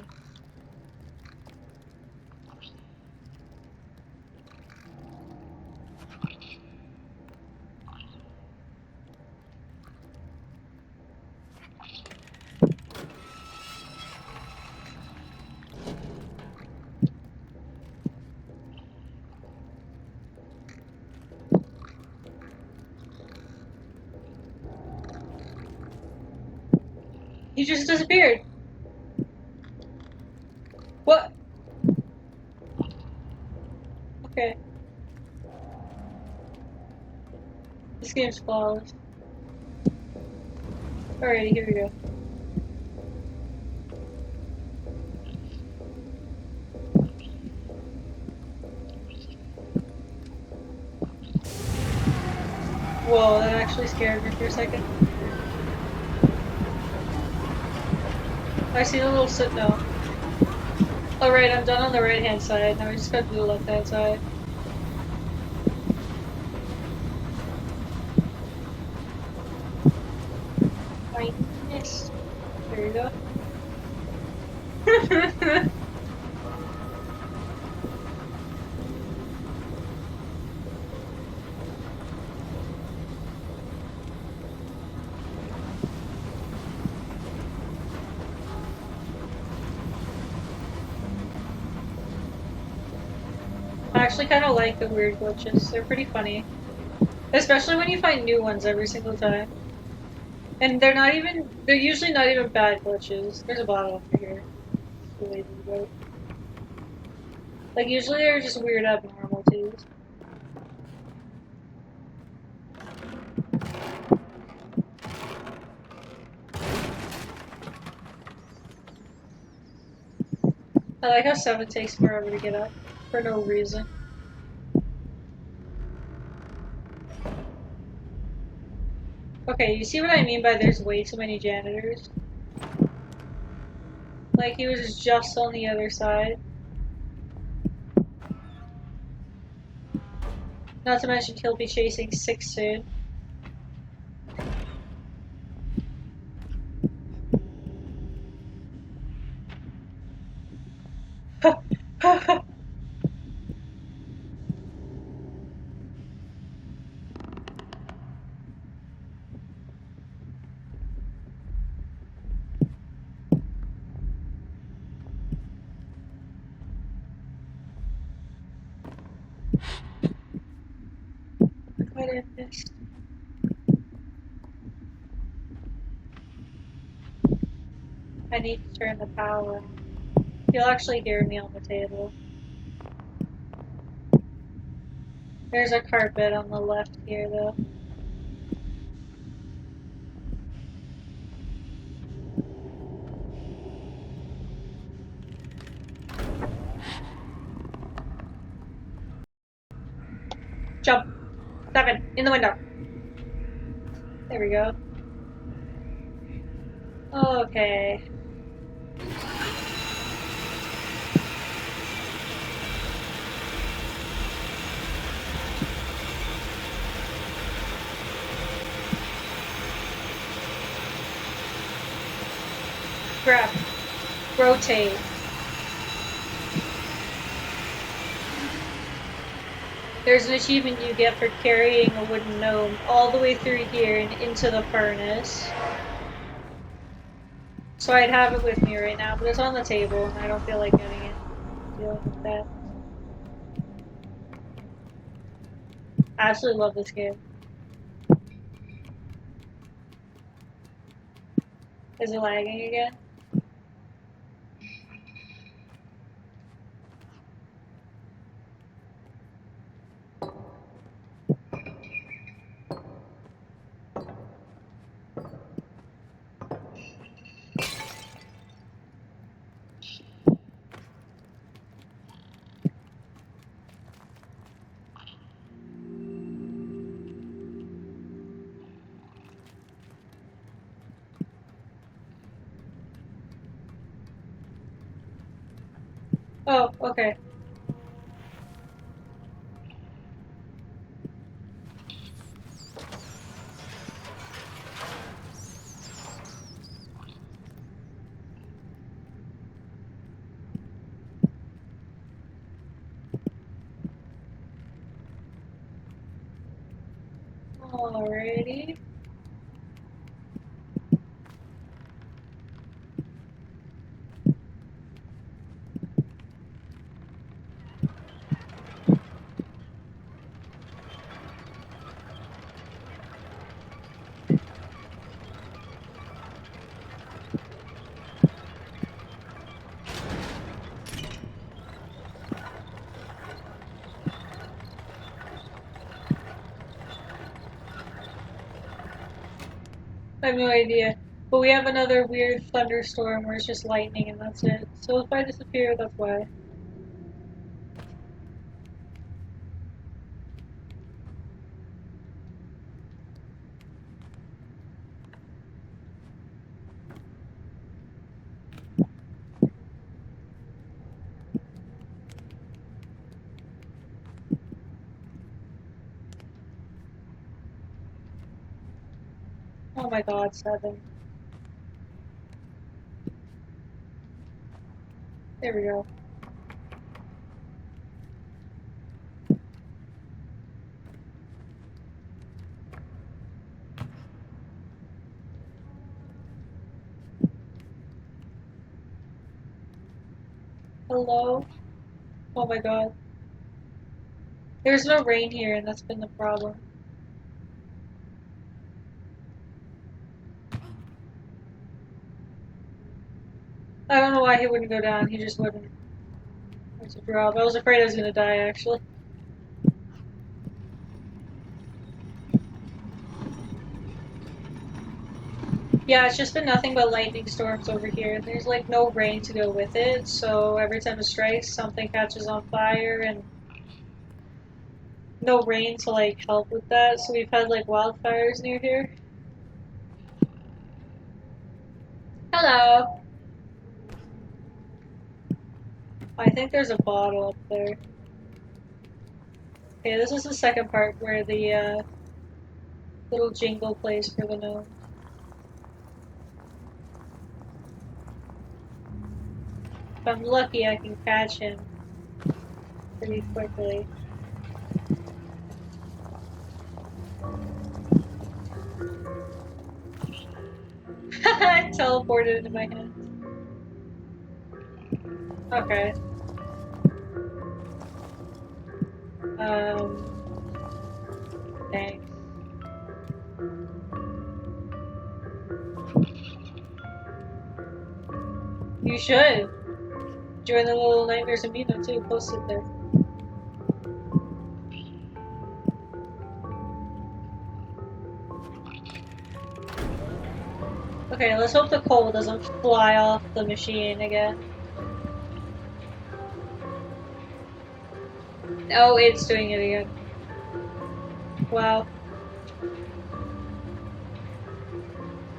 He just disappeared. What? Okay. This game's flawless. Alrighty, here we go. Whoa, that actually scared me for a second. I see a little sit now. Alright, I'm done on the right hand side. Now I just gotta do the left hand side. I missed. There you go. I actually kind of like the weird glitches. They're pretty funny. Especially when you find new ones every single time. And they're usually not even bad glitches. There's a bottle over here. Like, usually they're just weird abnormalities. I like how 7 takes forever to get up. For no reason. Okay, you see what I mean by there's way too many janitors? Like, he was just on the other side. Not to mention he'll be chasing 6 soon. What is this? I need to turn the power on. You'll actually hear me on the table. There's a carpet on the left here, though. Jump! 7! In the window! There we go. Okay. Grab. Rotate. There's an achievement you get for carrying a wooden gnome all the way through here and into the furnace. So I'd have it with me right now, but it's on the table and I don't feel like getting it. Dealing with that. I absolutely love this game. Is it lagging again? Oh, okay. Alrighty. I have no idea. But we have another weird thunderstorm where it's just lightning and that's it. So if I disappear, that's why. Oh my god, 7. There we go. Hello? Oh my god. There's no rain here and that's been the problem. I don't know why he wouldn't go down, he just wouldn't. There's a drop. I was afraid I was gonna die actually. Yeah, it's just been nothing but lightning storms over here. There's like no rain to go with it, so every time it strikes, something catches on fire and no rain to like help with that. So we've had like wildfires near here. Hello. I think there's a bottle up there. Okay, this is the second part where the little jingle plays for the gnome. If I'm lucky, I can catch him pretty quickly. I teleported into my hand. Okay. Thanks. You should. Join the little Nightmares Amino too, post it there. Okay, let's hope the coal doesn't fly off the machine again. Oh, it's doing it again. Wow.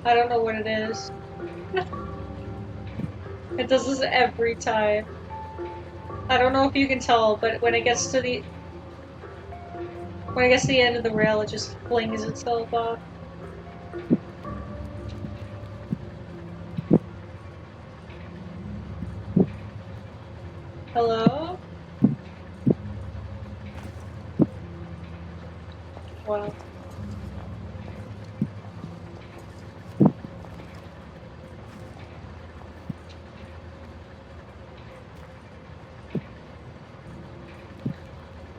I don't know what it is. It does this every time. I don't know if you can tell, but when it gets to the end of the rail, it just flings itself off. Hello? Wow.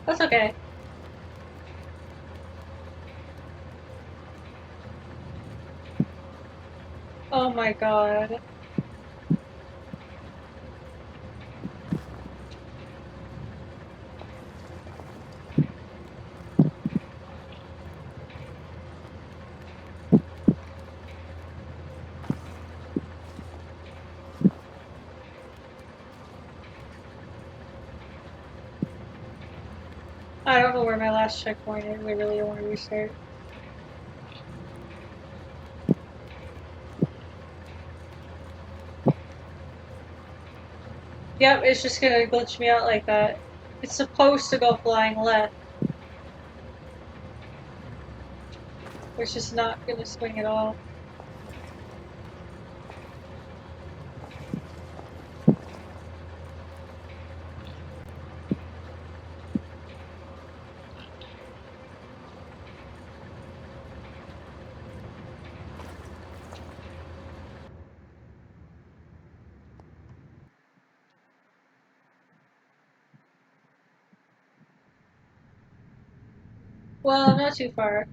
That's okay. Oh my god. I don't know where my last checkpoint is. I really don't want to restart. Yep, it's just gonna glitch me out like that. It's supposed to go flying left. It's just not gonna swing at all. Well, not too far.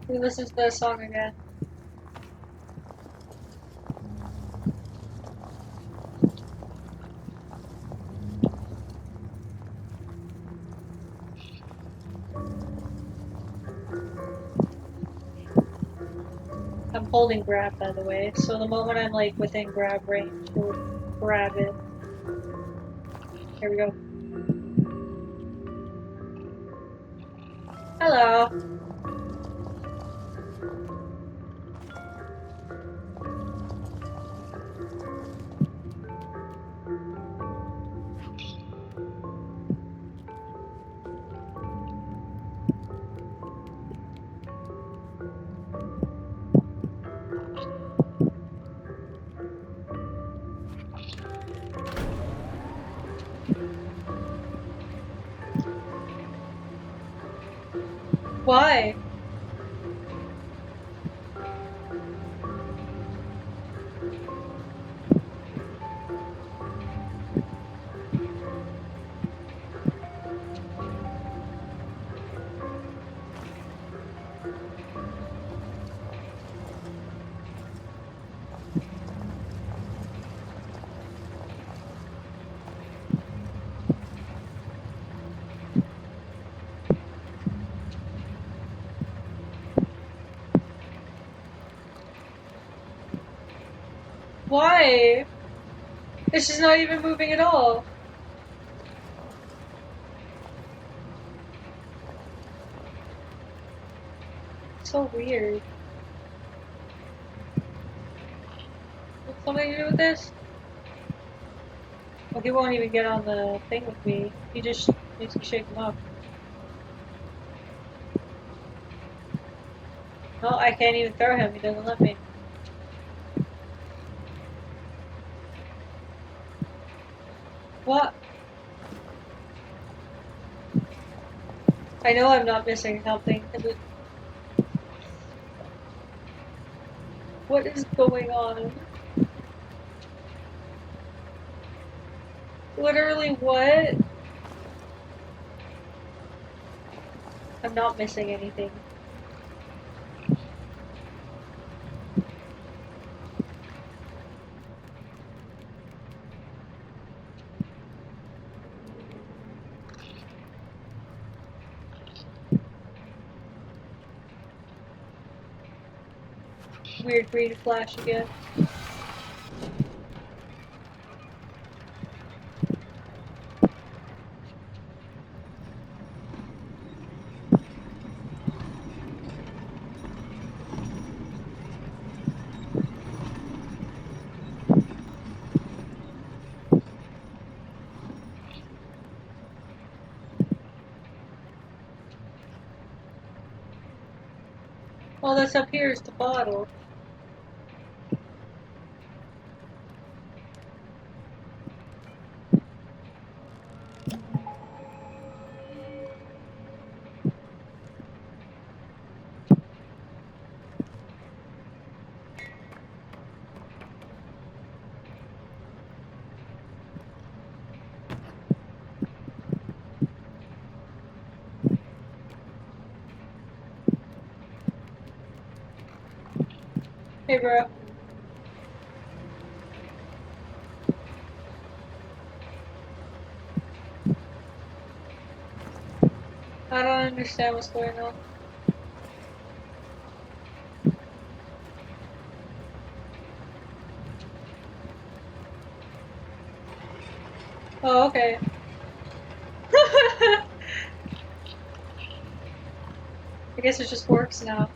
We listen to the song again. I'm holding grab, by the way, so the moment I'm like within grab range, it would grab it. Here we go. Hello. Why? Why? It's just not even moving at all. So weird. What's something to do with this? Well, he won't even get on the thing with me. He just makes me shake him up. No, I can't even throw him. He doesn't let me. What? I know I'm not missing something. What is going on? Literally what? I'm not missing anything. Weird green flash again. All that's up here is the bottle. Hey, bro. I don't understand what's going on. Oh, okay. I guess it just works now.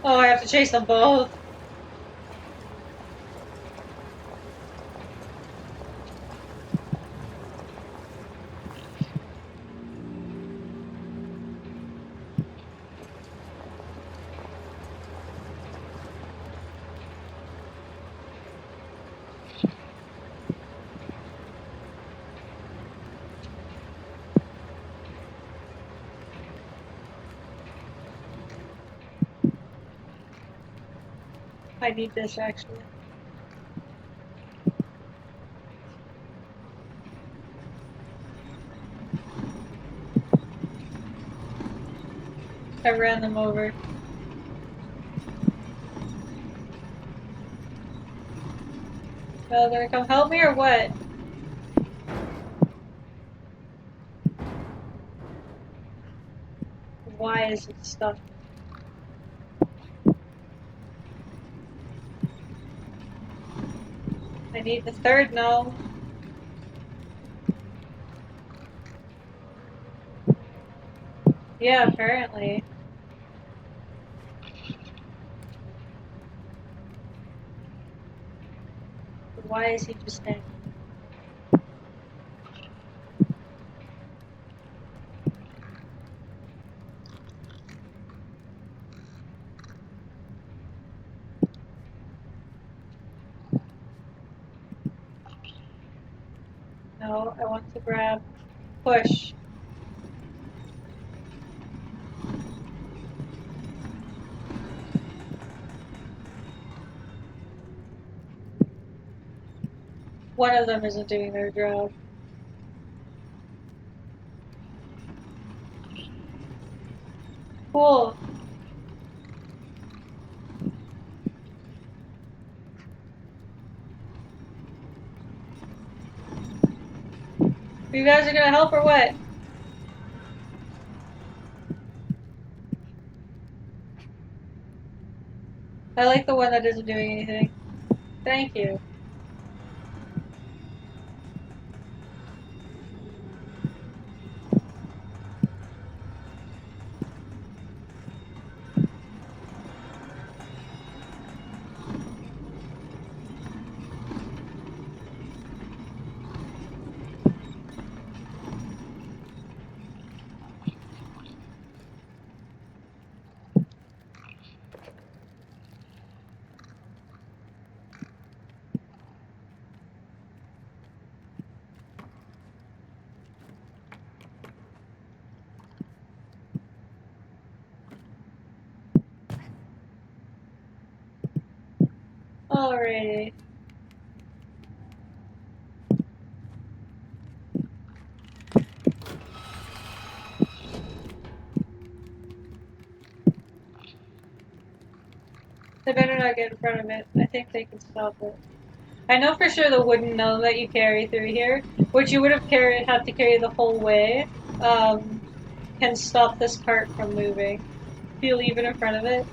Oh, I have to chase them both. I need this, actually. I ran them over. Oh, they're gonna come help me or what? Why is it stuck? I need the third gnome. Yeah, apparently. Why is he just hanging? No, I want to grab. Push. One of them isn't doing their job. Cool. You guys are gonna help or what? I like the one that isn't doing anything. Thank you. Alrighty. They better not get in front of it. I think they can stop it. I know for sure the wooden gnome that you carry through here, which you would have had to carry the whole way, um, can stop this cart from moving. If you leave it in front of it.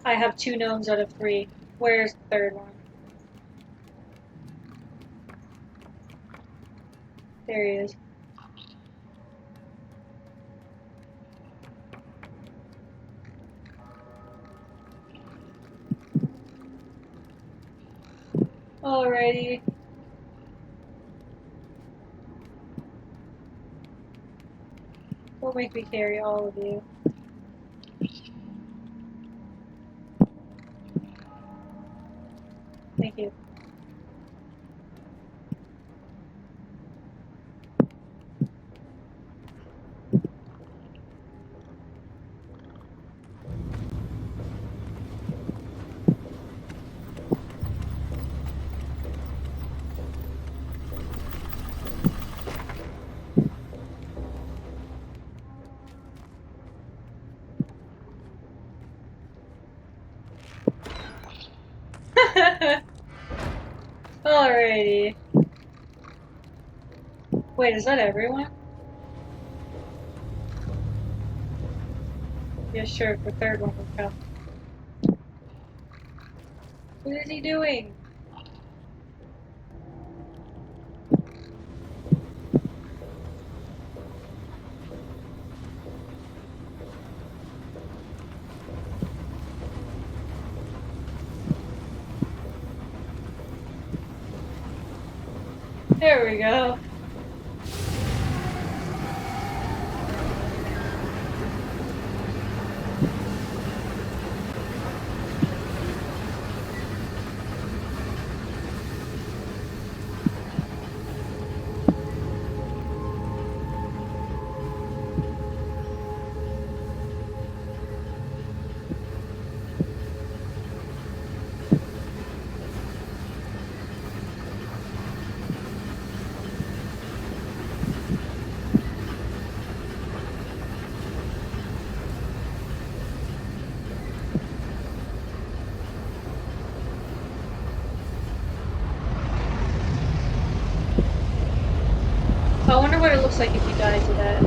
I have 2 gnomes out of 3. Where's the third one? There he is. Alrighty. Don't make me carry all of you. you. Alrighty. Wait, is that everyone? Yeah, sure, the third one will come. What is he doing? There we go. I wonder what it looks like if you die to that.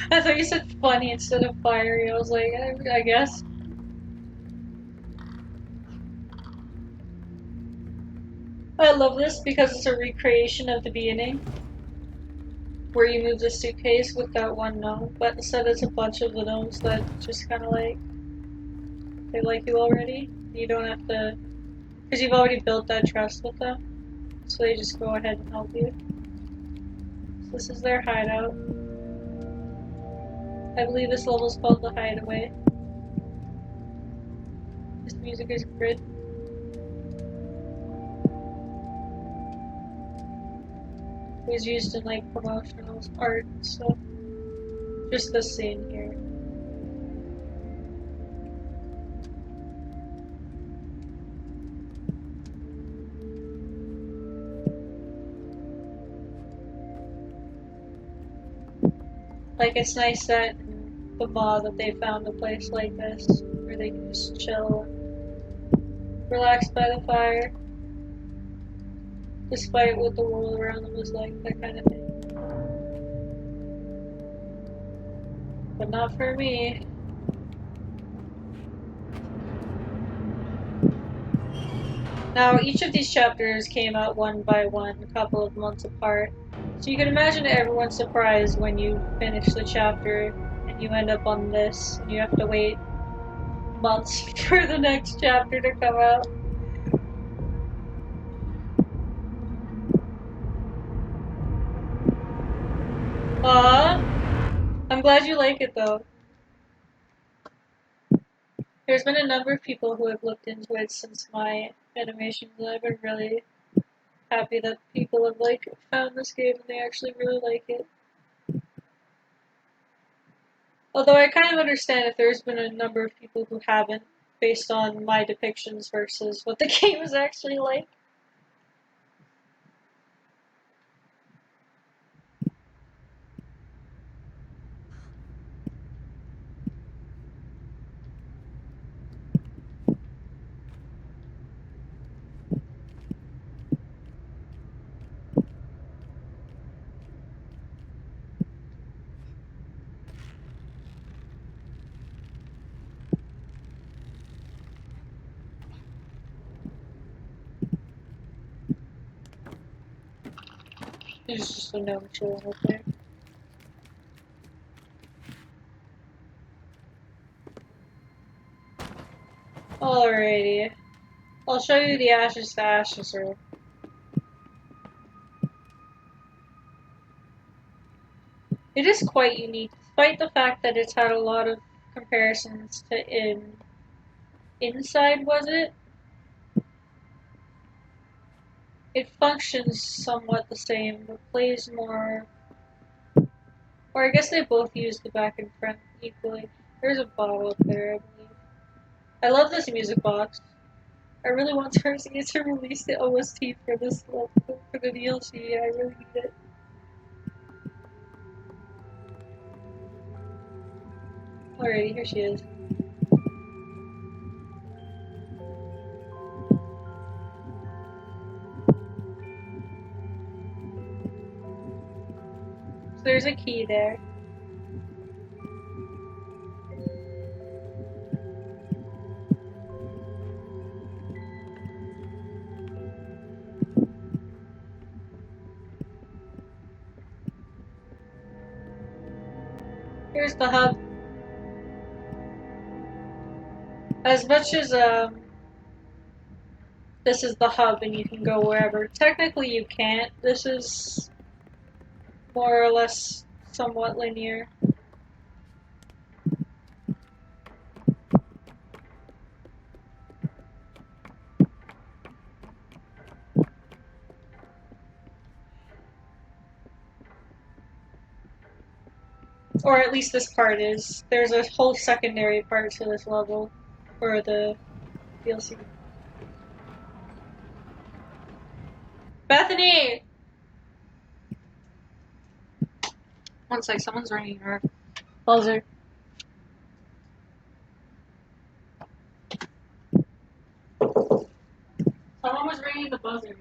I thought you said funny instead of fiery. I was like, I guess. I love this because it's a recreation of the beginning, where you move the suitcase with that one gnome, but instead it's a bunch of the gnomes that just kind of like, they like you already. You don't have to, because you've already built that trust with them, so they just go ahead and help you. So this is their hideout. I believe this level is called the Hideaway. This music is great. It was used in like promotional art and stuff. Just this scene here. Like, it's nice that in the mall that they found a place like this where they can just chill and relax by the fire, despite what the world around them was like, that kind of thing. But not for me. Now, each of these chapters came out one by one, a couple of months apart. So you can imagine everyone's surprise when you finish the chapter and you end up on this, and you have to wait months for the next chapter to come out. Aww. I'm glad you like it though. There's been a number of people who have looked into it since my animations, and I've been really happy that people have like found this game and they actually really like it. Although I kind of understand if there's been a number of people who haven't, based on my depictions versus what the game is actually like. There's just a gnome chilling up there. Alrighty. I'll show you the ashes to ashes room. It is quite unique, despite the fact that it's had a lot of comparisons to Inside, was it? It functions somewhat the same, but plays more. Or I guess they both use the back and front equally. There's a bottle up there, I believe. I love this music box. I really want Tarsier to release the OST for this level, for the DLC. I really need it. Alrighty, here she is. So there's a key there. Here's the hub. As much as this is the hub and you can go wherever, technically you can't. This is more or less somewhat linear. Or at least this part is. There's a whole secondary part to this level, or the DLC. Bethany! One sec, someone's ringing her buzzer. Someone was ringing the buzzer.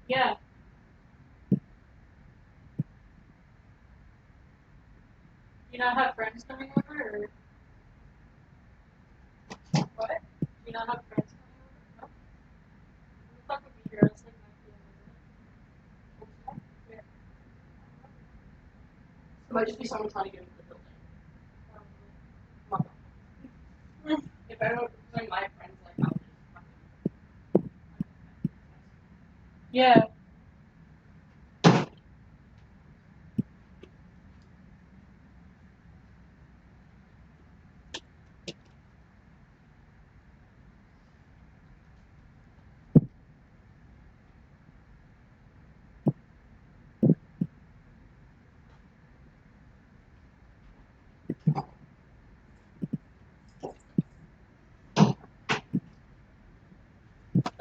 Yeah. You not have friends coming over, or what? You not have friends coming over? No. Who the fuck would be here? It's like 9 p.m. Yeah. It might just be someone trying to get into the building. If I don't bring my friends, like, I'll just Yeah.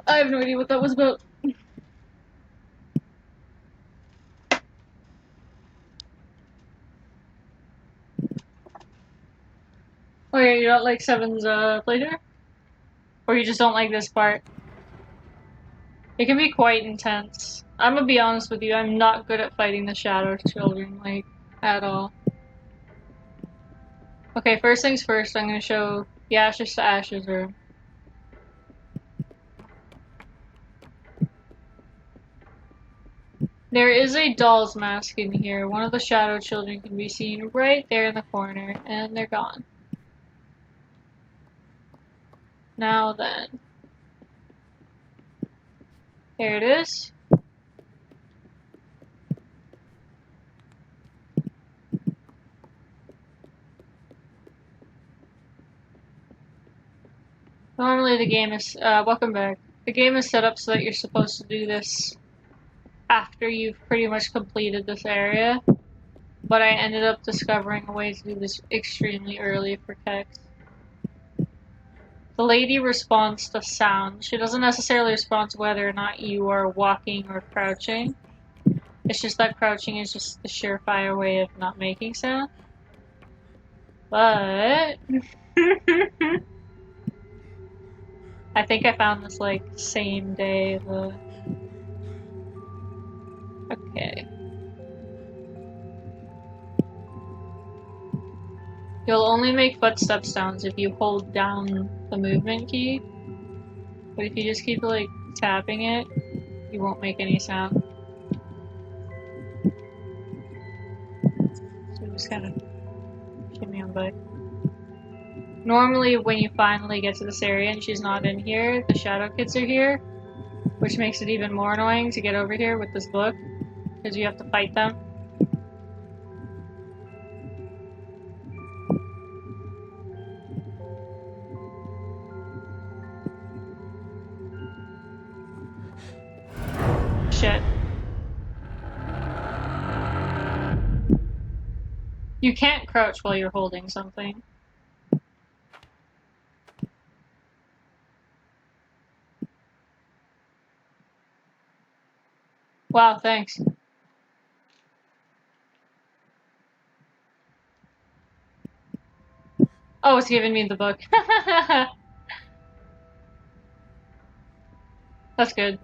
I have no idea what that was about. Oh yeah, you don't like Seven's playthrough? Or you just don't like this part? It can be quite intense. I'm gonna be honest with you, I'm not good at fighting the Shadow Children, like, at all. Okay, first things first, I'm gonna show the Ashes to Ashes room. There is a doll's mask in here. One of the Shadow Children can be seen right there in the corner, and they're gone. Now then. There it is. Normally the game is, welcome back. The game is set up so that you're supposed to do this after you've pretty much completed this area, but I ended up discovering a way to do this extremely early for Kex. The lady responds to sound. She doesn't necessarily respond to whether or not you are walking or crouching. It's just that crouching is just the surefire way of not making sound. But I think I found this like same day. Okay. You'll only make footstep sounds if you hold down the movement key. But if you just keep like tapping it, you won't make any sound. So just kind of shimmy on by. Normally, when you finally get to this area and she's not in here, the shadow kids are here, which makes it even more annoying to get over here with this book, because you have to fight them. Shit. You can't crouch while you're holding something. Wow, thanks. Oh, it's giving me the book. That's good.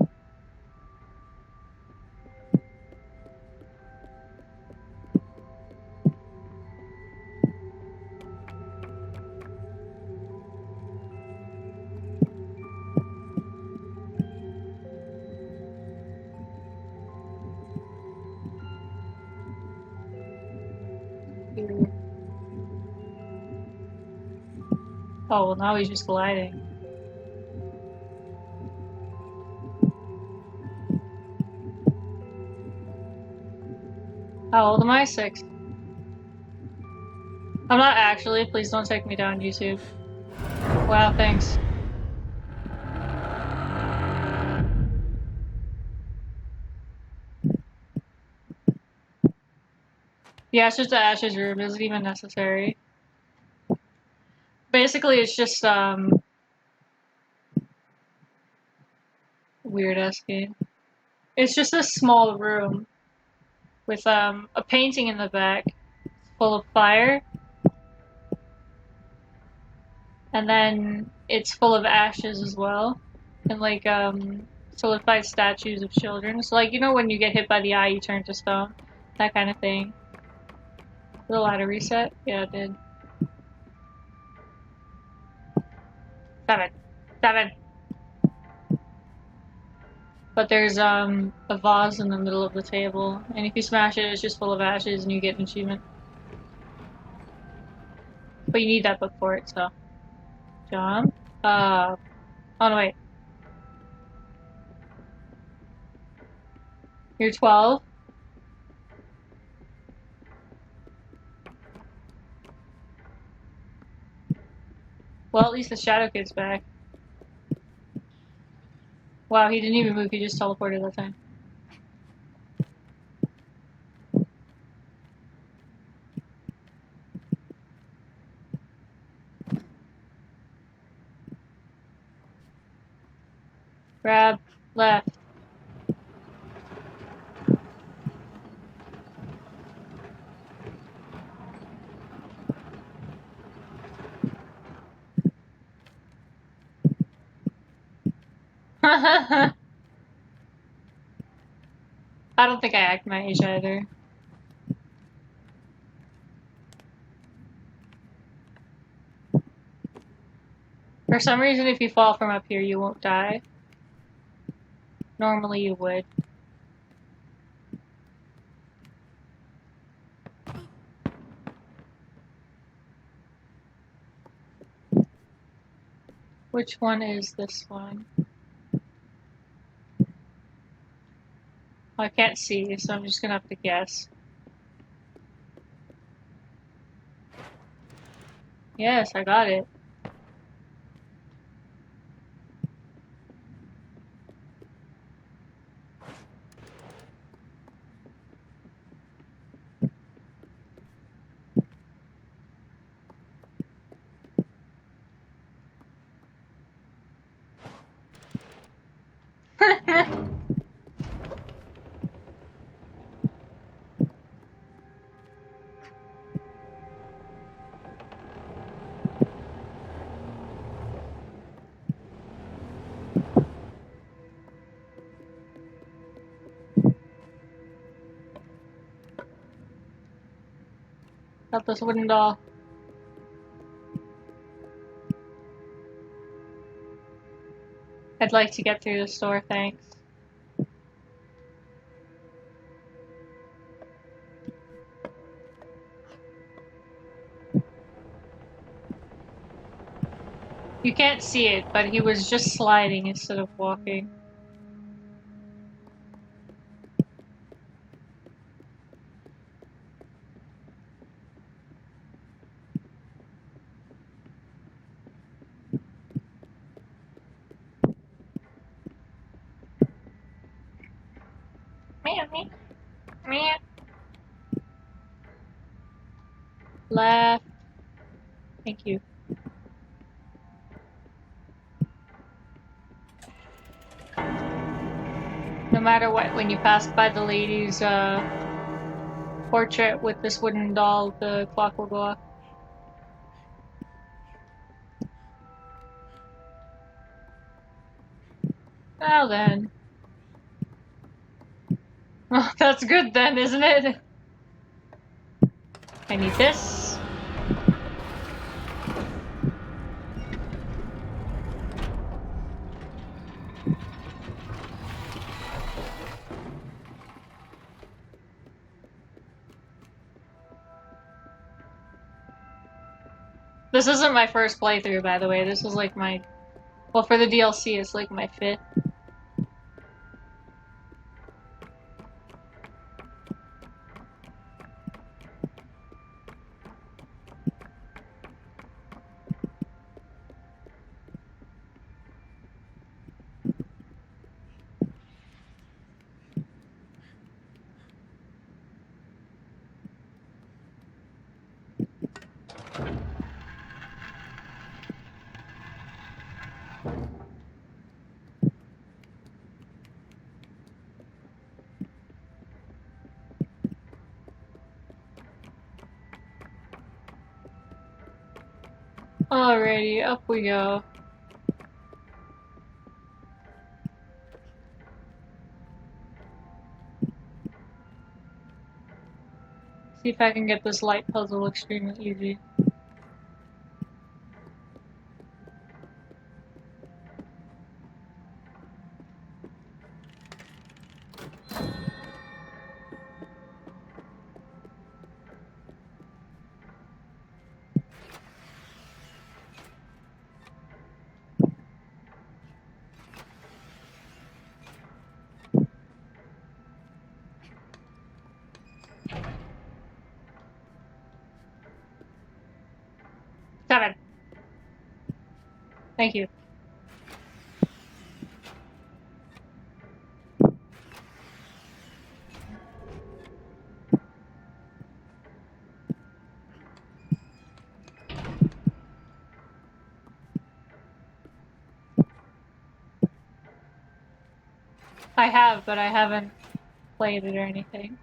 Oh, well, now he's just gliding. How old am I? 6. I'm not actually. Please don't take me down, YouTube. Wow, thanks. The Ashes to Ashes room isn't even necessary. Basically, it's just, weird-ass game. It's just a small room with, a painting in the back full of fire. And then it's full of ashes as well. And, like, solidified statues of children. So, like, you know when you get hit by the eye, you turn to stone? That kind of thing. Did the ladder reset? Yeah, it did. 7. 7. But there's a vase in the middle of the table, and if you smash it, it's just full of ashes, and you get an achievement. But you need that book for it, so jump. Oh no, wait. You're 12. Well, at least the Shadow Kid's back. Wow, he didn't even move. He just teleported that time. Grab left. I don't think I act my age either. For some reason, if you fall from up here, you won't die. Normally you would. Which one is this one? I can't see, so I'm just gonna have to guess. Yes, I got it. Got this wooden doll. I'd like to get through the store, thanks. You can't see it, but he was just sliding instead of walking. Meow, meow, meow. Left. Thank you. No matter what, when you pass by the lady's portrait with this wooden doll, the clock will go off. Well then. Well, that's good then, isn't it? I need this. This isn't my first playthrough, by the way. This is like my... Well, for the DLC, it's like my 5th. Alrighty, up we go. See if I can get this light puzzle extremely easy. Seven. Thank you. I have, but I haven't played it or anything.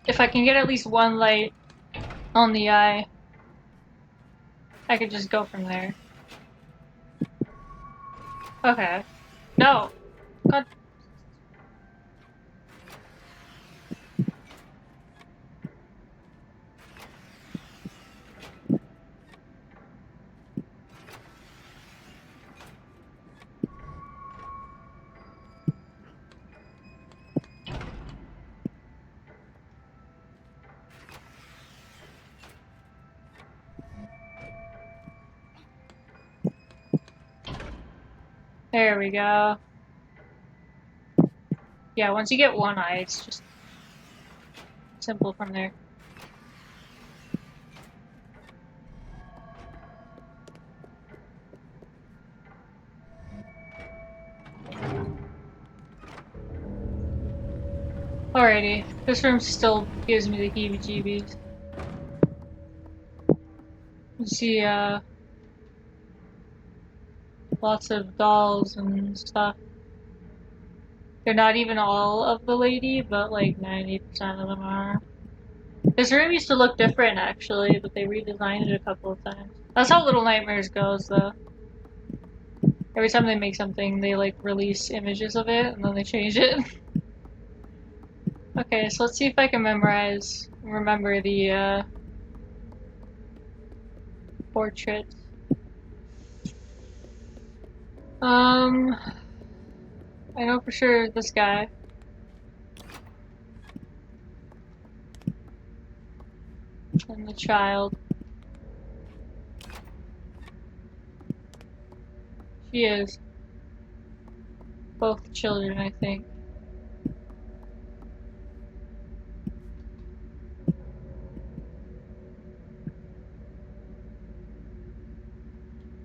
If I can get at least one light on the eye, I could just go from there. Okay. No! God. There we go. Yeah, once you get one eye, it's just simple from there. Alrighty, this room still gives me the heebie-jeebies. Let's see, Lots of dolls and stuff. They're not even all of the lady, but like 90% of them are. This room used to look different actually, but they redesigned it a couple of times. That's how Little Nightmares goes though. Every time they make something, they like release images of it and then they change it. Okay, so let's see if I can remember the portrait. I know for sure this guy. And the child. She is. Both children, I think.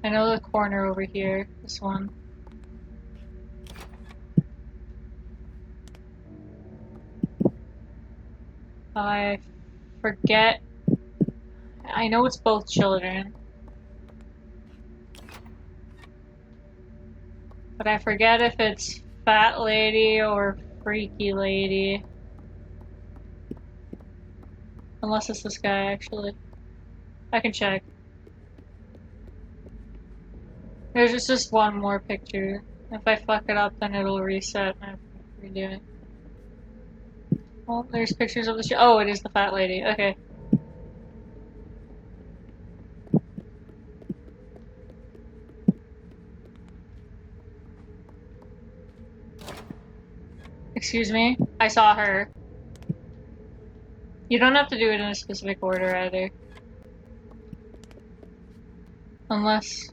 I know the corner over here, this one. I forget. I know it's both children. But I forget if it's Fat Lady or Freaky Lady. Unless it's this guy, actually. I can check. There's just one more picture. If I fuck it up, then it'll reset and I have to redo it. Oh, there's pictures of the show. Oh, it is the Fat Lady. Okay. Excuse me? I saw her. You don't have to do it in a specific order either. Unless...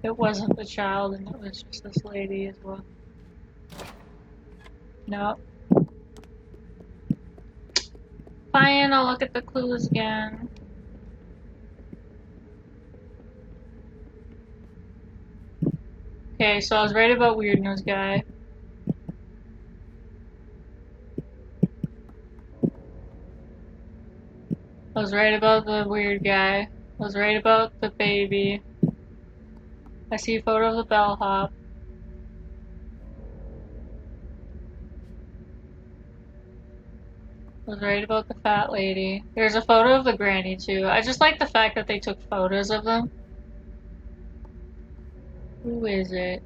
it wasn't the child and it was just this lady as well. Nope. Fine, I'll look at the clues again. Okay, so I was right about Weird Nose Guy. I was right about the weird guy. I was right about the baby. I see a photo of the bellhop. I was right about the fat lady. There's a photo of the granny too. I just like the fact that they took photos of them. Who is it?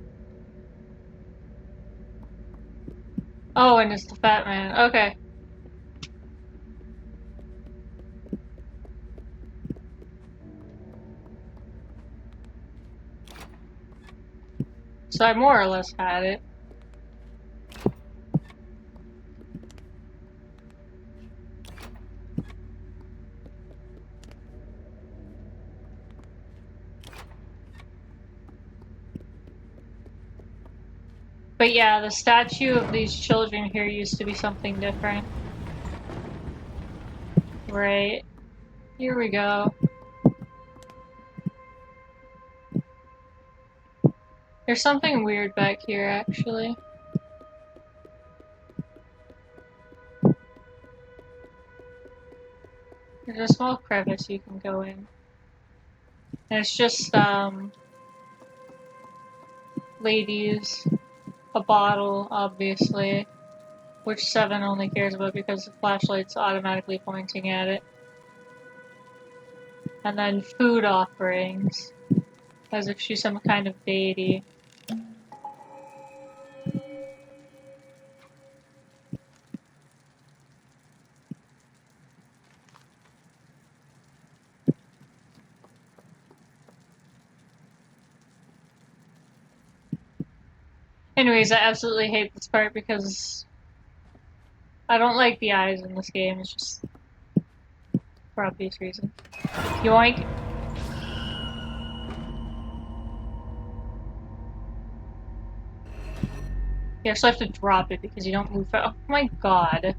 Oh, and it's the fat man. Okay. So I more or less had it. But yeah, the statue of these children here used to be something different. Right. Here we go. There's something weird back here, actually. There's a small crevice you can go in. And it's just, ladies, a bottle, obviously, which Seven only cares about because the flashlight's automatically pointing at it. And then food offerings, as if she's some kind of deity. Anyways, I absolutely hate this part because I don't like the eyes in this game, it's just for obvious reasons. Yoink! You actually have to drop it because you don't move fast. Oh my god.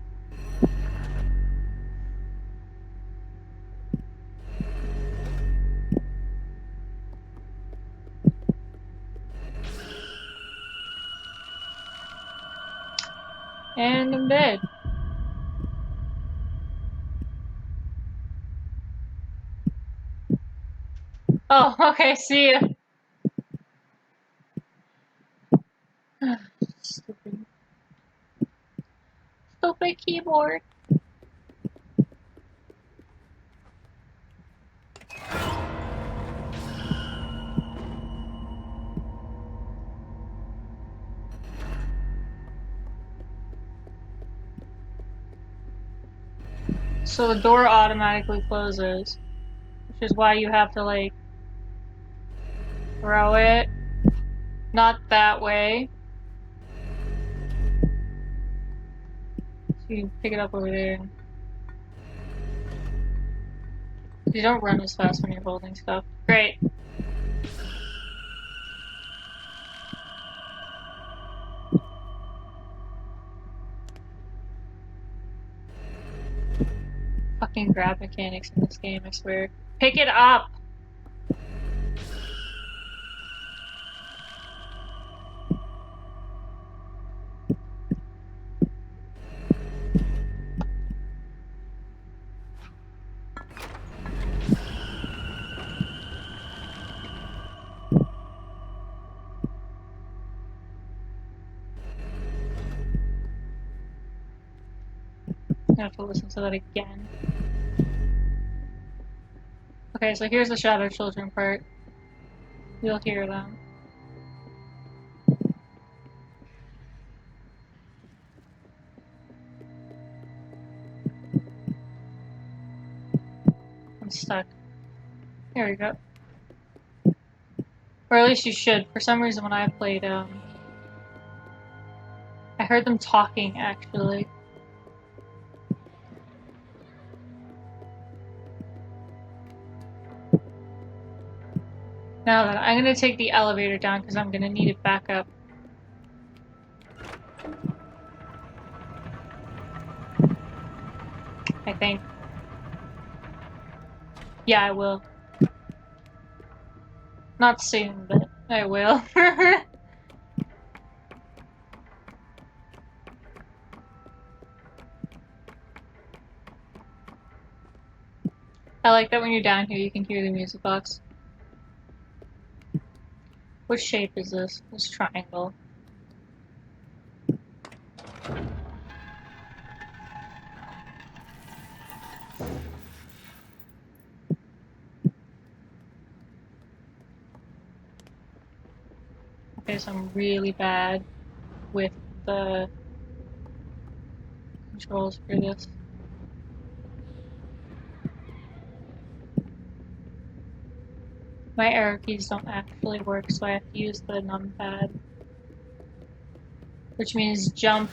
And I'm dead. Oh, okay, see ya. Stupid. Stupid keyboard. So the door automatically closes, which is why you have to, like, throw it. Not that way. So you pick it up over there. You don't run as fast when you're holding stuff. Great. Fucking grab mechanics in this game, I swear. Pick it up! I have to listen to that again. Okay, so here's the Shadow Children part. You'll hear them. I'm stuck. Here we go. Or at least you should. For some reason when I played, I heard them talking, actually. Now then, I'm gonna take the elevator down because I'm gonna need it back up. I think. Yeah, I will. Not soon, but I will. I like that when you're down here you can hear the music box. What shape is this? This triangle. Okay, so I'm really bad with the controls for this. My arrow keys don't actually work, so I have to use the numpad. Which means jump.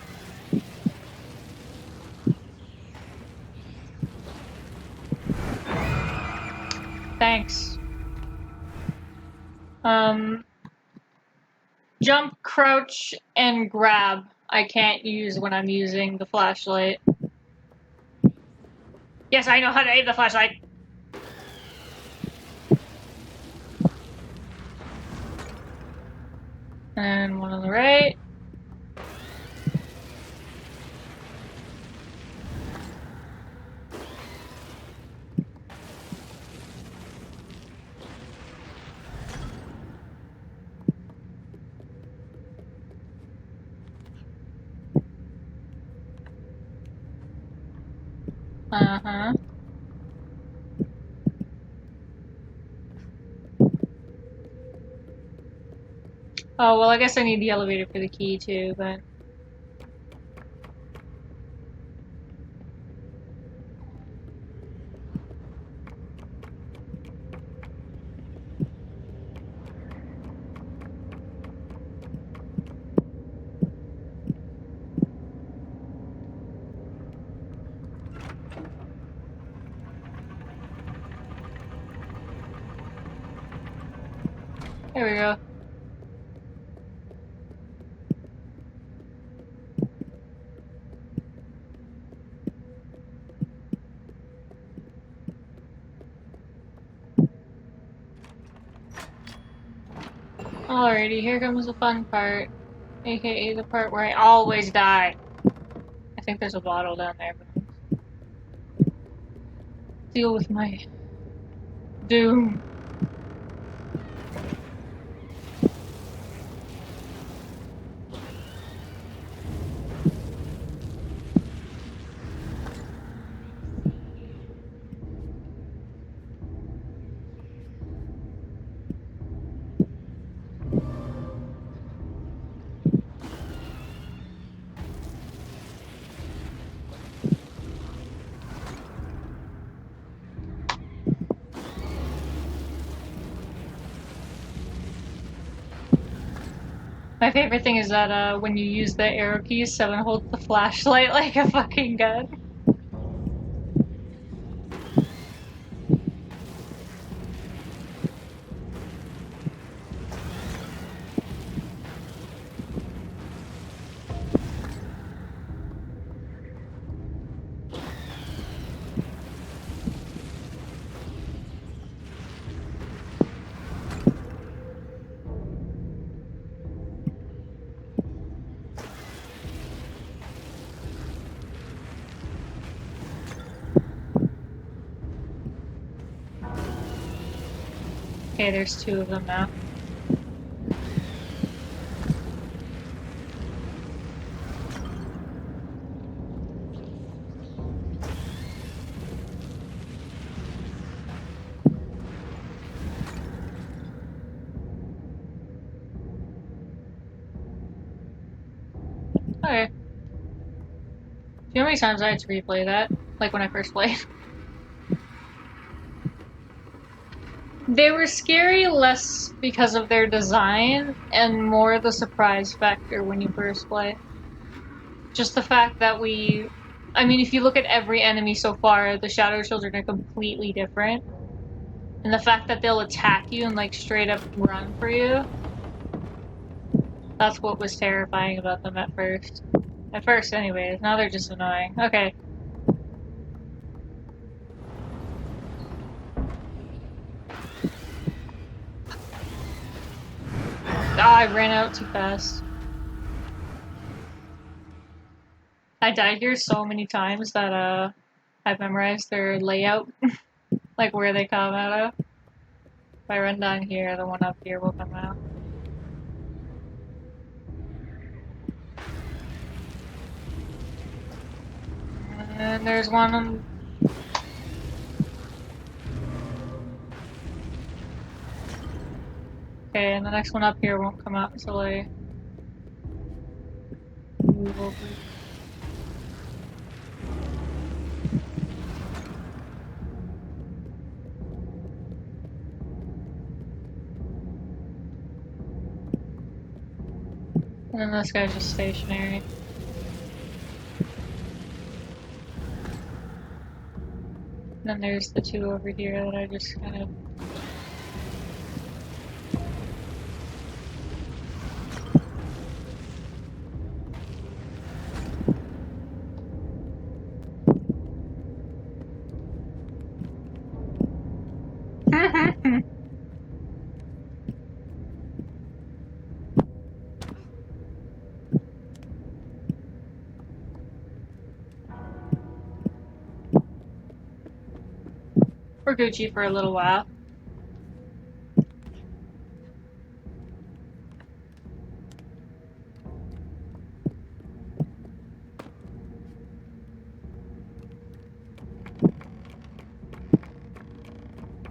Thanks. Jump, crouch, and grab I can't use when I'm using the flashlight. Yes, I know how to aim the flashlight! And one on the right. Uh-huh. Oh, well, I guess I need the elevator for the key, too, but... There we go. Alrighty, here comes the fun part. AKA the part where I always die. think there's a bottle down there, but deal with my doom. My favorite thing is that when you use the arrow keys, 7 holds the flashlight like a fucking gun. Okay, there's 2 of them now. Okay. Do you know how many times I had to replay that? Like when I first played? They were scary less because of their design and more the surprise factor when you first play. Just the fact that I mean, if you look at every enemy so far, the Shadow Children are completely different. And the fact that they'll attack you and like straight up run for you, that's what was terrifying about them at first. At first, anyways. Now they're just annoying. Okay. Ah, I ran out too fast. I died here so many times that I've memorized their layout, like where they come out of. If I run down here, the one up here will come out. And there's one on... Okay, and the next one up here won't come out until I move over. And then this guy's just stationary. And then there's the 2 over here that I just kind of... We're Gucci for a little while.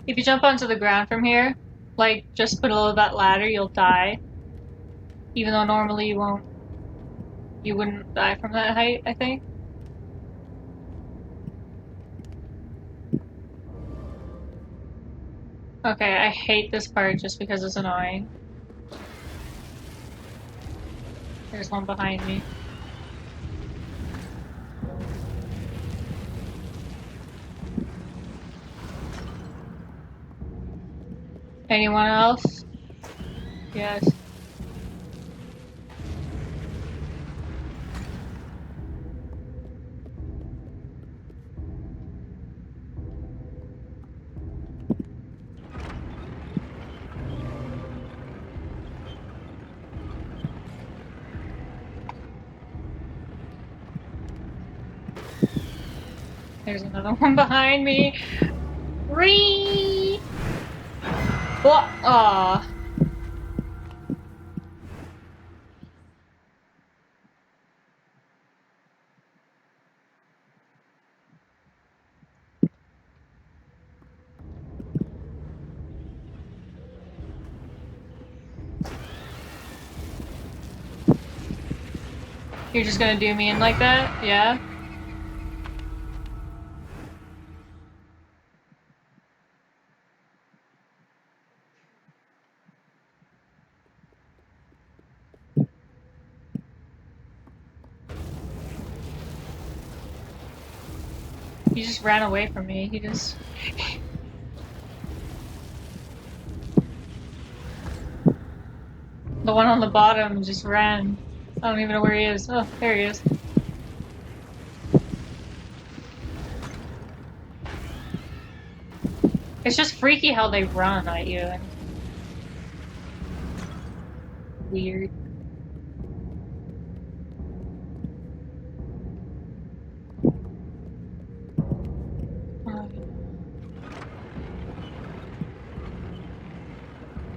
If you jump onto the ground from here, like just below that ladder, you'll die. Even though normally you wouldn't die from that height, I think. Okay, I hate this part just because it's annoying. There's one behind me. Anyone else? Yes. There's another one behind me. Ree! What? Aw. You're just gonna do me in like that? Yeah? He just ran away from me. He just... The one on the bottom just ran. I don't even know where he is. Oh, there he is. It's just freaky how they run at you. And weird.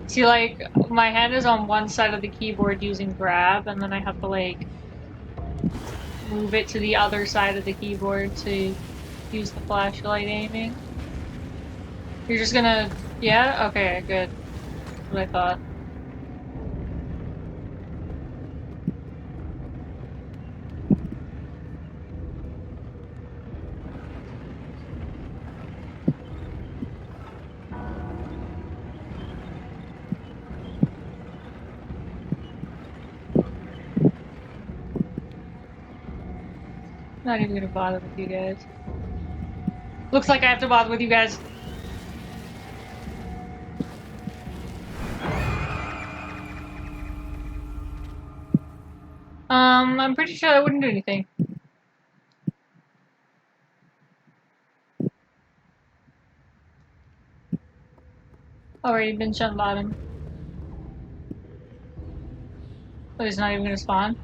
See, like, my hand is on one side of the keyboard using grab, and then I have to, like, move it to the other side of the keyboard to use the flashlight aiming. You're just gonna... Yeah? Okay, good. That's what I thought. Not even gonna bother with you guys. Looks like I have to bother with you guys. I'm pretty sure that wouldn't do anything. Already been shut bottom. But he's not even gonna spawn.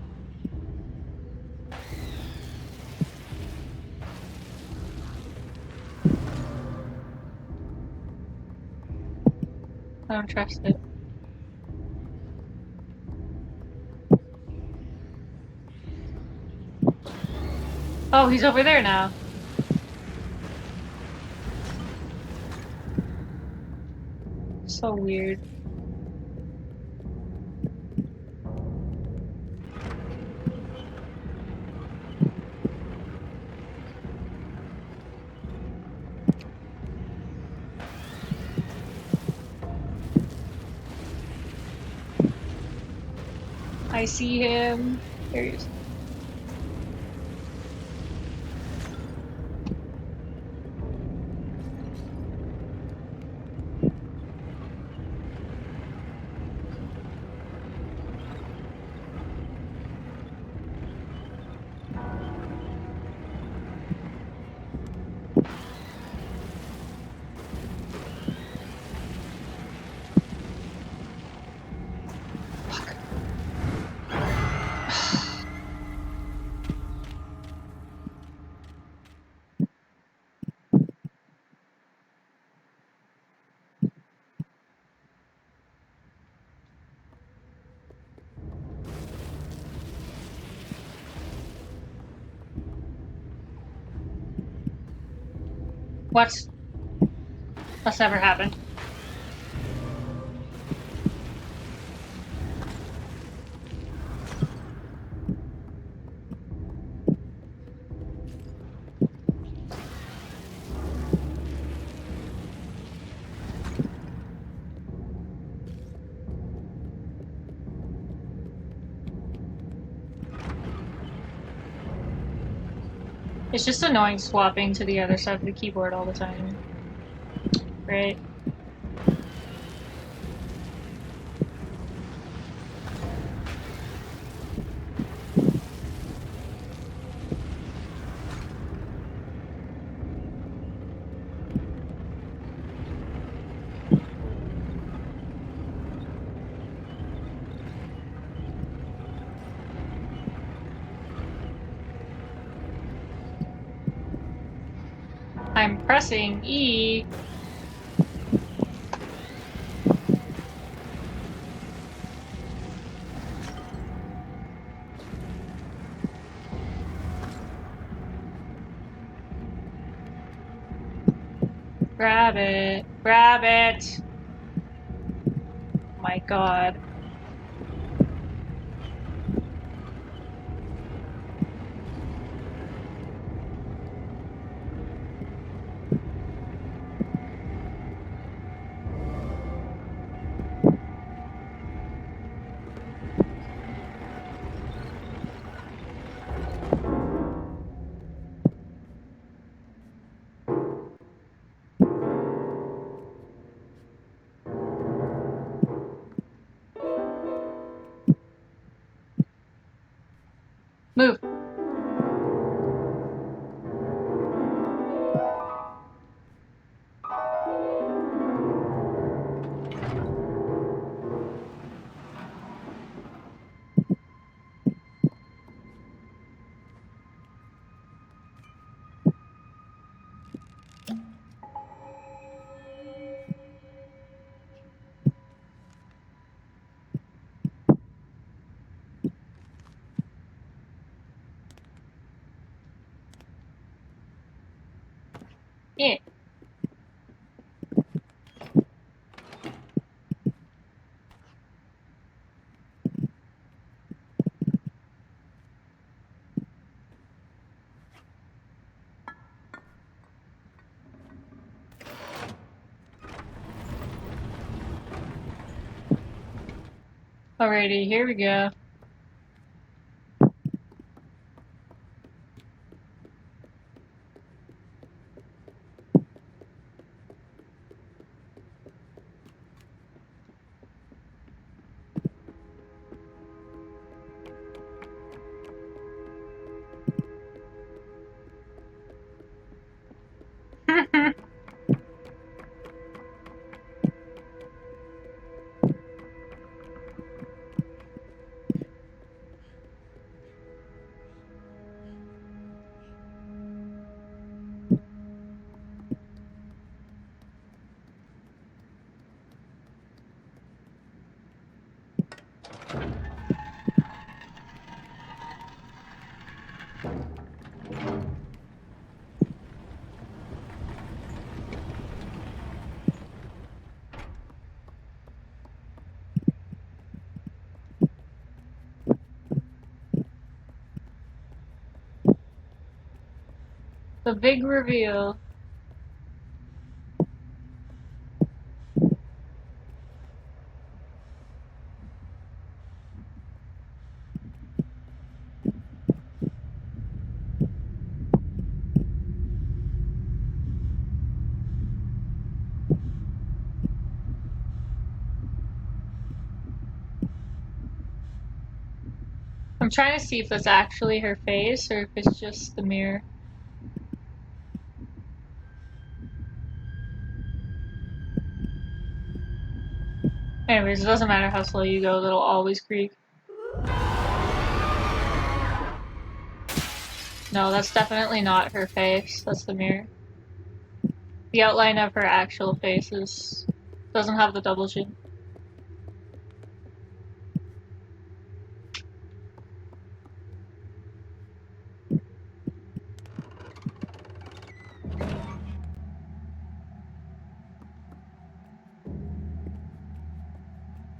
I don't trust it. Oh, he's over there now. So weird. I see him. There he is. What? That's never happened. It's just annoying swapping to the other side of the keyboard all the time. Right? I'm pressing E. Grab it. Grab it. My god. Move. Yeah. Alrighty, here we go. The big reveal. I'm trying to see if that's actually her face or if it's just the mirror. Anyways, it doesn't matter how slow you go, it'll always creak. No, that's definitely not her face. That's the mirror. The outline of her actual face doesn't have the double chin.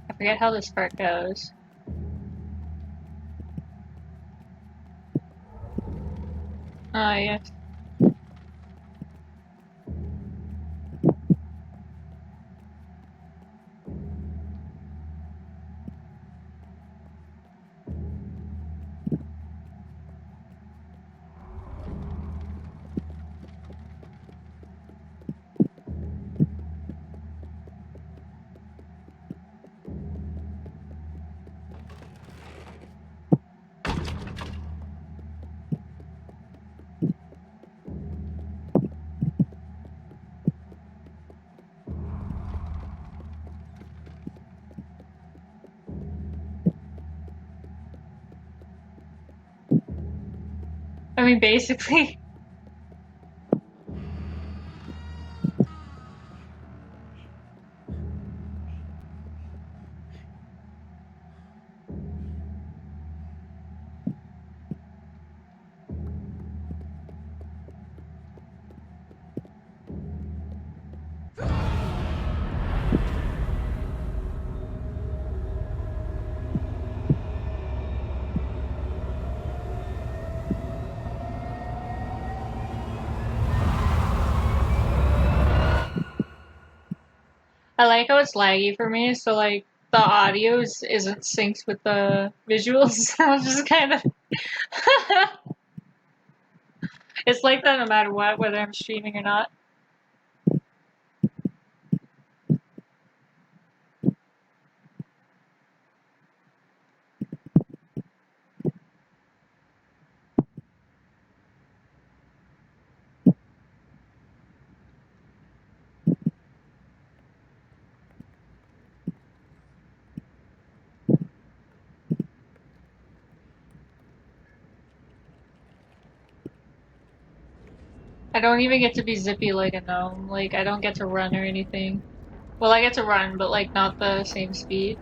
I forget how this part goes. Ah, yes. I mean, basically. I like how it's laggy for me, so like the audio isn't synced with the visuals. I was just kind of. It's like that no matter what, whether I'm streaming or not. I don't even get to be zippy like a gnome. Like, I don't get to run or anything. Well, I get to run, but like not the same speed.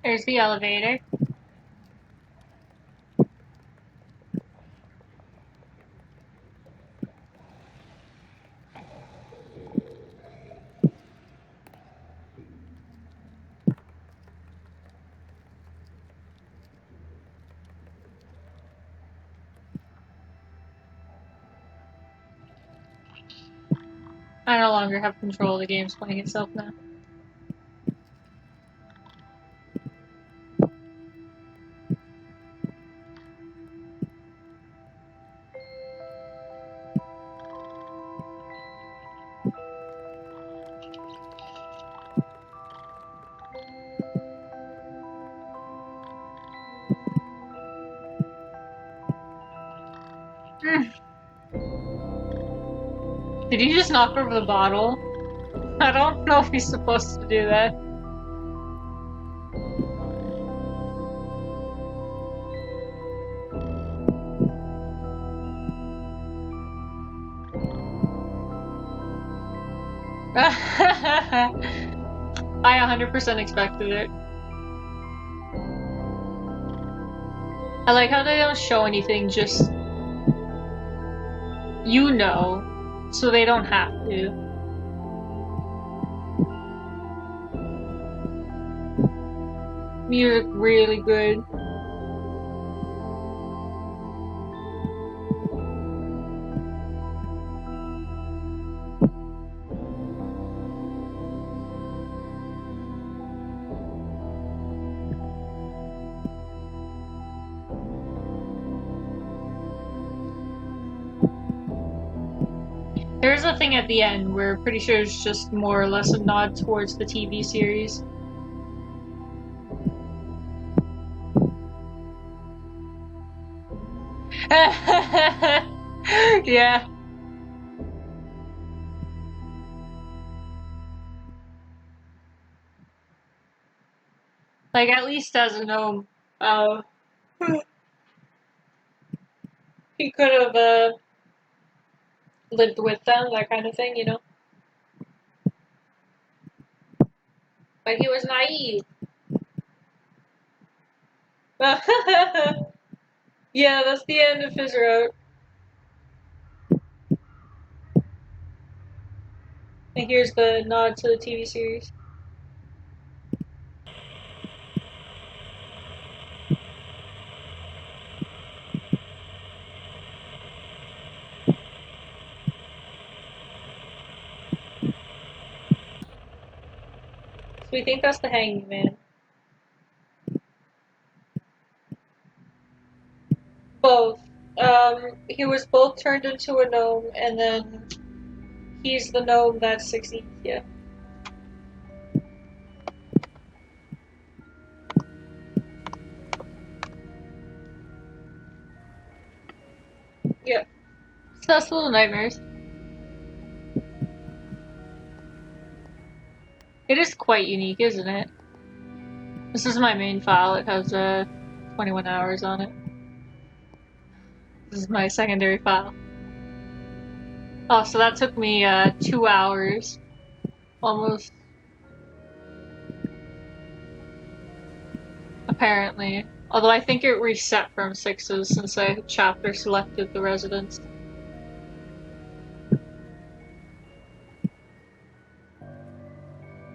There's the elevator. I no longer have control. The game's playing itself now. Did he just knock over the bottle? I don't know if he's supposed to do that. I 100% expected it. I like how they don't show anything, just you know, so they don't have to. Music really good. There's a thing at the end where pretty sure it's just more or less a nod towards the TV series. Yeah. Like, at least as a gnome, uh, he could have, lived with them, that kind of thing, you know? But he was naive. Yeah, that's the end of his road. And here's the nod to the TV series. So we think that's the Hanging Man. Both. He was both turned into a gnome, and then he's the gnome that succeeds, yeah. Yeah. Successful nightmares. It is quite unique, isn't it? This is my main file. It has 21 hours on it. This is my secondary file. Oh, so that took me 2 hours. Almost. Apparently. Although I think it reset from 6s since I chapter selected the residence.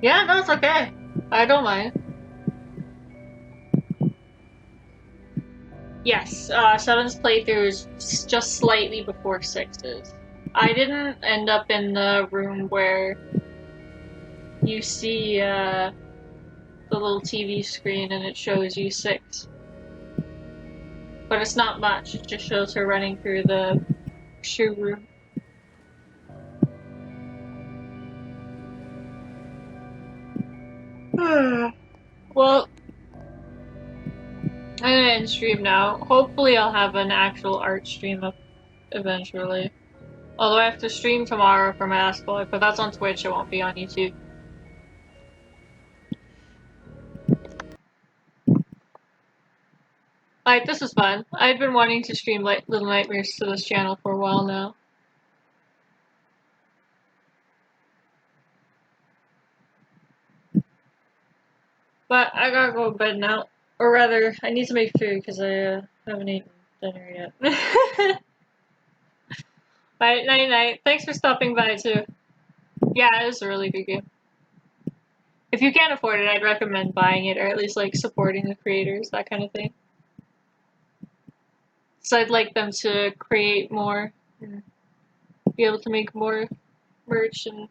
Yeah, no, it's okay. I don't mind. Yes, 7's playthrough is just slightly before 6's. I didn't end up in the room where you see the little TV screen and it shows you 6. But it's not much, it just shows her running through the shoe room. Well, I'm gonna end stream now. Hopefully I'll have an actual art stream up eventually. Although I have to stream tomorrow for my basketball, but that's on Twitch, it won't be on YouTube. Like, this is fun. I've been wanting to stream Little Nightmares to this channel for a while now. But I gotta go to bed now. Or rather, I need to make food because I haven't eaten dinner yet. Bye, night night. Thanks for stopping by too. Yeah, it is a really good game. If you can't afford it, I'd recommend buying it, or at least like supporting the creators, that kind of thing. So I'd like them to create more, and be able to make more merch and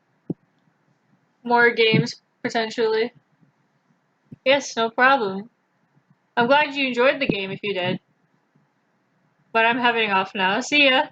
more games, potentially. Yes, no problem. I'm glad you enjoyed the game if you did. But I'm heading off now. See ya!